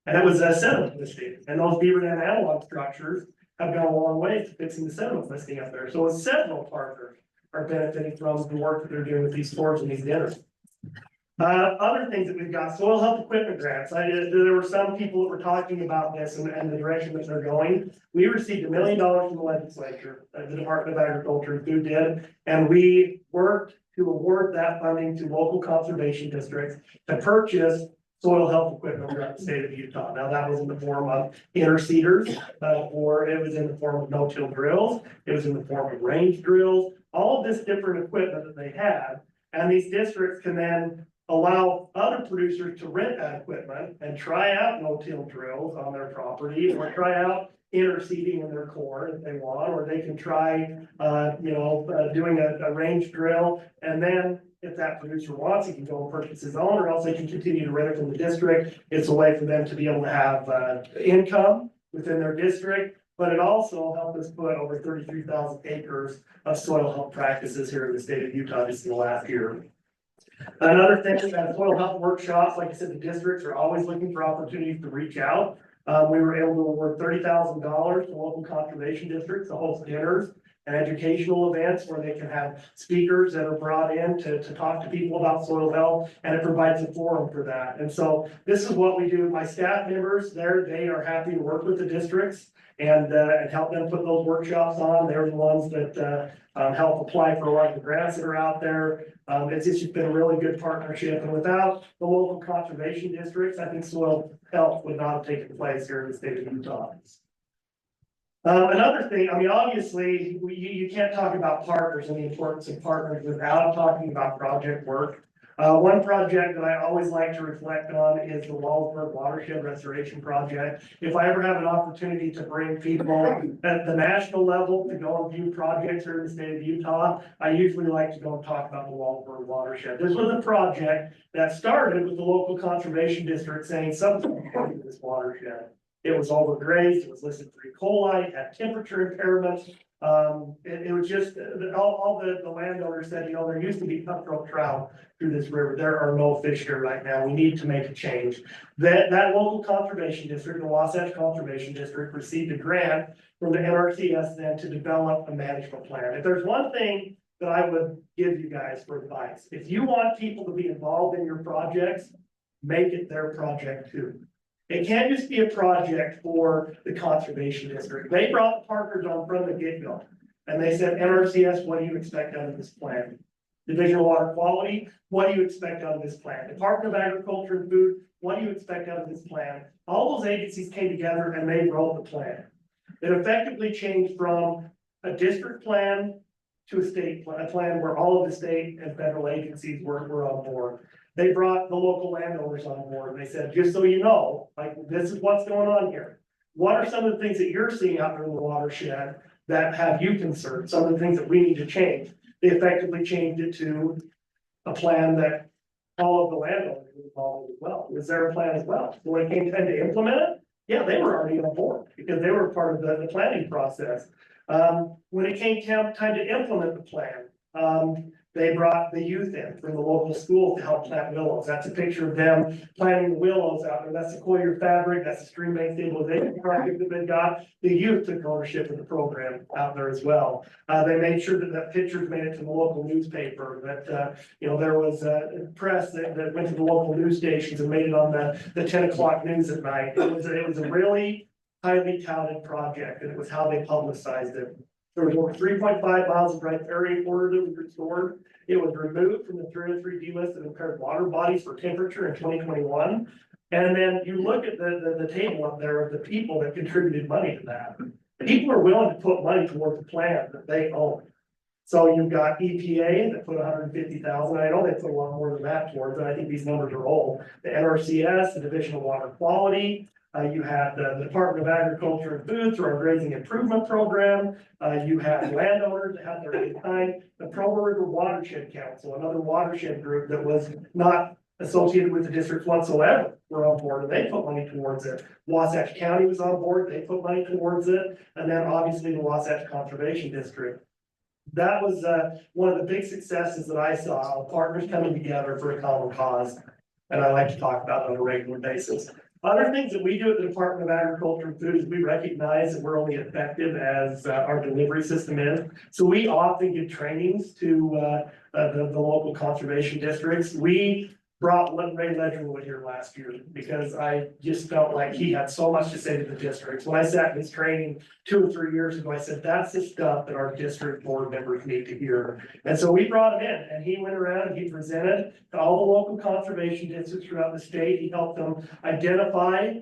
And it was a sediment listing. And those beaver dam analog structures have gone a long way to fixing the sediment listing up there. So several partners are benefiting from the work that they're doing with these tours and these dinners. Other things that we've got, soil health equipment grants. There were some people that were talking about this and the direction that they're going. We received $1 million from the legislature, the Department of Agriculture and Food did, and we worked to award that funding to local conservation districts to purchase soil health equipment throughout the state of Utah. Now, that was in the form of interseeders, or it was in the form of no-till drills, it was in the form of range drills, all of this different equipment that they had, and these districts can then allow other producers to rent that equipment and try out no-till drills on their property, or try out interseeding in their corn if they want, or they can try, doing a range drill. And then if that producer wants, he can go and purchase his own, or else they can continue to rent it from the district. It's a way for them to be able to have income within their district, but it also helped us put over 33,000 acres of soil health practices here in the state of Utah just in the last year. Another thing is that soil health workshops, like I said, the districts are always looking for opportunities to reach out. We were able to award $30,000 to local conservation districts to host dinners and educational events where they can have speakers that are brought in to talk to people about soil health, and it provides a forum for that. And so this is what we do. My staff members there, they are happy to work with the districts and help them put those workshops on. They're the ones that help apply for a lot of the grants that are out there. It's just been a really good partnership, and without the local conservation districts, I think soil health would not have taken place here in the state of Utah. Another thing, I mean, obviously, you can't talk about partners and the importance of partners without talking about project work. One project that I always like to reflect on is the Wallsburg Watershed Restoration Project. If I ever have an opportunity to bring people at the national level to go and view projects here in the state of Utah, I usually like to go and talk about the Wallsburg Watershed. This was a project that started with the local conservation district saying something to this watershed. It was overgrazed, it was listed for E. coli, it had temperature impairments. It was just, all the landowners said, there used to be cutthroat trout through this river. There are no fish here right now. We need to make a change. That local conservation district, the Wasatch Conservation District, received a grant from the NRCS then to develop a management plan. If there's one thing that I would give you guys for advice, if you want people to be involved in your projects, make it their project too. It can't just be a project for the conservation district. They brought the partners on from the get-go. And they said, NRCS, what do you expect out of this plan? Division of Water Quality, what do you expect out of this plan? Department of Agriculture and Food, what do you expect out of this plan? All those agencies came together and they wrote the plan. It effectively changed from a district plan to a state plan, a plan where all of the state and federal agencies were on board. They brought the local landowners on board. They said, just so you know, like, this is what's going on here. What are some of the things that you're seeing out there in the watershed that have you concerned? Some of the things that we need to change. They effectively changed it to a plan that all of the landowners were involved as well. Was there a plan as well? So when it came time to implement it, yeah, they were already on board because they were part of the planning process. When it came time to implement the plan, they brought the youth in from the local school to help plant willows. That's a picture of them planting the willows out there. That's the Collier fabric, that's the stream bank stabilization project that they got. The youth took ownership of the program out there as well. They made sure that pictures made it to the local newspaper, that, there was press that went to the local news stations and made it on the 10 o'clock news at night. It was a really highly touted project, and it was how they publicized it. There was over 3.5 miles of riparian corridor that was restored. It was removed from the 303 list of impaired water bodies for temperature in 2021. And then you look at the table up there of the people that contributed money to that. People are willing to put money towards the plan that they own. So you've got EPA that put 150,000. I know they put a lot more than that towards it. I think these numbers are old. The NRCS, the Division of Water Quality. You have the Department of Agriculture and Food through our grazing improvement program. You have landowners that have their own kind. The Provo River Watershed Council, another watershed group that was not associated with the district whatsoever, were on board, and they put money towards it. Wasatch County was on board, they put money towards it, and then obviously the Wasatch Conservation District. That was one of the big successes that I saw, of partners coming together for a common cause, and I like to talk about it on a regular basis. Other things that we do at the Department of Agriculture and Food is we recognize that we're only effective as our delivery system is. So we often give trainings to the local conservation districts. We brought Ray Ledgerwood here last year because I just felt like he had so much to say to the districts. When I sat in his training 2 or 3 years ago, I said, that's the stuff that our district board members need to hear. And so we brought him in, and he went around and he presented to all the local conservation districts throughout the state. He helped them identify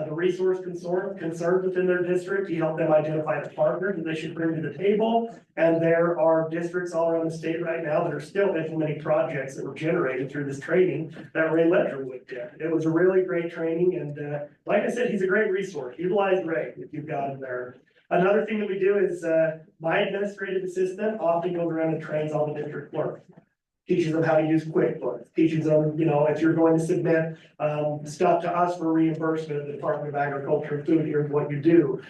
the resource concerns within their district. He helped them identify the partners that they should bring to the table. And there are districts all around the state right now that are still implementing projects that were generated through this training that Ray Ledgerwood did. It was a really great training. And like I said, he's a great resource. Utilize Ray if you've got him there. Another thing that we do is my administrative assistant often goes around and trains all the district clerks. Teaches them how to use QuickBooks, teaches them, if you're going to submit stuff to us for reimbursement at the Department of Agriculture and Food, here's what you do.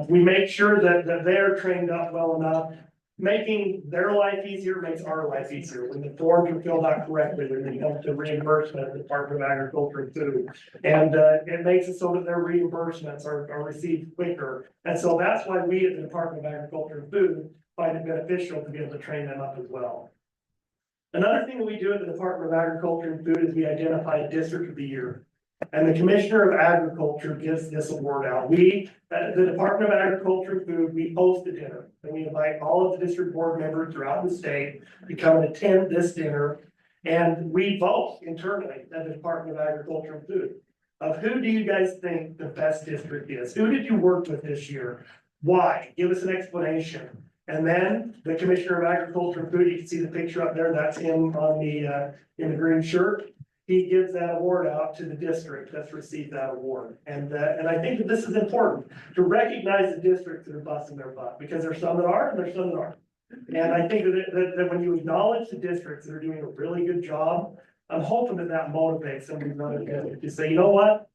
We make sure that they're trained up well enough. Making their life easier makes our life easier. When the forms are filled out correctly, when they come to reimbursement at the Department of Agriculture and Food. And it makes it so that their reimbursements are received quicker. And so that's why we at the Department of Agriculture and Food find it beneficial to be able to train them up as well. Another thing that we do at the Department of Agriculture and Food is we identify a district of the year. And the Commissioner of Agriculture gives this award out. We, the Department of Agriculture and Food, we host a dinner. And we invite all of the district board members throughout the state to come and attend this dinner. And we vote internally at the Department of Agriculture and Food. Of who do you guys think the best district is? Who did you work with this year? Why? Give us an explanation. And then the Commissioner of Agriculture and Food, you can see the picture up there, that's him on the, in the green shirt. He gives that award out to the district that's received that award. And I think that this is important to recognize the districts that are busting their butt, because there's some that are and there's some that aren't. And I think that when you acknowledge the districts that are doing a really good job, I'm hoping that motivates somebody to say, you know what?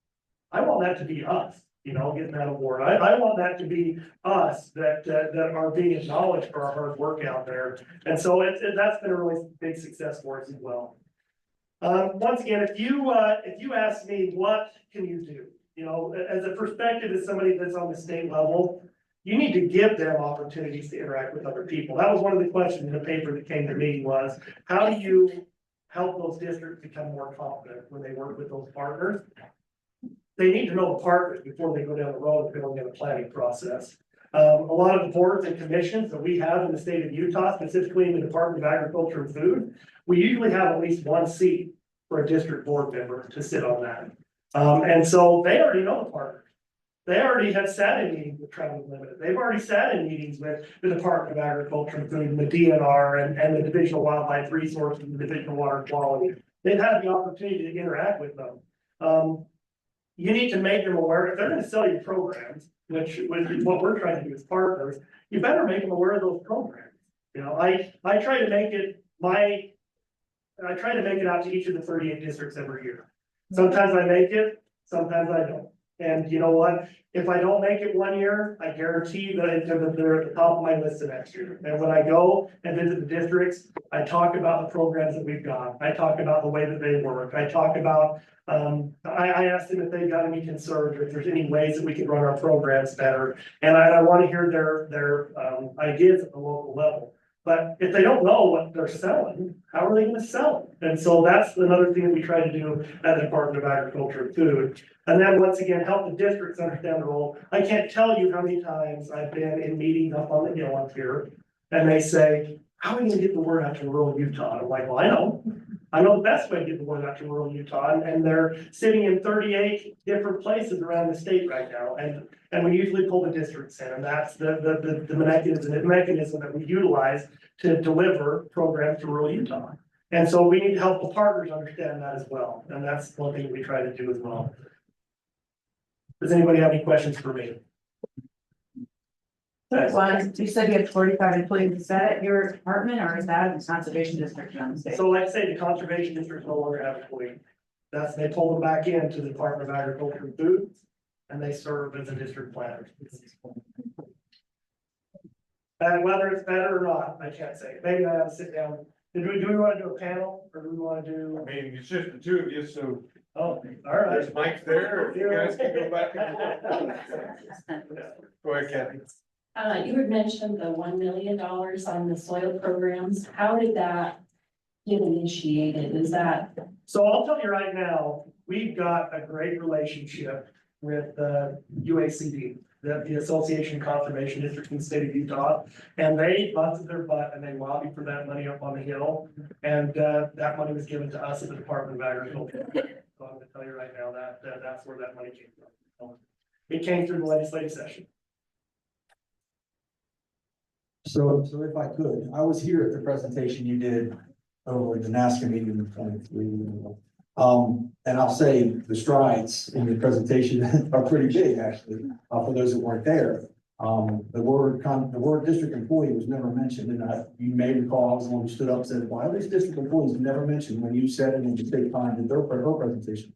I want that to be us. Getting that award. I want that to be us that are being acknowledged for our hard work out there. And so that's been a really big success for us as well. Once again, if you ask me, what can you do? As a perspective as somebody that's on the state level, you need to give them opportunities to interact with other people. That was one of the questions in the paper that came to me was, how do you help those districts become more confident when they work with those partners? They need to know the partners before they go down the road and go in a planning process. A lot of the boards and commissions that we have in the state of Utah, specifically in the Department of Agriculture and Food, we usually have at least one seat for a district board member to sit on that. And so they already know the partners. They already have sat in meetings with Travel Limited. They've already sat in meetings with the Department of Agriculture, including the DNR and the Division of Wildlife Resources, and the Division of Water Quality. They've had the opportunity to interact with them. You need to make them aware, if they're gonna sell you programs, which is what we're trying to do as partners, you better make them aware of those programs. You know, I try to make it out to each of the 38 districts every year. Sometimes I make it, sometimes I don't. And you know what? If I don't make it one year, I guarantee that they're at the top of my list the next year. And when I go and visit the districts, I talk about the programs that we've got. I talk about the way that they work. I talk about, I asked them if they've got any concerns or if there's any ways that we can run our programs better. And I want to hear their ideas at the local level. But if they don't know what they're selling, how are they gonna sell it? And so that's another thing that we try to do at the Department of Agriculture and Food. And then once again, help the districts understand the role. I can't tell you how many times I've been in meetings up on the hill up here, and they say, how are we gonna get the word out to rural Utah? And I'm like, well, I know the best way to get the word out to rural Utah, and they're sitting in 38 different places around the state right now. And we usually pull the districts in, and that's the mechanism that we utilize to deliver programs to rural Utah. And so we need to help the partners understand that as well. And that's one thing we try to do as well. Does anybody have any questions for me? You said you have 45 employees. Is that at your department or is that at the conservation district on the state? So like I say, the conservation districts no longer have employees. They pulled them back into the Department of Agriculture and Food, and they serve as a district planner. And whether it's better or not, I can't say. Maybe I have to sit down. Do we want to do a panel or do we want to do? I mean, it's just the two of you, so Oh, all right. there's Mike there, you guys can go back and forth. Go ahead, Kathy. You had mentioned the $1 million on the soil programs. How did that get initiated? Is that? So I'll tell you right now, we've got a great relationship with UACD, the Association of Conservation Districts in the state of Utah. And they busted their butt and they lobbied for that money up on the hill. And that money was given to us at the Department of Agriculture. So I'm gonna tell you right now that that's where that money came from. It came through the legislative session. So if I could, I was here at the presentation you did over the NASCA meeting in 23. And I'll say the strides in the presentation are pretty big, actually, for those that weren't there. The word district employee was never mentioned, and you may recall I was the one who stood up and said, why are these district employees never mentioned when you said it in the state time in her presentation?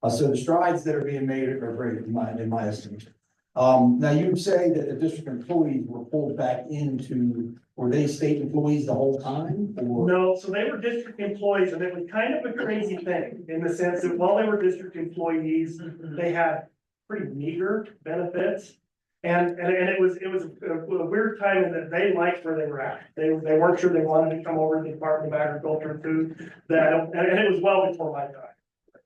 So the strides that are being made are great in my estimation. Now you say that the district employees were pulled back into, were they state employees the whole time? Or? No, so they were district employees, and it was kind of a crazy thing in the sense that while they were district employees, they had pretty meager benefits. And it was a weird time in that they liked where they were at. They weren't sure they wanted to come over to the Department of Agriculture and Food. And it was well before my time.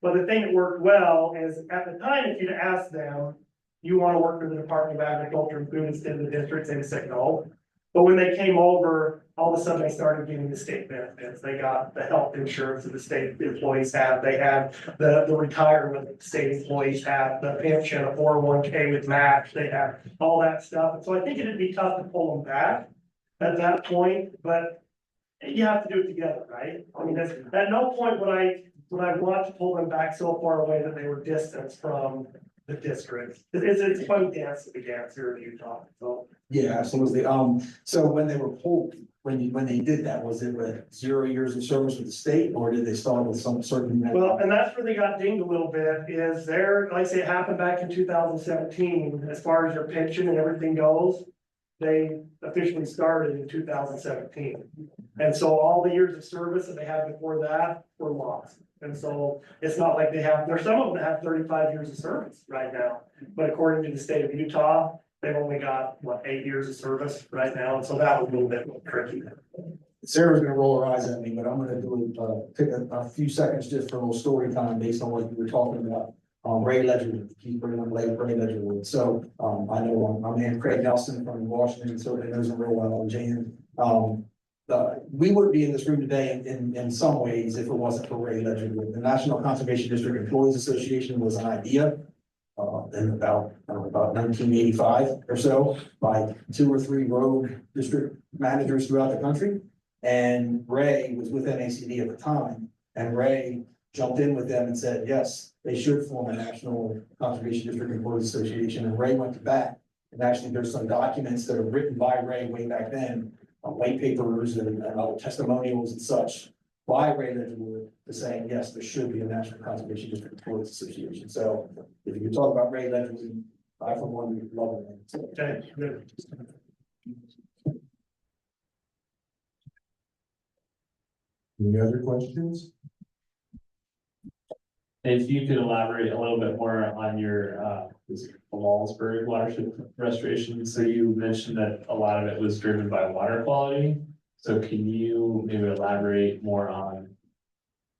But the thing that worked well is at the time, if you'd asked them, you want to work for the Department of Agriculture and Food instead of the districts, they would say no. But when they came over, all of a sudden they started getting the state benefits. They got the health insurance that the state employees have. They had the retirement that the state employees have, the pension, a 401k with match. They have all that stuff. And so I think it'd be tough to pull them back at that point, but you have to do it together, right? I mean, at no point would I want to pull them back so far away that they were distanced from the district. It's a fun dance that we dance here in Utah, so. Yeah, absolutely. So when they were pulled, when they did that, was it with 0 years of service with the state, or did they start with some certain? Well, and that's where they got dinged a little bit, is there, like I say, it happened back in 2017, as far as their pension and everything goes. They officially started in 2017. And so all the years of service that they had before that were lost. And so it's not like there's some of them that have 35 years of service right now. But according to the state of Utah, they've only got, 8 years of service right now. And so that was a little bit tricky. Sarah's gonna roll her eyes at me, but I'm gonna take a few seconds just for a little story time based on what you were talking about. Ray Ledgerwood, keep bringing up Ray Ledgerwood. So, I know my man Craig Nelson from Washington certainly knows him real well, and Jan. We wouldn't be in this room today in some ways if it wasn't for Ray Ledgerwood. The National Conservation District Employees Association was an idea. in about 1985 or so by 2 or 3 rogue district managers throughout the country. And Ray was with NCDEA at the time, and Ray jumped in with them and said, yes, they should form a National Conservation District Employees Association, and Ray went to bat. And actually, there's some documents that are written by Ray way back then, white papers and other testimonials and such, by Ray Ledgerwood, to saying, yes, there should be a National Conservation District Employees Association. So if you can talk about Ray Ledgerwood, I for one would love it. Okay, good. Any other questions? If you could elaborate a little bit more on your, Wallsburg watershed restoration, so you mentioned that a lot of it was driven by water quality. So can you maybe elaborate more on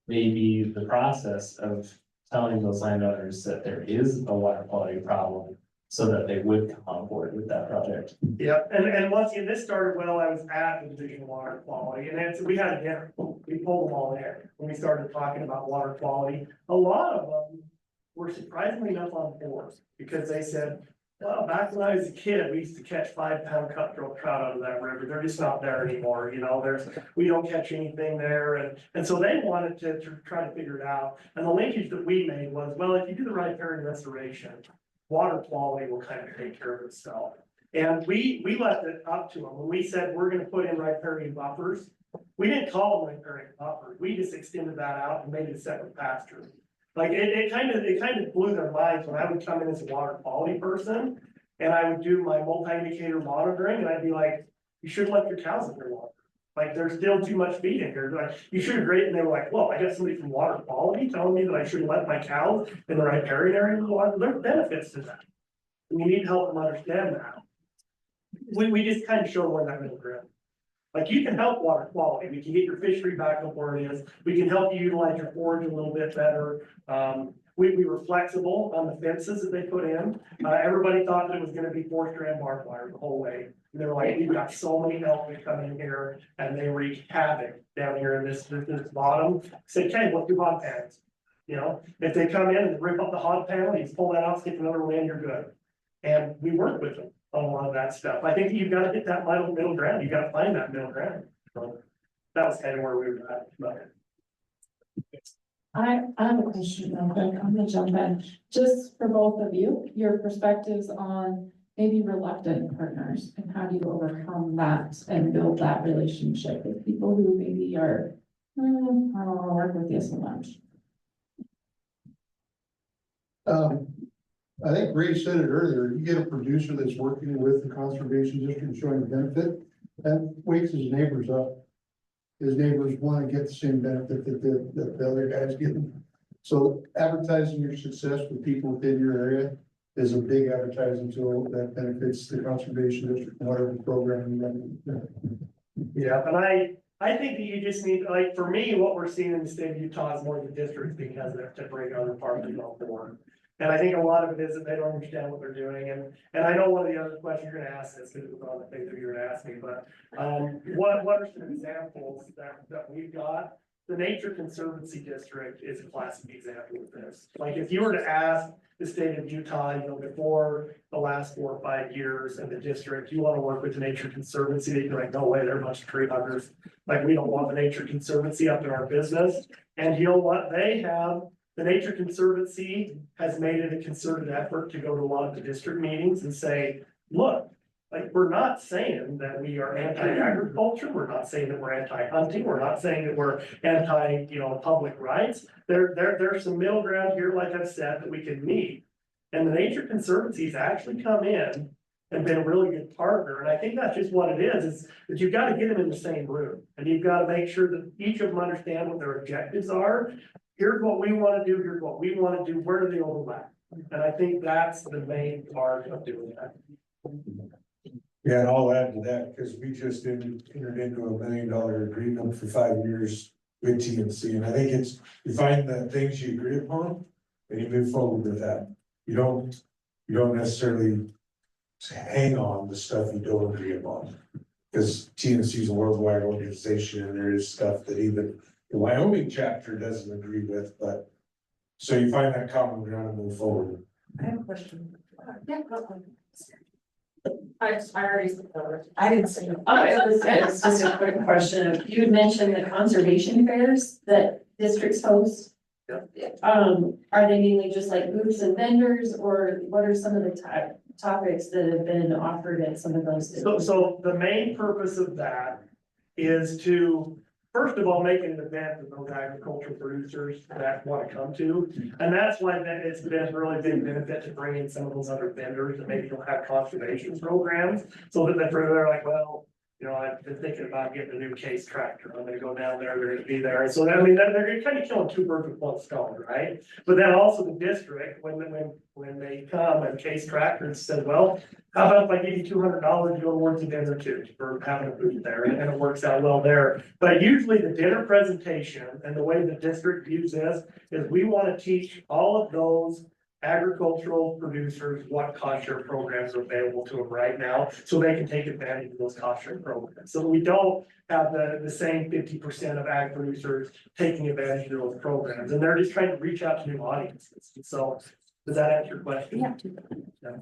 maybe the process of telling those landowners that there is a water quality problem so that they would come on board with that project? Yeah, and once again, this started while I was at the Division of Water Quality, and we had a dinner, we pulled them all in, when we started talking about water quality. A lot of them were surprisingly enough on board, because they said, well, back when I was a kid, we used to catch 5-pound cutthroat trout out of that river, they're just not there anymore, you know, we don't catch anything there, and so they wanted to try to figure it out. And the linkage that we made was, well, if you do the right pairing restoration, water quality will kind of take care of itself. And we left it up to them. When we said we're gonna put in riparian buffers, we didn't call them riparian buffers. We just extended that out and made it a separate pasture. Like it kind of blew their minds when I would come in as a water quality person and I would do my multi-indicator monitoring and I'd be like, you shouldn't let your cows in your water. Like there's still too much feed in here. Like you should agree. And they were like, well, I got somebody from water quality telling me that I shouldn't let my cows in the riparian area of the water. There are benefits to that. And you need to help them understand that. We just kind of show where that middle ground. Like you can help water quality. We can get your fishery back up where it is. We can help you utilize your forage a little bit better. We were flexible on the fences that they put in. Everybody thought that it was gonna be 4-strand barbed wire the whole way. And they're like, we've got so many elk that come in here and they wreak havoc down here in this bottom. Say, okay, let's do hog panels. You know, if they come in and rip up the hog panel, you just pull that out, stick another one in, you're good. And we work with them on a lot of that stuff. I think you've got to hit that middle ground. You've got to find that middle ground. So that was kind of where we were at. But I have a question real quick. I'm gonna jump in. Just for both of you, your perspectives on maybe reluctant partners and how do you overcome that and build that relationship with people who maybe are, I don't want to work with you so much. I think Ray said it earlier, you get a producer that's working with the conservation district showing the benefit, that wakes his neighbors up. His neighbors want to get the same benefit that the other guys get. So advertising your success with people within your area is a big advertising tool that benefits the conservation district, whatever program you run. yeah, and I think that you just need, like, for me, what we're seeing in the state of Utah is more the districts being hesitant to bring other parties on board. And I think a lot of it is that they don't understand what they're doing. And I know one of the other questions you're gonna ask this, because it was on the thing that you're gonna ask me, but what are some examples that we've got? The Nature Conservancy District is a classic example of this. Like if you were to ask the state of Utah, you know, before the last 4 or 5 years in the district, you want to work with the Nature Conservancy, they'd be like, no way, they're a bunch of tree huggers. Like we don't want the Nature Conservancy up in our business. And you know what? They have, the Nature Conservancy has made it a concerted effort to go to a lot of the district meetings and say, look, like, we're not saying that we are anti-agriculture, we're not saying that we're anti-hunting, we're not saying that we're anti, you know, public rights. There's some middle ground here, like I've said, that we can meet. And the Nature Conservancy's actually come in and been a really good partner. And I think that's just what it is that you've got to get them in the same room. And you've got to make sure that each of them understand what their objectives are. Here's what we want to do, here's what we want to do, where do they overlap? And I think that's the main part of doing that. Yeah, and I'll add to that, because we just entered into $1 million agreement for 5 years with TNC, and I think it's, you find the things you agree upon, and you move forward with that. You don't necessarily hang on the stuff you don't agree upon. Because TNC is a worldwide organization, and there is stuff that even the Wyoming chapter doesn't agree with, but so you find that common ground and move forward. I have a question. Yeah, I already said that. I didn't say it. It's just a quick question. You had mentioned the conservation fairs that districts host. Are they mainly just like booths and vendors, or what are some of the topics that have been offered at some of those? So the main purpose of that is to, first of all, make an event for those agricultural producers that want to come to. And that's why it's been a really big benefit to bring in some of those other vendors that maybe don't have conservation programs. So that they're like, well, you know, I've been thinking about getting a new case tractor. I'm gonna go down there, they're gonna be there. So I mean, they're kind of killing two birds with one stone, right? But then also the district, when they come and case tractors said, well, how about if I give you $200, you'll award a dinner too for having a booth there, and it works out well there. But usually the dinner presentation and the way the district views this is we want to teach all of those agricultural producers what cost share programs are available to them right now, so they can take advantage of those cost share programs. So we don't have the same 50% of ag producers taking advantage of those programs, and they're just trying to reach out to new audiences. So does that answer your question? Yeah.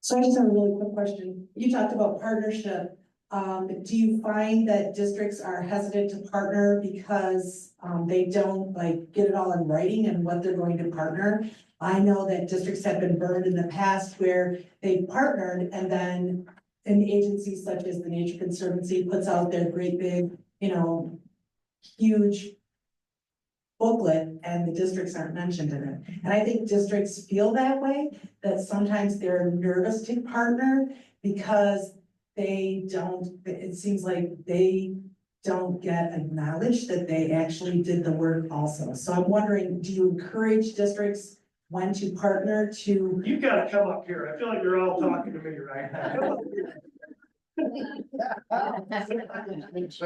So I just have a really quick question. You talked about partnership. Do you find that districts are hesitant to partner because they don't like get it all in writing and what they're going to partner? I know that districts have been burned in the past where they partnered and then an agency such as the Nature Conservancy puts out their great big, you know, huge booklet and the districts aren't mentioned in it. And I think districts feel that way, that sometimes they're nervous to partner because they don't, it seems like they don't get acknowledged that they actually did the work also. So I'm wondering, do you encourage districts when to partner to? You gotta come up here. I feel like you're all talking to me right now.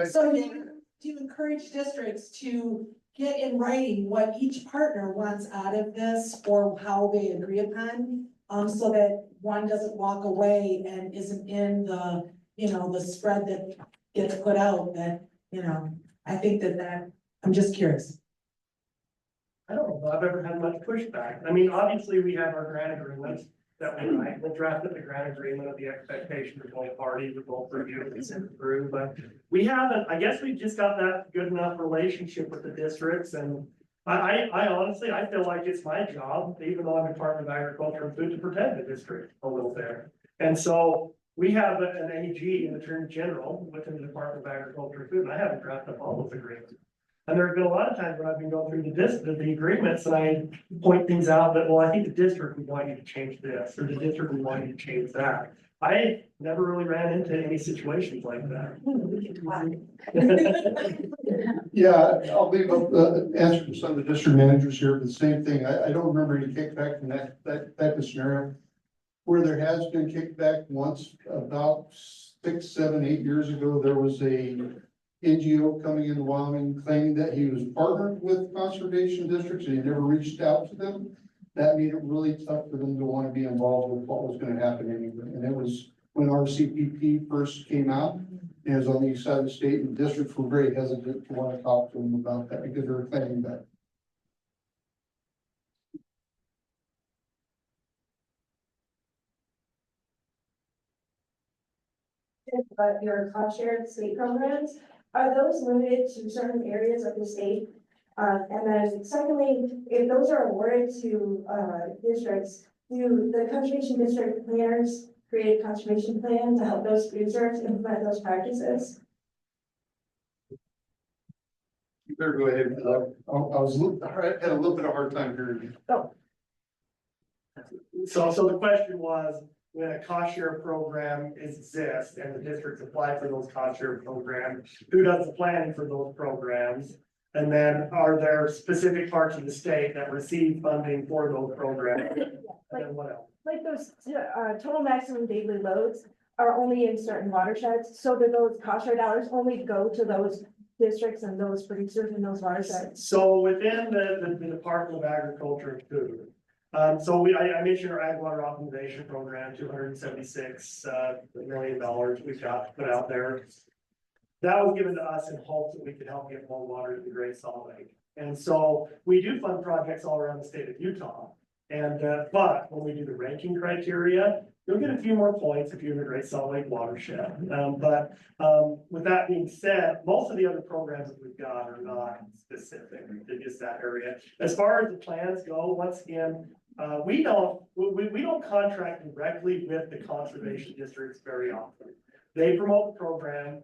So do you encourage districts to get in writing what each partner wants out of this or how they agree upon? So that one doesn't walk away and isn't in the, you know, the spread that gets put out that, you know, I think that I'm just curious. I don't know if I've ever had much pushback. I mean, obviously, we have our grant agreements that we write. We'll draft up the grant agreement of the expectation of both parties, of both review and send it through. But we haven't, I guess we've just got that good enough relationship with the districts. And I honestly, I feel like it's my job, even though I'm Department of Agriculture and Food, to protect the district a little bit. And so we have an AG, an Attorney General within the Department of Agriculture and Food, and I haven't drafted up all those agreements. And there have been a lot of times when I've been going through the agreements and I point things out that, well, I think the district would want you to change this, or the district would want you to change that. I never really ran into any situations like that. Yeah, I'll leave up the answer to some of the district managers here, but the same thing. I don't remember any kickback from that type of scenario. Where there has been kickback once, about 6, 7, 8 years ago, there was a NGO coming into Wyoming claiming that he was partnered with conservation districts and he never reached out to them. That made it really tough for them to want to be involved with what was going to happen anyway. And it was when our CPP first came out, and it was on the east side of the state, and districts were very hesitant to want to talk to them about that because they were claiming that. But your cost shared state programs, are those limited to certain areas of the state? And then secondly, if those are awarded to districts, do the conservation district planners create a conservation plan to help those producers implement those practices? You better go ahead. I had a little bit of a hard time hearing you. Oh. So the question was, when a cost share program exists and the districts apply for those cost share programs, who does the planning for those programs? And then are there specific parts of the state that receive funding for those programs? And then what else? Like those total maximum daily loads are only in certain watersheds, so that those cost share dollars only go to those districts and those producers in those watersheds. So within the Department of Agriculture and Food, so I mentioned our ag water optimization program, $276 million we've got put out there. That was given to us in hopes that we could help get more water to the Great Salt Lake. And so we do fund projects all around the state of Utah. And, but when we do the ranking criteria, you'll get a few more points if you're in a Great Salt Lake watershed. With that being said, most of the other programs that we've got are not specific to just that area. As far as the plans go, once again, we don't contract directly with the conservation districts very often. They promote the program.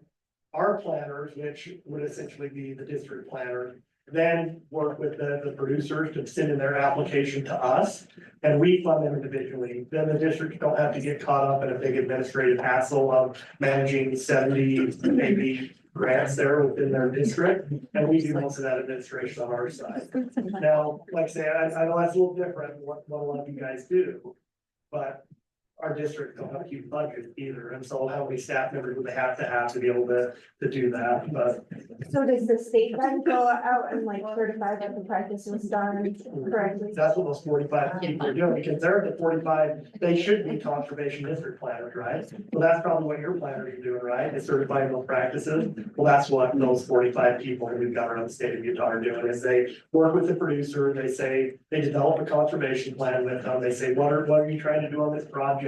Our planners, which would essentially be the district planner, then work with the producers to send in their application to us, and we fund them individually. Then the districts don't have to get caught up in a big administrative hassle of managing 70, maybe grants there within their district, and we do most of that administration on our side. Now, like I say, I know that's a little different than what a lot of you guys do, but our districts don't have a huge budget either, and so how many staff members would they have to be able to do that, but. So does the state then go out and like certify that the practice was done correctly? That's what those 45 people are doing, because they're the 45, they should be conservation district planners, right? So that's probably what your planners are doing, right? Is certifying those practices. Well, that's what those 45 people that we've got around the state of Utah are doing, is they work with the producer, they say, they develop a conservation plan with them, they say, what are you trying to do on this project?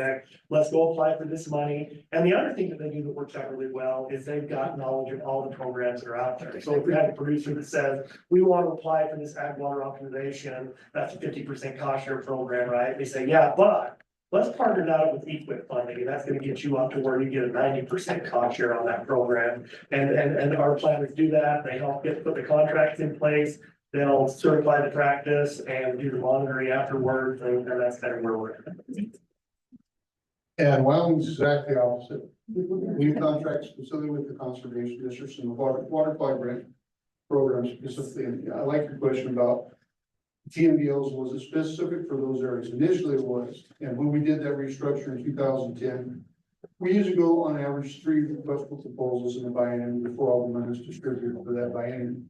Let's go apply for this money. And the other thing that they do that works out really well is they've got knowledge of all the programs that are out there. So if we have a producer that says, we want to apply for this ag water optimization, that's a 50% cost share program, right? They say, yeah, but let's partner that up with EQIP funding, and that's gonna get you up to where you get a 90% cost share on that program. And our planners do that. They help put the contracts in place. They'll certify the practice and do the monitoring afterwards, and that's kind of where we're at. And Wyoming's exactly opposite. We contract specifically with the conservation districts and the water quality grant programs specifically. And I like your question about TMDLs. Was it specific for those areas? Initially it was. And when we did that restructure in 2010, we usually go on average 3 requestable proposals in the biennium before all the money is distributed for that biennium.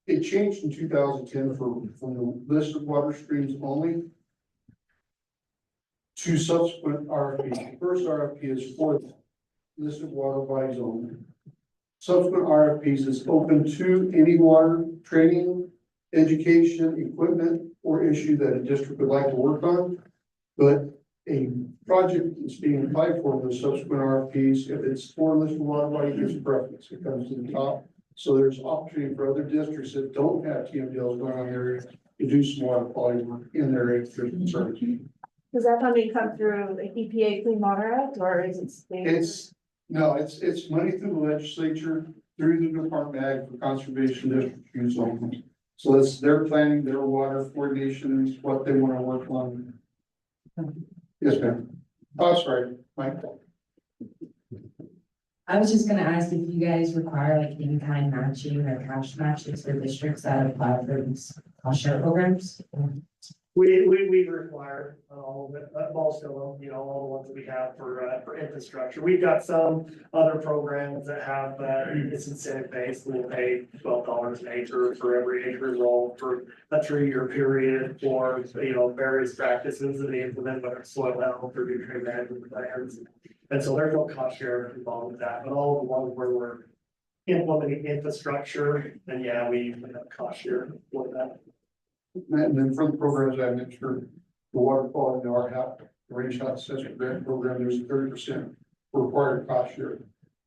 It changed in 2010 from the list of water streams only to subsequent RFPs. The first RFP is for the list of water bodies only. Subsequent RFPs is open to any water training, education, equipment, or issue that a district would like to work on. But a project that's being applied for in the subsequent RFPs, if it's for a list of water body, it gets preference. It comes to the top. So there's opportunity for other districts that don't have TMDLs going on their area to do some water quality work in their area if they're concerned. Does that funding come through the EPA Clean Water Act or is it state? It's money through the legislature, through the Department of Ag for conservation district use only. So it's their planning, their water coordination is what they want to work on. Yes, ma'am. Oh, sorry, Mike. I was just gonna ask if you guys require like in-kind matching or cash matches for districts that apply for these cost share programs? We require all of it, most of them, all the ones that we have for infrastructure. We've got some other programs that have, it's incentive based. We'll pay $12 an acre for every acre roll for a 3-year period for, various practices that they implement, whether it's soil health or nutrient management plans. And so there's no cost share involved with that, but all of the ones where we're implementing infrastructure, then yeah, we have cost share for that. And then for the programs I mentioned, the water quality, the RHAP, the range health assessment grant program, there's a 30% required cost share.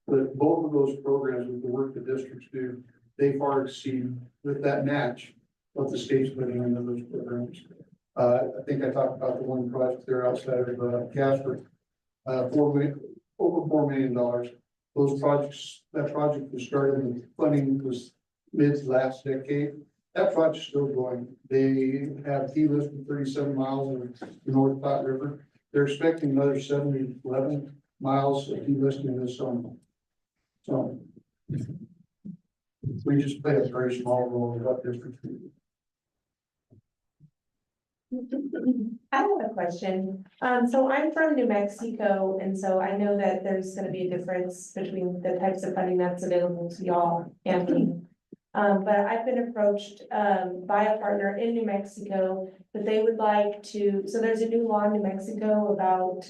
But both of those programs, with the work the districts do, they far exceed with that match what the state's putting into those programs. I think I talked about the one project there outside of Casper, over $4 million. Those projects, that project was started, and the funding was mid last decade. That project's still going. They have delisted 37 miles of the North Platte River. They're expecting another 11 miles of delisting this summer. So we just play a very small role in what district. I have a question. So I'm from New Mexico, and so I know that there's gonna be a difference between the types of funding that's available to y'all and me. But I've been approached, by a partner in New Mexico that they would like to, so there's a new law in New Mexico about,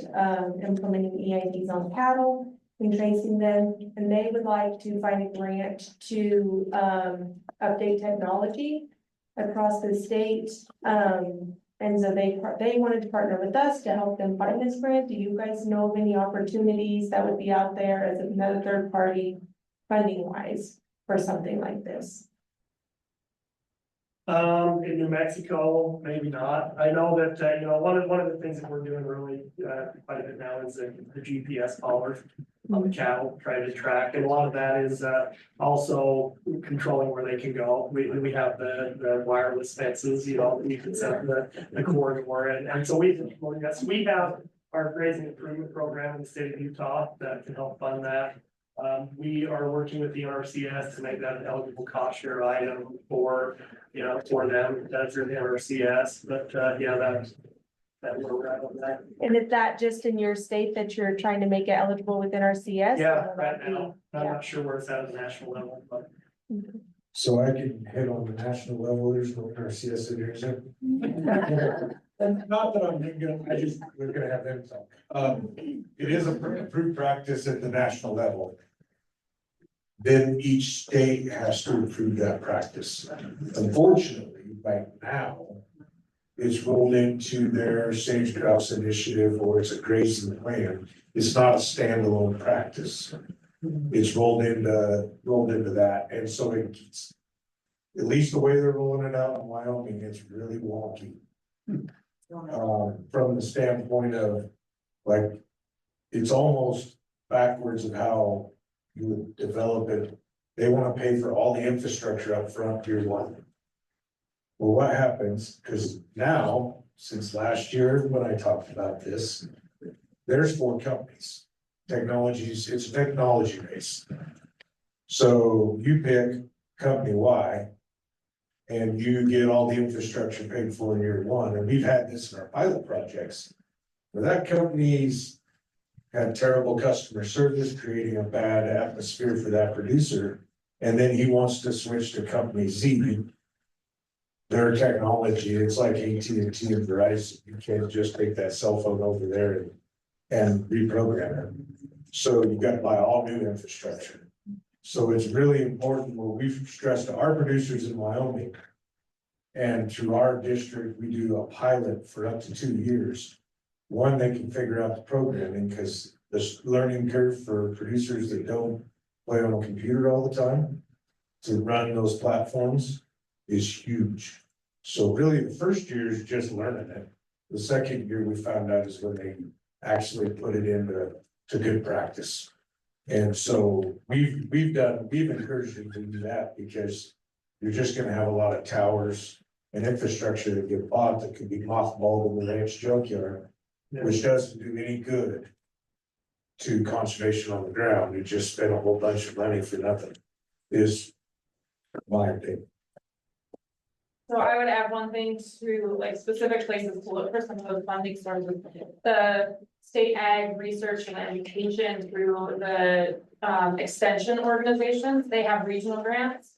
implementing EIDs on cattle. in facing them, and they would like to find a grant to, update technology across the state. And so they wanted to partner with us to help them find this grant. Do you guys know of any opportunities that would be out there as another third party funding wise for something like this? In New Mexico, maybe not. I know that, one of the things that we're doing really, quite a bit now is the GPS collars on the cattle, trying to track, and a lot of that is, also controlling where they can go. We have the wireless fences, you can set up the corridor, and so we have our grazing improvement program in the state of Utah that can help fund that. We are working with the NRCS to make that an eligible cost share item for them, that's through the NRCS, but, that we're right on that. And is that just in your state that you're trying to make it eligible with NRCS? Yeah, right now, I'm not sure where it's at the national level, but. So I can hit on the national level, there's no RCS in here, and not that I'm gonna, we're gonna have them talk. It is a approved practice at the national level. Then each state has to approve that practice. Unfortunately, right now, it's rolled into their sage grouse initiative, or it's a grazing plan. It's not a standalone practice. It's rolled into that, and so it's, at least the way they're rolling it out in Wyoming, it's really wonky. From the standpoint of, like, it's almost backwards of how you would develop it. They want to pay for all the infrastructure up front, year one. Well, what happens, because now, since last year, when I talked about this, there's 4 companies. Technologies, it's technology based. So you pick company Y, and you get all the infrastructure paid for in year one, and we've had this in our pilot projects. Where that company's had terrible customer service, creating a bad atmosphere for that producer, and then he wants to switch to company Z. Their technology, it's like AT&T and Verizon, you can't just take that cell phone over there and reprogram it. So you've got to buy all new infrastructure. So it's really important, what we've stressed to our producers in Wyoming. And through our district, we do a pilot for up to 2 years. One, they can figure out the programming, because the learning curve for producers that don't play on a computer all the time to run those platforms is huge. So really, the first year is just learning it. The second year we found out is when they actually put it into good practice. And so we've encouraged them to do that, because you're just gonna have a lot of towers and infrastructure that get bought that could be mothballed in the ranch junkyard, which doesn't do any good to conservation on the ground. You just spend a whole bunch of money for nothing, is my opinion. So I would add one thing to like specific places to look for some of those funding sources. The state ag research and education through the extension organizations, they have regional grants.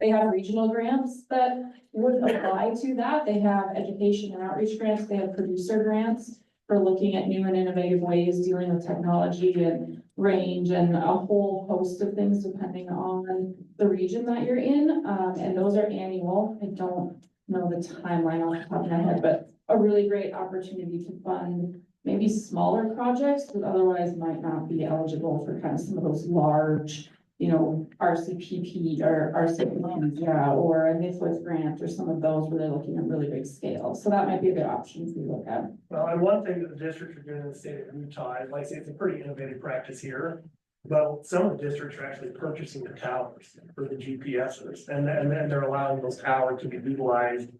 They have regional grants that would apply to that. They have education and outreach grants. They have producer grants for looking at new and innovative ways dealing with technology and range and a whole host of things depending on the region that you're in. And those are annual. I don't know the timeline off the top of my head, but a really great opportunity to fund maybe smaller projects that otherwise might not be eligible for kind of some of those large, RCPP or RCPP, or a NIFLIS grant or some of those where they're looking at really big scale. So that might be a good option to look at. Well, and one thing that the districts are doing in the state of Utah, I'd like to say it's a pretty innovative practice here. But some of the districts are actually purchasing the towers for the GPSers, and they're allowing those towers to be utilized,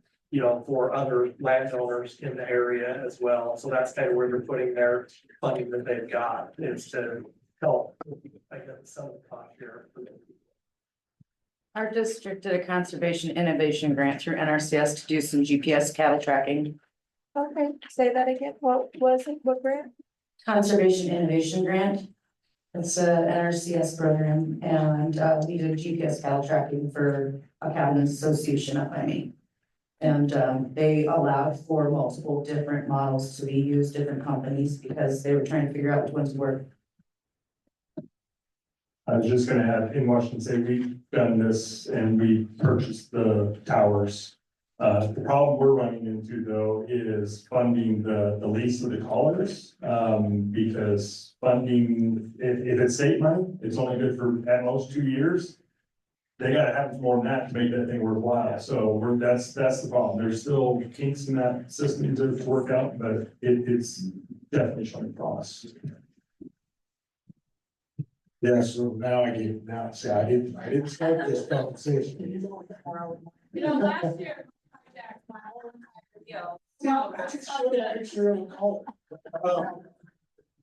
for other landowners in the area as well. So that's kind of where they're putting their funding that they've got, is to help, I guess, some of the cost here. Our district did a conservation innovation grant through NRCS to do some GPS cattle tracking. Okay, say that again. What was it? What grant? Conservation innovation grant. It's a NRCS program, and we did GPS cattle tracking for a cabinet association up by me. And they allowed for multiple different models to be used, different companies, because they were trying to figure out which ones work I was just gonna add, in Washington State, we've done this and we purchased the towers. The problem we're running into though is funding the lease of the collars. Because funding, if it's state money, it's only good for at most 2 years. They gotta have more than that to make that thing worthwhile, so that's the problem, there's still kinks in that system to work out, but it's definitely showing promise. Yeah, so now see, I didn't start this conversation. You know, last year, I hijacked my whole entire deal.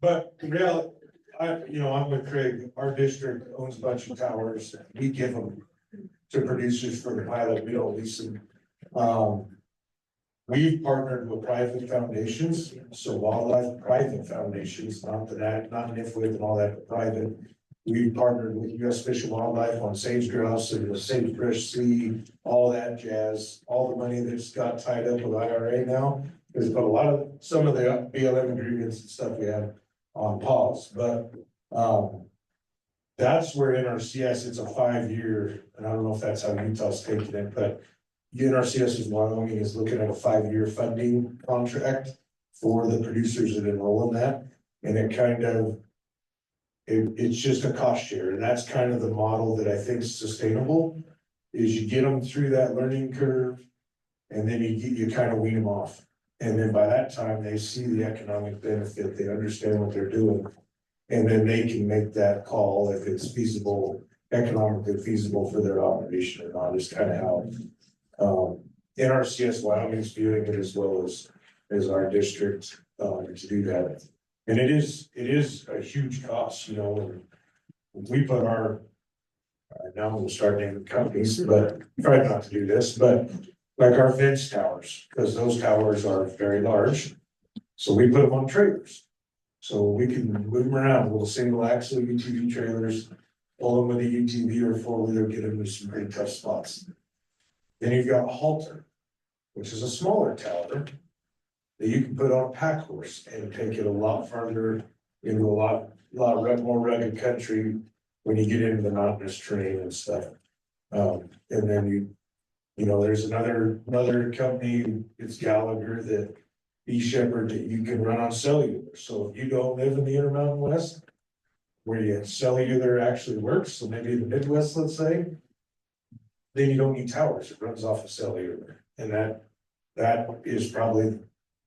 But the reality, I'm with Craig, our district owns a bunch of towers, we give them to producers for the pilot, we don't lease them. We've partnered with private foundations, so wildlife private foundations, not NIFWID and all that, but private. We've partnered with US Fish and Wildlife on sage grouse and the sagebrush sea, all that jazz, all the money that's got tied up with IRA now. There's been some of the BLM agreements and stuff we have on pause, but, that's where NRCS, it's a 5-year, and I don't know if that's how Utah's taking it, but NRCS in Wyoming is looking at a 5-year funding contract for the producers that enroll in that. And it's just a cost share, and that's kind of the model that I think is sustainable, is you get them through that learning curve, and then you kind of wean them off. And then by that time, they see the economic benefit, they understand what they're doing. And then they can make that call if it's feasible, economically feasible for their operation or not, is kind of how NRCS Wyoming's viewing it as well as our district to do that. And it is a huge cost, when we put now I'm gonna start naming companies, but try not to do this, but like our fence towers, because those towers are very large. So we put them on trailers. So we can move them around, little single axle UTV trailers, pull them with a UTV or 4-wheeler, get them to some pretty tough spots. Then you've got a halter, which is a smaller tower that you can put on a pack horse and take it a lot farther into a lot more rugged country when you get into the mountainous terrain and stuff. And then there's another company, it's Gallagher, that Shepherd, that you can run on cellular. So if you don't live in the Intermountain West, where you cellular actually works, so maybe in the Midwest, let's say, then you don't need towers, it runs off of cellular. And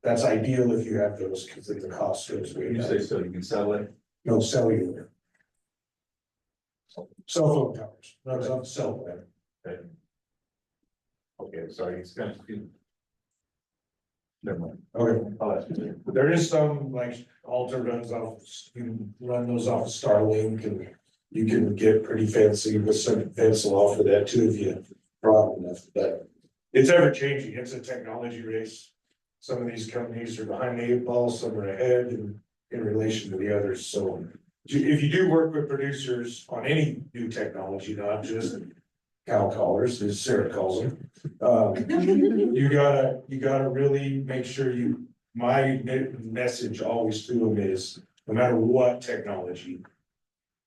that's ideal if you have those, because then the cost goes way down. So you can sell it? No, cellular. Cell phone towers, runs off cell phone. Okay, sorry, it's kind of. Never mind. Okay. I'll ask you. There is some, like, Alta runs off, you can run those off of Starlink, and you can get pretty fancy with some fence off of that too, if you have problem enough, but it's ever changing, it's a technology race. Some of these companies are behind the 8 ball, some are ahead in relation to the others, so if you do work with producers on any new technology, not just cow collars, as Sarah calls them, you gotta really make sure my message always to them is, no matter what technology,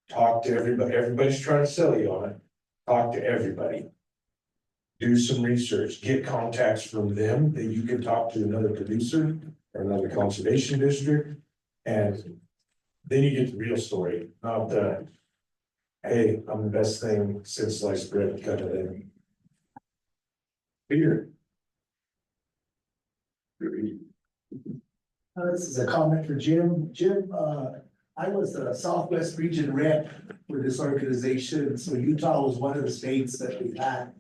talk to everybody, everybody's trying to sell you on it, talk to everybody. Do some research, get contacts from them that you can talk to another producer or another conservation district, and then you get the real story, not the, hey, I'm the best thing since sliced bread kind of thing. Peter. This is a comment for Jim. Jim, I was the Southwest Region rep for this organization, so Utah was one of the states that we had.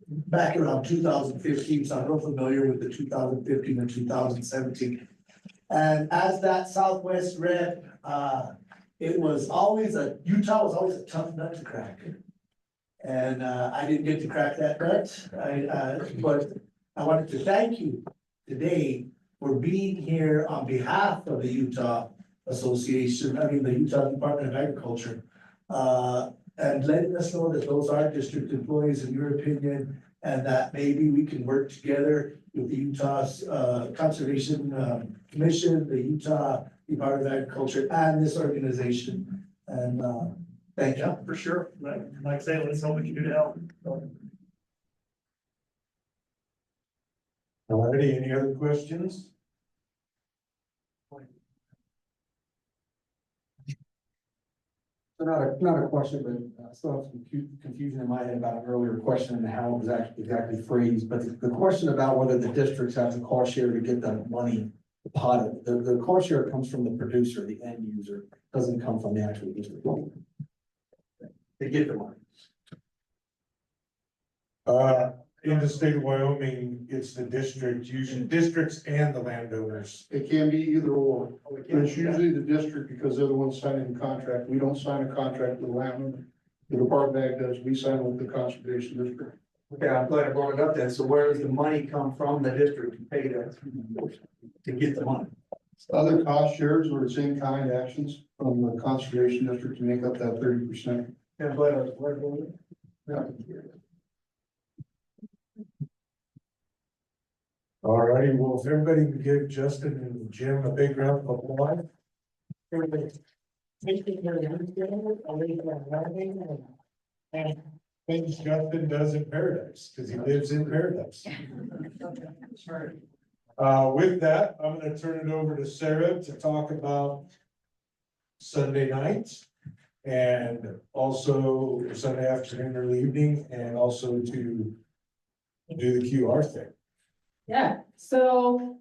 Back around 2015, so I'm real familiar with the 2015 and 2017. And as that Southwest rep, Utah was always a tough nut to crack. And I didn't get to crack that nut, but I wanted to thank you today for being here on behalf of the Utah Association, the Utah Department of Agriculture. And letting us know that those are district employees in your opinion, and that maybe we can work together with the Utah's Conservation Commission, the Utah Department of Agriculture, and this organization. And Thank you. Yeah, for sure. Like I say, let's hope we can do to help. All righty, any other questions? So not a question, but I still have some confusion in my head about an earlier question and how it was exactly phrased, but the question about whether the districts have to cost share to get the money, the pot, the cost share comes from the producer, the end user, doesn't come from the actual district. They get the money. In the state of Wyoming, it's the district, usually districts and the landowners. It can be either or, but it's usually the district because they're the ones signing the contract. We don't sign a contract with the landowner. The Department of Ag does, we sign with the conservation district. Okay, I'm glad I brought it up then. So where does the money come from the district to pay to get the money? Other cost shares or its in-kind actions from the conservation district to make up that 30%. Yeah, I'm glad I was Yeah. All righty, well, if everybody can give Justin and Jim a big round of applause. Everybody. And things Justin does in paradise, because he lives in paradise. With that, I'm gonna turn it over to Sarah to talk about Sunday nights and also Sunday afternoon or evening, and also to do the QR thing. Yeah, so,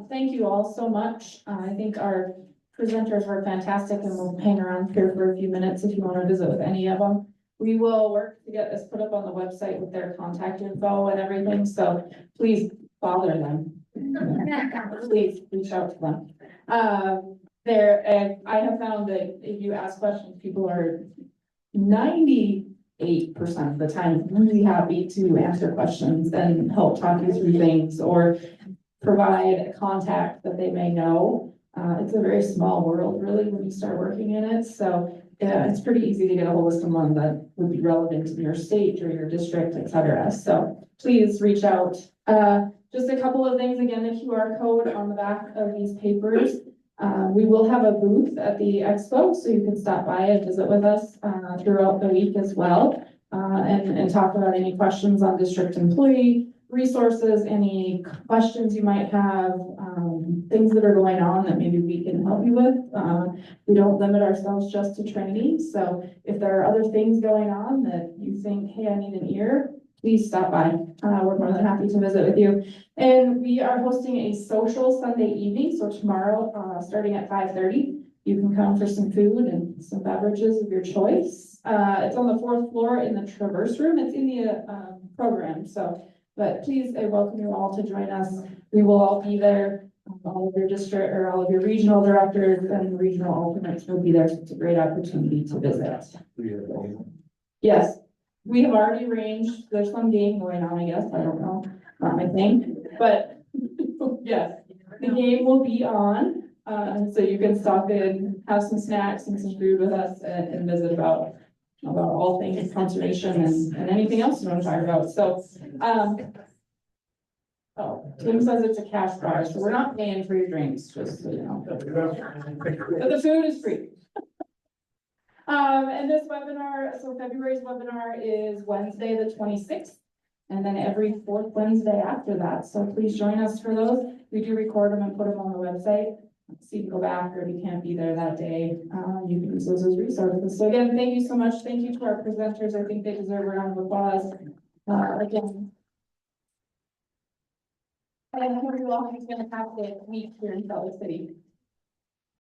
thank you all so much. I think our presenters were fantastic and we'll hang around here for a few minutes if you want to visit with any of them. We will work to get this put up on the website with their contact info and everything, so please bother them. Please reach out to them. And I have found that if you ask questions, people are 98% of the time really happy to answer questions and help talk you through things or provide a contact that they may know. It's a very small world really when you start working in it. So yeah, it's pretty easy to get a hold of someone that would be relevant in your state or your district, et cetera. So please reach out. Just a couple of things, again, the QR code on the back of these papers. We will have a booth at the expo, so you can stop by and visit with us throughout the week as well. And talk about any questions on district employee resources, any questions you might have, things that are going on that maybe we can help you with. We don't limit ourselves just to training, so if there are other things going on that you think, hey, I need an ear, please stop by. We're more than happy to visit with you. And we are hosting a social Sunday evening, so tomorrow, starting at 5:30, you can come for some food and some beverages of your choice. It's on the 4th floor in the Traverse Room. It's in the program, so, but please, I welcome you all to join us. We will all be there. All of your district or all of your regional directors and regional alternates will be there. So it's a great opportunity to visit. Yes, we have already arranged, there's some game going on, I guess, I don't know, not my thing, but yes, the game will be on. So you can stop in, have some snacks and some food with us and visit about all things conservation and anything else you want to talk about. So, Tim says it's a cash bar, so we're not paying for your drinks, just so you know. But the food is free. And this webinar, so February's webinar is Wednesday, the 26th, and then every 4th Wednesday after that. So please join us for those. We do record them and put them on the website. So you can go back, or if you can't be there that day, you can use those as resources. So again, thank you so much. Thank you to our presenters. I think they deserve a round of applause. Again. And I hope you all have a fantastic week here in Salt Lake City.